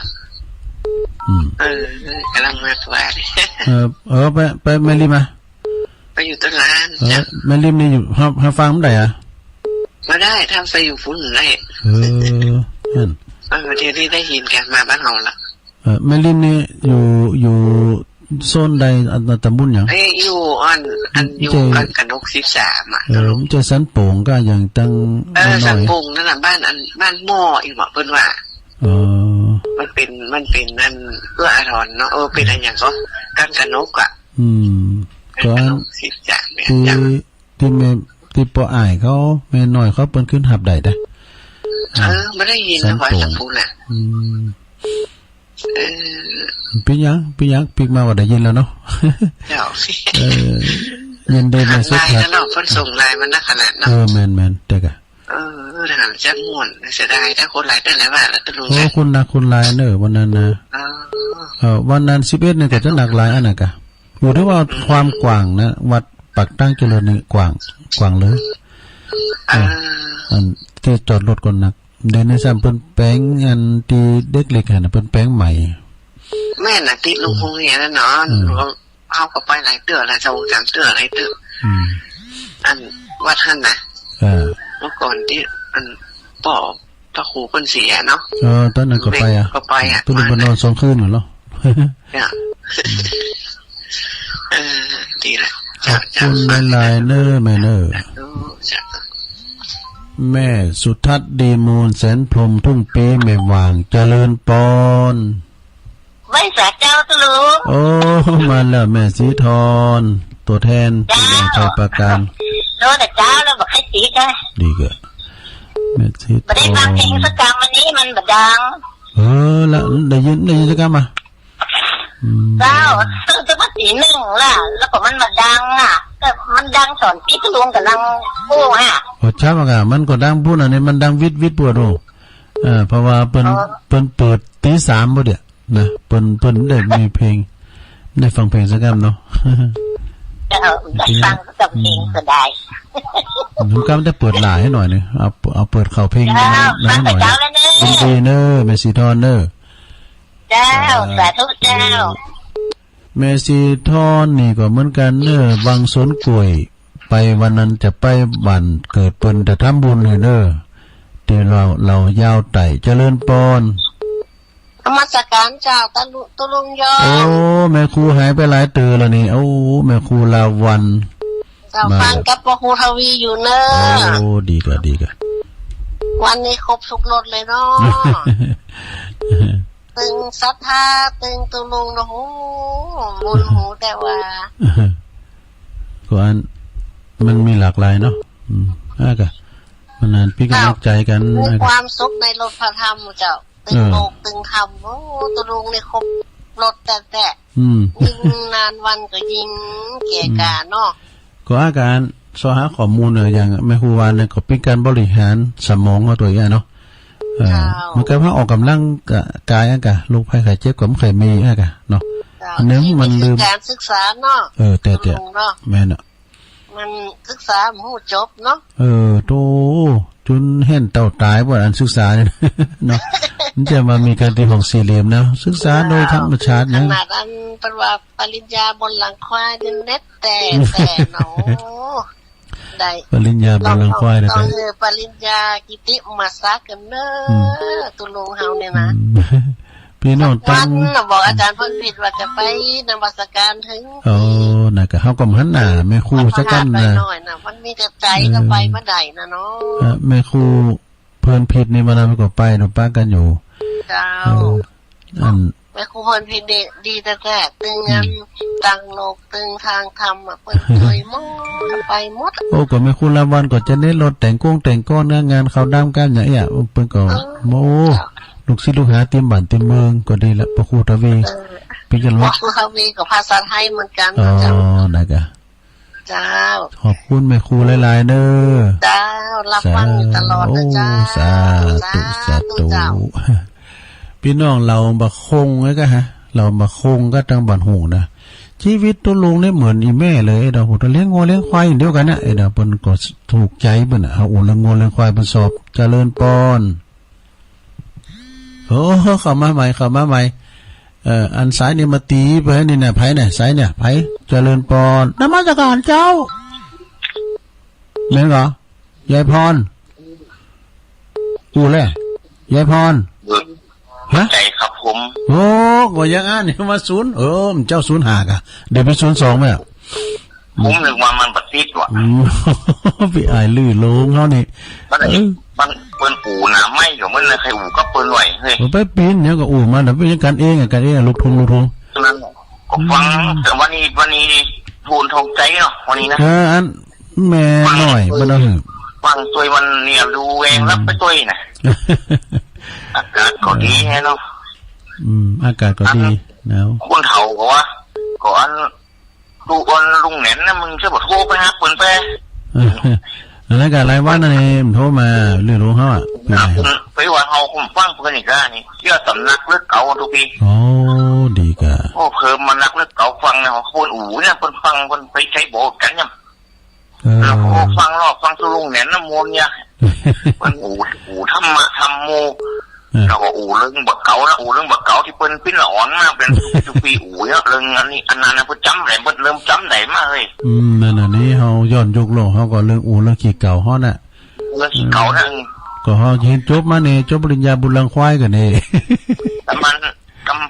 กำลังมาสวัสดีไปแม่ริมไปอยู่ตลาดจ้ะแม่ริมนี่อยู่ให้ฟังเมื่อไหร่มาได้ทำไปอยู่ฝุ่นได้นั่นเดี๋ยวนี้ได้ยินกันมาบ้านเราละแม่ริมนี่อยู่โซนใดตำบลหยังอยู่อยู่กันนก13อ่ะมันจะสันโป่งก็อย่างตั้งสันโป่งนั่นน่ะบ้านหม้ออีกบ่เพิ่นว่ามันเป็นนั่นเอื้ออาทรเนาะเป็นอะไรอย่างก็กันนกอ่ะก็13เนี่ยที่ปออ้ายเขาแม่น้อยเขาเปิ้นขึ้นหับได้ไม่ได้ยินนะว่าสันโป่งน่ะปียังปีมาว่าได้ยินแล้วเนาะเจ้าเงินได้มาสุดท้ายเนาะเพิ่นส่งไลน์มันขนาดเนาะแม่นๆแต่ก็ทหารจักม่วนเสียดายถ้าคนไลน์ได้แล้วว่าแล้วตะลุงคุณไลน์เด้อวันนั้นนะวันนั้น11นี่ก็จะหนักหลายอันน่ะกะอยู่ที่ว่าความกว้างนะวัดปักตั้งเจริญนี่กว้างเลยอันที่จอดรถก่อนหนักเดินในซ้ำเปิ้นแป้งอันที่เด็กเล็กน่ะเปิ้นแป้งใหม่แม่น่ะติดลงโรงเรียนแล้วเนาะเฮาก็ไปหลายเตื้อหลาย2-3เตื้อหลายเตื้ออันวัดท่านนะเมื่อก่อนที่อันป่อพระครูเพิ่นเสียเนาะตอนนั้นก็ไปตุลุบนอน2คืนเหรอเนี่ยดีละคุณหลายๆเน้อแม่เน้อแม่สุทัศน์ดีมูลแสนพรหมทุ่งปีแม่วางเจริญปอนไม่สักเจ้าตุลุงโอ้มาแล้วแม่สีทรตัวแทนที่แดงชัยประการโดนแต่เจ้าแล้วบอกให้สีได้ดีเกะแม่สีทรไม่ได้ฟังเพลงสักกรรมวันนี้มันแบบดังแล้วได้ยินสักกรรมอ่ะเจ้าตื่นมาตีหนึ่งล่ะแล้วก็มันมาดังอ่ะแต่มันดังสอนพี่ตุลุงกับดังปู้ฮะโอ้ช้ามากะมันก็ดังพูดอันนี้มันดังวิดปวดโเพราะว่าเปิ้นเปิดตี 3บ่เด้นะเปิ้นได้มีเพลงได้ฟังเพลงสักกรรมเนาะได้ฟังสักเพลงก็ได้ผมก็ได้เปิดหลายให้หน่อยนึงเอาเปิดเข้าเพลงนะหน่อยดีเนอร์แม่สีทอนเนอร์เจ้าสาธุเจ้าแม่สีทอนนี่ก็เหมือนกันเนอร์วังสวนกล้วยไปวันนั้นจะไปบ้านเกิดเปิ้นจะทำบุญให้เนอร์ที่เรายาวไต่เจริญปอนนมัสการเจ้าตุลุงยอโอ้แม่ครูหายไปหลายตื่นแล้วนี่โอ้แม่ครูลาวันเจ้าฟังกับพ่อครูทวีอยู่เนอะโอ้ดีกะวันนี้ครบทุกรถเลยเนาะตึงศรัทธาตึงตุลุงนะโหมุนหูแต่ว่าก็อันมันมีหลากหลายเนาะกะมันนานพี่กำลังใจกันมีความสุขในรถพระธรรมเจ้าตึงโลกตึงคำโอ้ตุลุงนี่ครบรถแต่ยิ่งนานวันก็ยิ่งเกี่ยกาเนาะก็อาการสหาข้อมูลอย่างแม่ครูวานเนี่ยก็เป็นการบริหารสมองเอาตัวอย่างเนาะมันก็พาออกกำลังกายกะลูกไข้ไข้เจ็บก็ไม่เคยมีกะเนาะอันนี้มันลืมการศึกษาเนาะแต่แม่เนาะมันศึกษาหูจบเนาะโตจนเห็นเต่าตายบ่อันศึกษาเนี่ยเนาะมันจะมามีการที่ของสี่เหลี่ยมนะศึกษาโดยธรรมชาติเนี่ยขนาดอันเป็นว่าปริญญาบนหลังควายเน็ตแต่เนาะได้ปริญญาบนหลังควายได้ต้องปริญญากิติมาสักกันเด้อตุลุงเฮาเนี่ยนะพี่น้องตั้งบอกอาจารย์เพิ่นผิดว่าจะไปนมัสการถึงน่ะก็เฮาก็หันหน้าแม่ครูจักกันนะน้อยน่ะมันมีแต่ใจก็ไปบ่ได้นะเนาะแม่ครูเพิ่นผิดนี่มันก็ไปเนาะป้ากันอยู่เจ้าแม่ครูเพิ่นผิดดีแต่ตึงงานตั้งโลกตึงทางธรรมเพิ่นเคยมองไปหมดโอ้ก็แม่ครูละวันก็จะได้รถแต่งก้อนงานเขาดำกันอย่างเงี้ยเพิ่นก็โมลูกศิษย์ลูกหาเตรียมบ้านเตรียมเมืองก็ดีละพระครูทวีพี่จะรู้พระครูทวีกับภาษาไทยเหมือนกันเจ้าได้กะเจ้าขอบคุณแม่ครูหลายๆเด้อเจ้ารับฟังอยู่ตลอดนะเจ้าสาธุ พี่น้องเราบักคงไว้ก็ฮะเราบักคงก็ตั้งบัดหูนะชีวิตตัวลุงเนี่ยเหมือนอีแม่เลยไอ้ดอกตัวเลี้ยงงัวเลี้ยงควายอย่างเดียวกันนะไอ้ดอกเปิ้นก็ถูกใจเปิ้นเอาอู่ละงัวเลี้ยงควายเปิ้นสอบเจริญปอนโอ้เข้ามาใหม่อันสายนี่มาตีไปนี่น่ะไผเนี่ยสายเนี่ยไผเจริญปอนนมัสการเจ้าแม่นเหรอยายพรอู่แลยายพรฮะใจครับผมโอ้ก็ยังอ่านนี่มา0เจ้า05กะเดี๋ยวไป02มั้ยผมนึกว่ามันประสิทธิ์ว่ะพี่อายลื่นลงเฮานี่มันเปิ้นอู่น่ะไม่อยู่มันเลยใครอู่ก็เปิ้นไว้เฮ้ยไปปีนเนี่ยก็อู่มาน่ะเป็นกันเองลูกทงนั้นก็ฟังแต่วันนี้ทูนทงใจเนาะวันนี้นะอันแม่หน่อยบ่ได้ฟังซวยมันเนี่ยดูเองรับไปซวยน่ะอากาศก็ดีแฮะเนาะอากาศก็ดีหนาวคนเฒ่าก็ว่าก็อันดูอันลุงแหนนน่ะมึงจะบ่โทรไปหาเปิ้นไปแล้วก็รายวันนั่นเองโทรมาเรื่องของเฮาอ่ะไปว่าเฮาคุมฟังเพิ่นอีกอ่ะนี่เชื่อสำนักเลือกเก่าทุกปีโอ้ดีกะโอ้เพิ่มมานักเลือกเก่าฟังนะคนอู่เนี่ยเพิ่นฟังเพิ่นไปใช้โบสถ์กันเนี่ยฟังรอบฟังสุลุงแหนนน้ำมนต์เนี่ยมันอู่ธรรมะธรรมโมแล้วก็อู่เรื่องบักเก๋านะอู่เรื่องบักเก๋าที่เปิ้นปิ้นละอ่อนมากเป็นทุกปีอู่เนี่ยเรื่องอันนี้อันนั้นนะเพิ่นจำได้เพิ่นเริ่มจำได้มากเลยนั่นน่ะนี่เฮาย้อนยุคโลกเฮาก็เรื่องอู่เรื่องขี้เก่าเฮาน่ะเรื่องขี้เก่านั่นก็เฮาเห็นจบมานี่จบปริญญาบุญลังควายกันนี่แต่มัน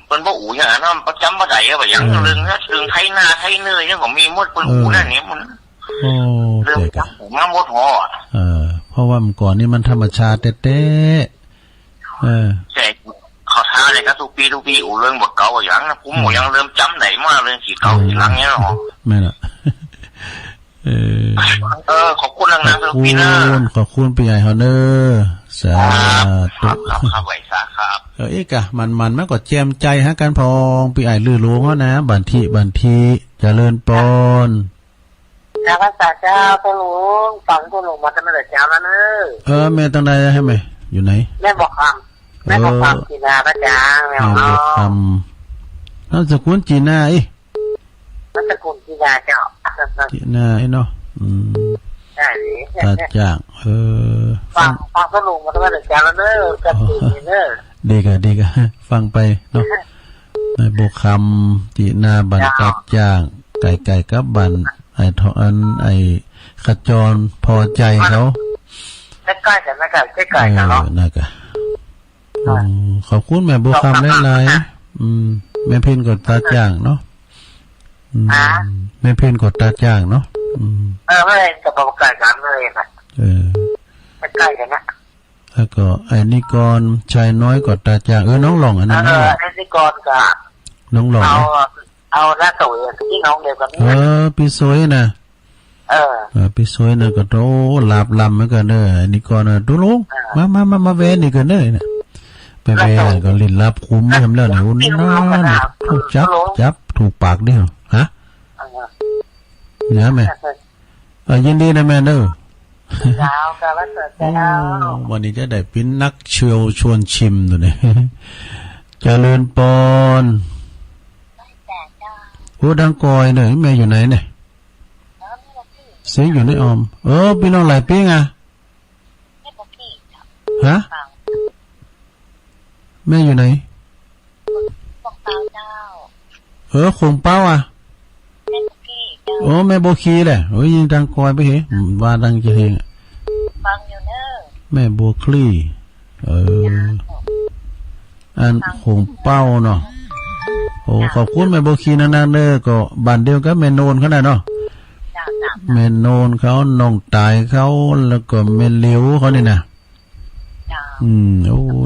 เปิ้นบ่อู่อย่างนั้นมันจำบ่ได้ว่าอย่างเรื่องนะเรื่องไทยนาไทยเนื้อยังก็มีหมดเปิ้นอู่นั่นนี่มันโอ้เรื่องมาหมดฮอดเพราะว่าเมื่อก่อนนี่มันธรรมชาติแท้ใช่เขาท้าเลยครับทุกปีอู่เรื่องบักเก๋าอย่างนะผมยังเริ่มจำได้มากเรื่องขี้เก่าขี้หลังเนี่ยหรอไม่ล่ะขอบคุณนะทุกปีนะขอบคุณพี่ใหญ่เฮาเด้อสาธุครับไว้ซะครับอีกอะมันก็แจ่มใจฮะกันพองพี่ใหญ่ลือหลวงเฮานะบันทีเจริญปอนข้าพเจ้าตัวหลวงฟังตัวหลวงมาตั้งแต่เช้าแล้วเนอะแม่ตั้งใดให้ไหมอยู่ไหนแม่บอกความจีน่าพระจางแม่บอกนามสกุลจีน่านามสกุลจีน่าเจ้าจีน่าเนาะใช่ตาจ่างฟังตัวหลวงมาตั้งแต่เช้าแล้วเนอะกับจีเนอะดีกะฟังไปเนาะในบกคำจีน่าบันกัดจ่างไก่กับบันไอ้ขจรพอใจเขาใกล้กันนะครับใกล้กันเนาะนะครับขอบคุณแม่บุคคำหลายๆแม่เพ่นกดตาจ่างเนาะแม่เพ่นกดตาจ่างเนาะไม่กับประกาศกันเลยนะใกล้กันนะแล้วก็ไอ้นิกรชายน้อยกดตาจ่างน้องหลงอันนั้นไอ้นิกรกับน้องหลงเอาหน้าสวยที่น้องเดียวกันพี่สวยนะพี่สวยนะก็โตหลับลำเหมือนกันเด้อนี่ก่อนน่ะดูลุงมาเวนี่กันเด้อเนี่ยไปเวก็ลิ้นลับคุ้มทำแล้วเนี่ยนั่นถูกจับถูกปากดิฮะเนี่ยแม่ยินดีนะแม่เด้อวันนี้จะได้เป็นนักเชียวชวนชิมตัวนี้เจริญปอนโอ้ดังกอยเนี่ยแม่อยู่ไหนเนี่ยเสียงอยู่ในออมพี่น้องหลายปีไงฮะแม่อยู่ไหนคงเป้าอ่ะแม่โบคีแหละยิงดังกอยไปเหรอว่าดังจะเฮงฟังอยู่เนอะแม่โบคลี่อันคงเป้าเนาะขอบคุณแม่โบคีนานๆเด้อก็บ้านเดียวกับแม่โนนเขาได้เนาะแม่โนนเขาน้องตายเขาแล้วก็แม่เลี้ยวเขานี่นะ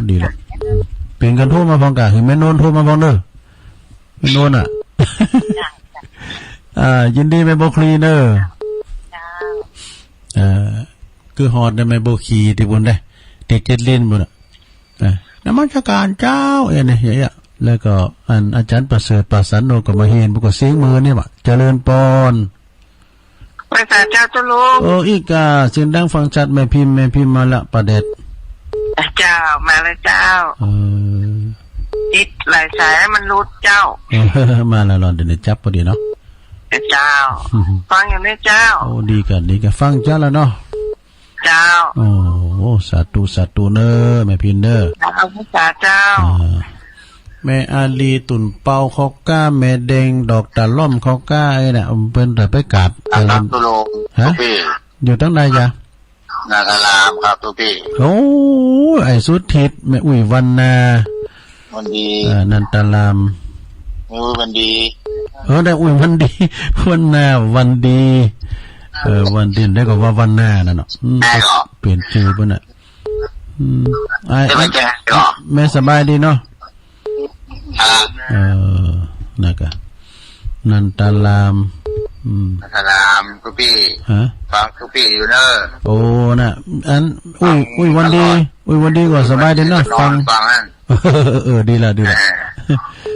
ดีละเป็นกันโทรมาฟังกะคือแม่โนนโทรมาฟังเด้อแม่โนนยินดีแม่โบคลีเด้อคือฮอดได้แม่โบคีที่บุญได้เด็กเจ็ดเล่นบุญนมัสการเจ้าเนี่ยอย่างเงี้ยแล้วก็อาจารย์ประเสริฐประสันโนก็มาเห็นบุกเสียงมือเนี่ยว่ะเจริญปอนภาษาเจ้าตุลุงอีกาเสียงดังฟังชัดแม่พิมพ์มาละประเด็ดเจ้ามาแล้วเจ้า ติดหลายสายมันรู้เจ้า มาแล้วรอนเดี๋ยวจับพอดีเนาะเจ้าฟังอย่างนี้เจ้าโอ้ดีกันฟังเจ้าแล้วเนาะเจ้าโอ้สาธุเนอแม่พินเนอเอาภาษาเจ้าแม่อาลีตุ่นเปาเขาก้าแม่แดงดอกตะล่อมเขาก้าไอ้น่ะเพิ่นแต่ไปกราบครับตุโลฮะอยู่ตั้งใดจ้ะนาคารามครับทุกพี่โอ้ไอ้สุดทิศแม่อุ้ยวันนาวันดีนันตารามวันดีได้อุ้ยวันดีวันนาวันดีวันดินได้ก็ว่าวันหน้านั่นเนาะเปลี่ยนชื่อเพิ่นน่ะแม่สบายดีเนาะนะครับนันตารามนันตารามทุกพี่ฟังทุกพี่อยู่เนอะโอ้น่ะอันอุ้ยวันดีก็สบายดีเนาะฟังดีละ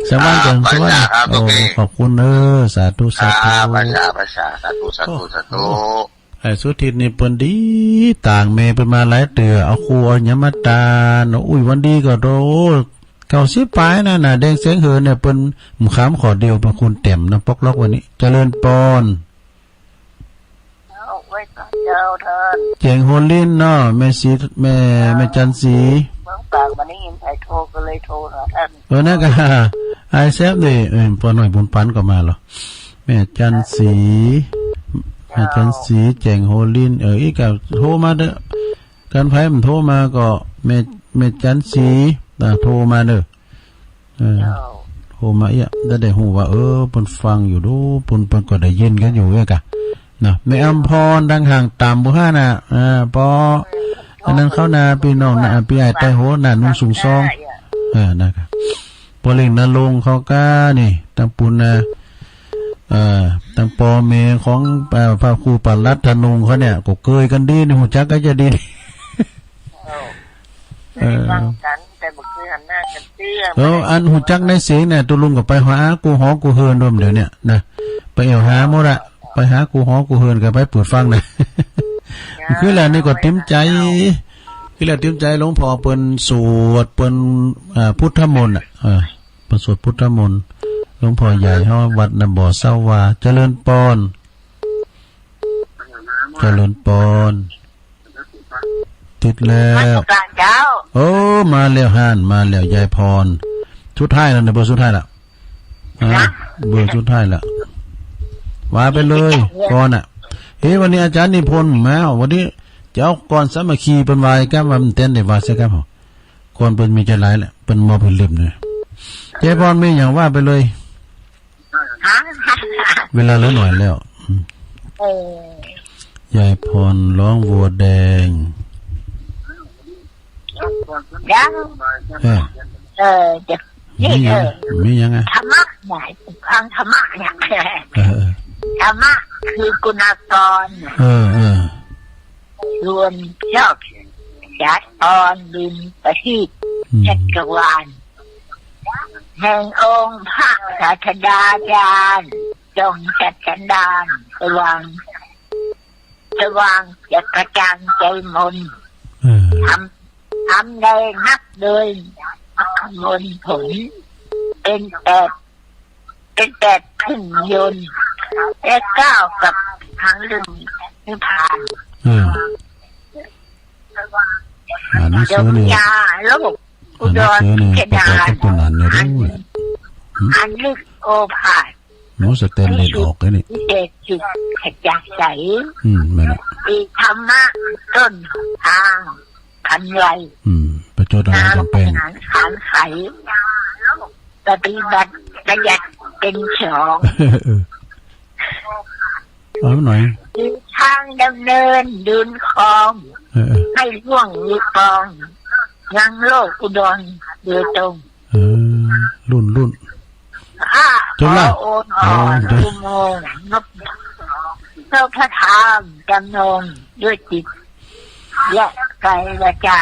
สบายจังสบายโอ้ขอบคุณสาธุภาษาสาธุไอ้สุทิศนี่เปิ้นดีต่างแม่ไปมาหลายเตือเอาครูเอาหยังมาตาอุ้ยวันดีก็โด90ปลายน่ะแดงเสียงเหินเนี่ยเปิ้นหมู่ขามขอเดียวเป็นคุณเต็มนะปอกล็อกวันนี้เจริญปอนไว้ต่อเจ้าท่านเจงโฮลินเนาะแม่สีแม่จันสีปากวันนี้ยินใครโทรก็เลยโทรหาท่านนั่นก็ไอเซฟดิปอหน่อยบุญปันก็มาเหรอแม่จันสีเจงโฮลินอีกก็โทรมาเด้อกันไผมันโทรมาก็แม่จันสีโทรมาเด้อโทรมาได้ฮู้ว่าเพิ่นฟังอยู่ดูเพิ่นก็ได้ยินกันอยู่เว้ยกะนะแม่อำพรดังห่างตามบ่ฮาน่ะปออันนั้นเขานาพี่น้องน่ะพี่ไอ้ใต้โหน่ะนุ่งสูงซองนะครับปอเล่งนรงเขาก้านี่ตังปุณนะตังปอเมของพระครูปัลลัตถนงเขาเนี่ยก็เกยกันดีนี่หูจักก็จะดีฟังกันแต่บ่เคยหันหน้ากันเตี้ยอันหูจักในเสียงเนี่ยตุลุงก็ไปหากูหอกูเฮินรวมเดี๋ยวเนี่ยนะไปหาหมดอะไปหากูหอกูเฮินก็ไปเปิดฟังนะคือแล้วนี่ก็เต็มใจหลวงพ่อเปิ้นสวดเปิ้นพุทธมนต์เปิ้นสวดพุทธมนต์หลวงพ่อใหญ่เฮาวัดน้ำบ่อเศร้าวาเจริญปอนติดแล้วโอ้มาแล้วห่านมาแล้วยายพรชุดท้ายแล้วเบอร์ชุดท้ายละเบอร์ชุดท้ายละว่าไปเลยก่อนวันนี้อาจารย์นิพนธ์มาวันนี้เจ้าก่อนสามัคคีเป็นวายกันว่ามันเต้นได้ว่าใช่ครับผมก่อนเป็นมีใจหลายแหละเป็นมอเป็นเล่มเลยเจ้าพรมีอย่างว่าไปเลยเวลาเหลือหน่อยแล้วยายพรร้องวัวแดงมียังไงธรรมะไหนฟังธรรมะเนี่ยธรรมะคือกุณากรรวมชอบจัดออนบินประทีปจักรวาลแห่งองค์พระศาสดาจารย์จงจัดสันดานสว่างจะกระจ่างใจมนทำได้นับโดยคำนวณผลเป็นแปดขึ้นยนต์และก้าวกับทางลืมนิพพานเจ้ายาโลกอุดรเจดาอันลึกโอภาสโน้สเตนเลดออกเลยนี่เด็กจุดขจักใสอีธรรมะต้นทางขันไรประโจทย์อะไรจำเป็นขันไขปฏิบัติประหยัดเป็นสองเอาหน่อยทางดำเนินดุลคลองให้ล่วงมีกองยังโลกอุดรโดยตรงรุ่นจนแล้วโอนอ่อนอุโมงค์นพระธรรมจำนงด้วยจิตและกายวาจา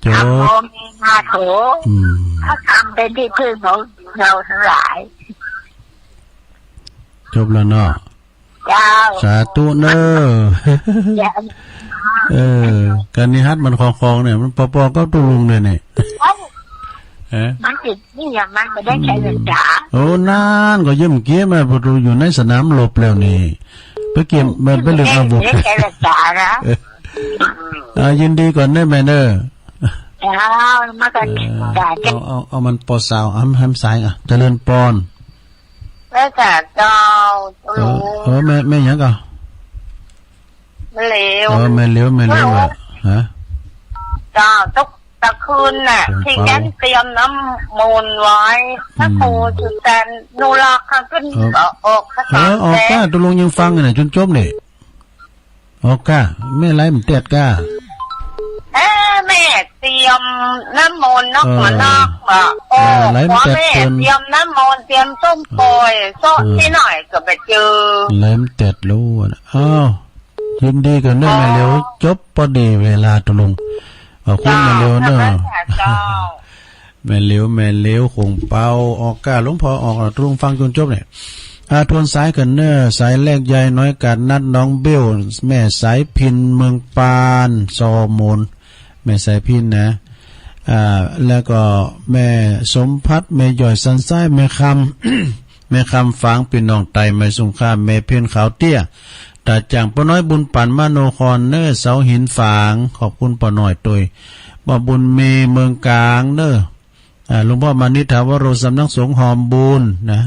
ทำโมมีมาโถถ้าทำเป็นที่พึ่งของเราทั้งหลายจบแล้วเนาะสาธุเนอการนิฮัตมันคลองเนี่ยมันปอก็ตุลุงเลยเนี่ย มันติดนี่อย่างมันก็ได้ใช้เงินจ๋าโอ้นานก็ยิ้มเกี้ยมาพอดูอยู่ในสนามรบแล้วนี่ไปเก็บมันไปเรื่องอาวุธได้ใช้เงินจ๋านะยินดีก่อนเด้อแม่เด้อมากันจ๋าเอามันปอสาวอ้ำสายอ่ะเจริญปอนแล้วแต่เจ้าลุงแม่ยังก็ไม่เลวแม่เลวอ่ะฮะจ้าตะคืนน่ะที่แกเตรียมน้ำมูลไว้ถ้าครูจุดแทนนูรักขึ้นออกข้าตาออกก้าตกลงยังฟังกันน่ะจนจบนี่ออกก้าแม่ไรมันเตียดก้าแม่เตรียมน้ำมูลนกมานอกโอ้พ่อแม่เตรียมน้ำมูลเตรียมส้มปล่อยโซ่ที่หน่อยก็ไปเจอไรมันเตียดรู้อ้าวยินดีกันเด้อแม่เร็วจบพอดีเวลาตกลงคุณแม่เร็วเนอะแม่เร็วคงเป่าออกก้าหลวงพ่อออกตรงฟังจนจบเนี่ยทวนสายกันเนอสายแรกใหญ่น้อยกาดนัดน้องเบี้ยวแม่สายพินเมืองปานซอมูลแม่สายพินนะแล้วก็แม่สมพัฒน์แม่ย่อยสันซ้ายแม่คำ แม่คำฝังเป็นน้องไตแม่สงครามแม่เพียนขาวเตี้ยตาจังป้าน้อยบุญปั่นมโนคอนเนอเสาหินฝางขอบคุณป้าน้อยตัวบ่บุญเมเมืองกลางเนอหลวงพ่อมานิถาวโรสำนักสงฆ์หอมบุญนะ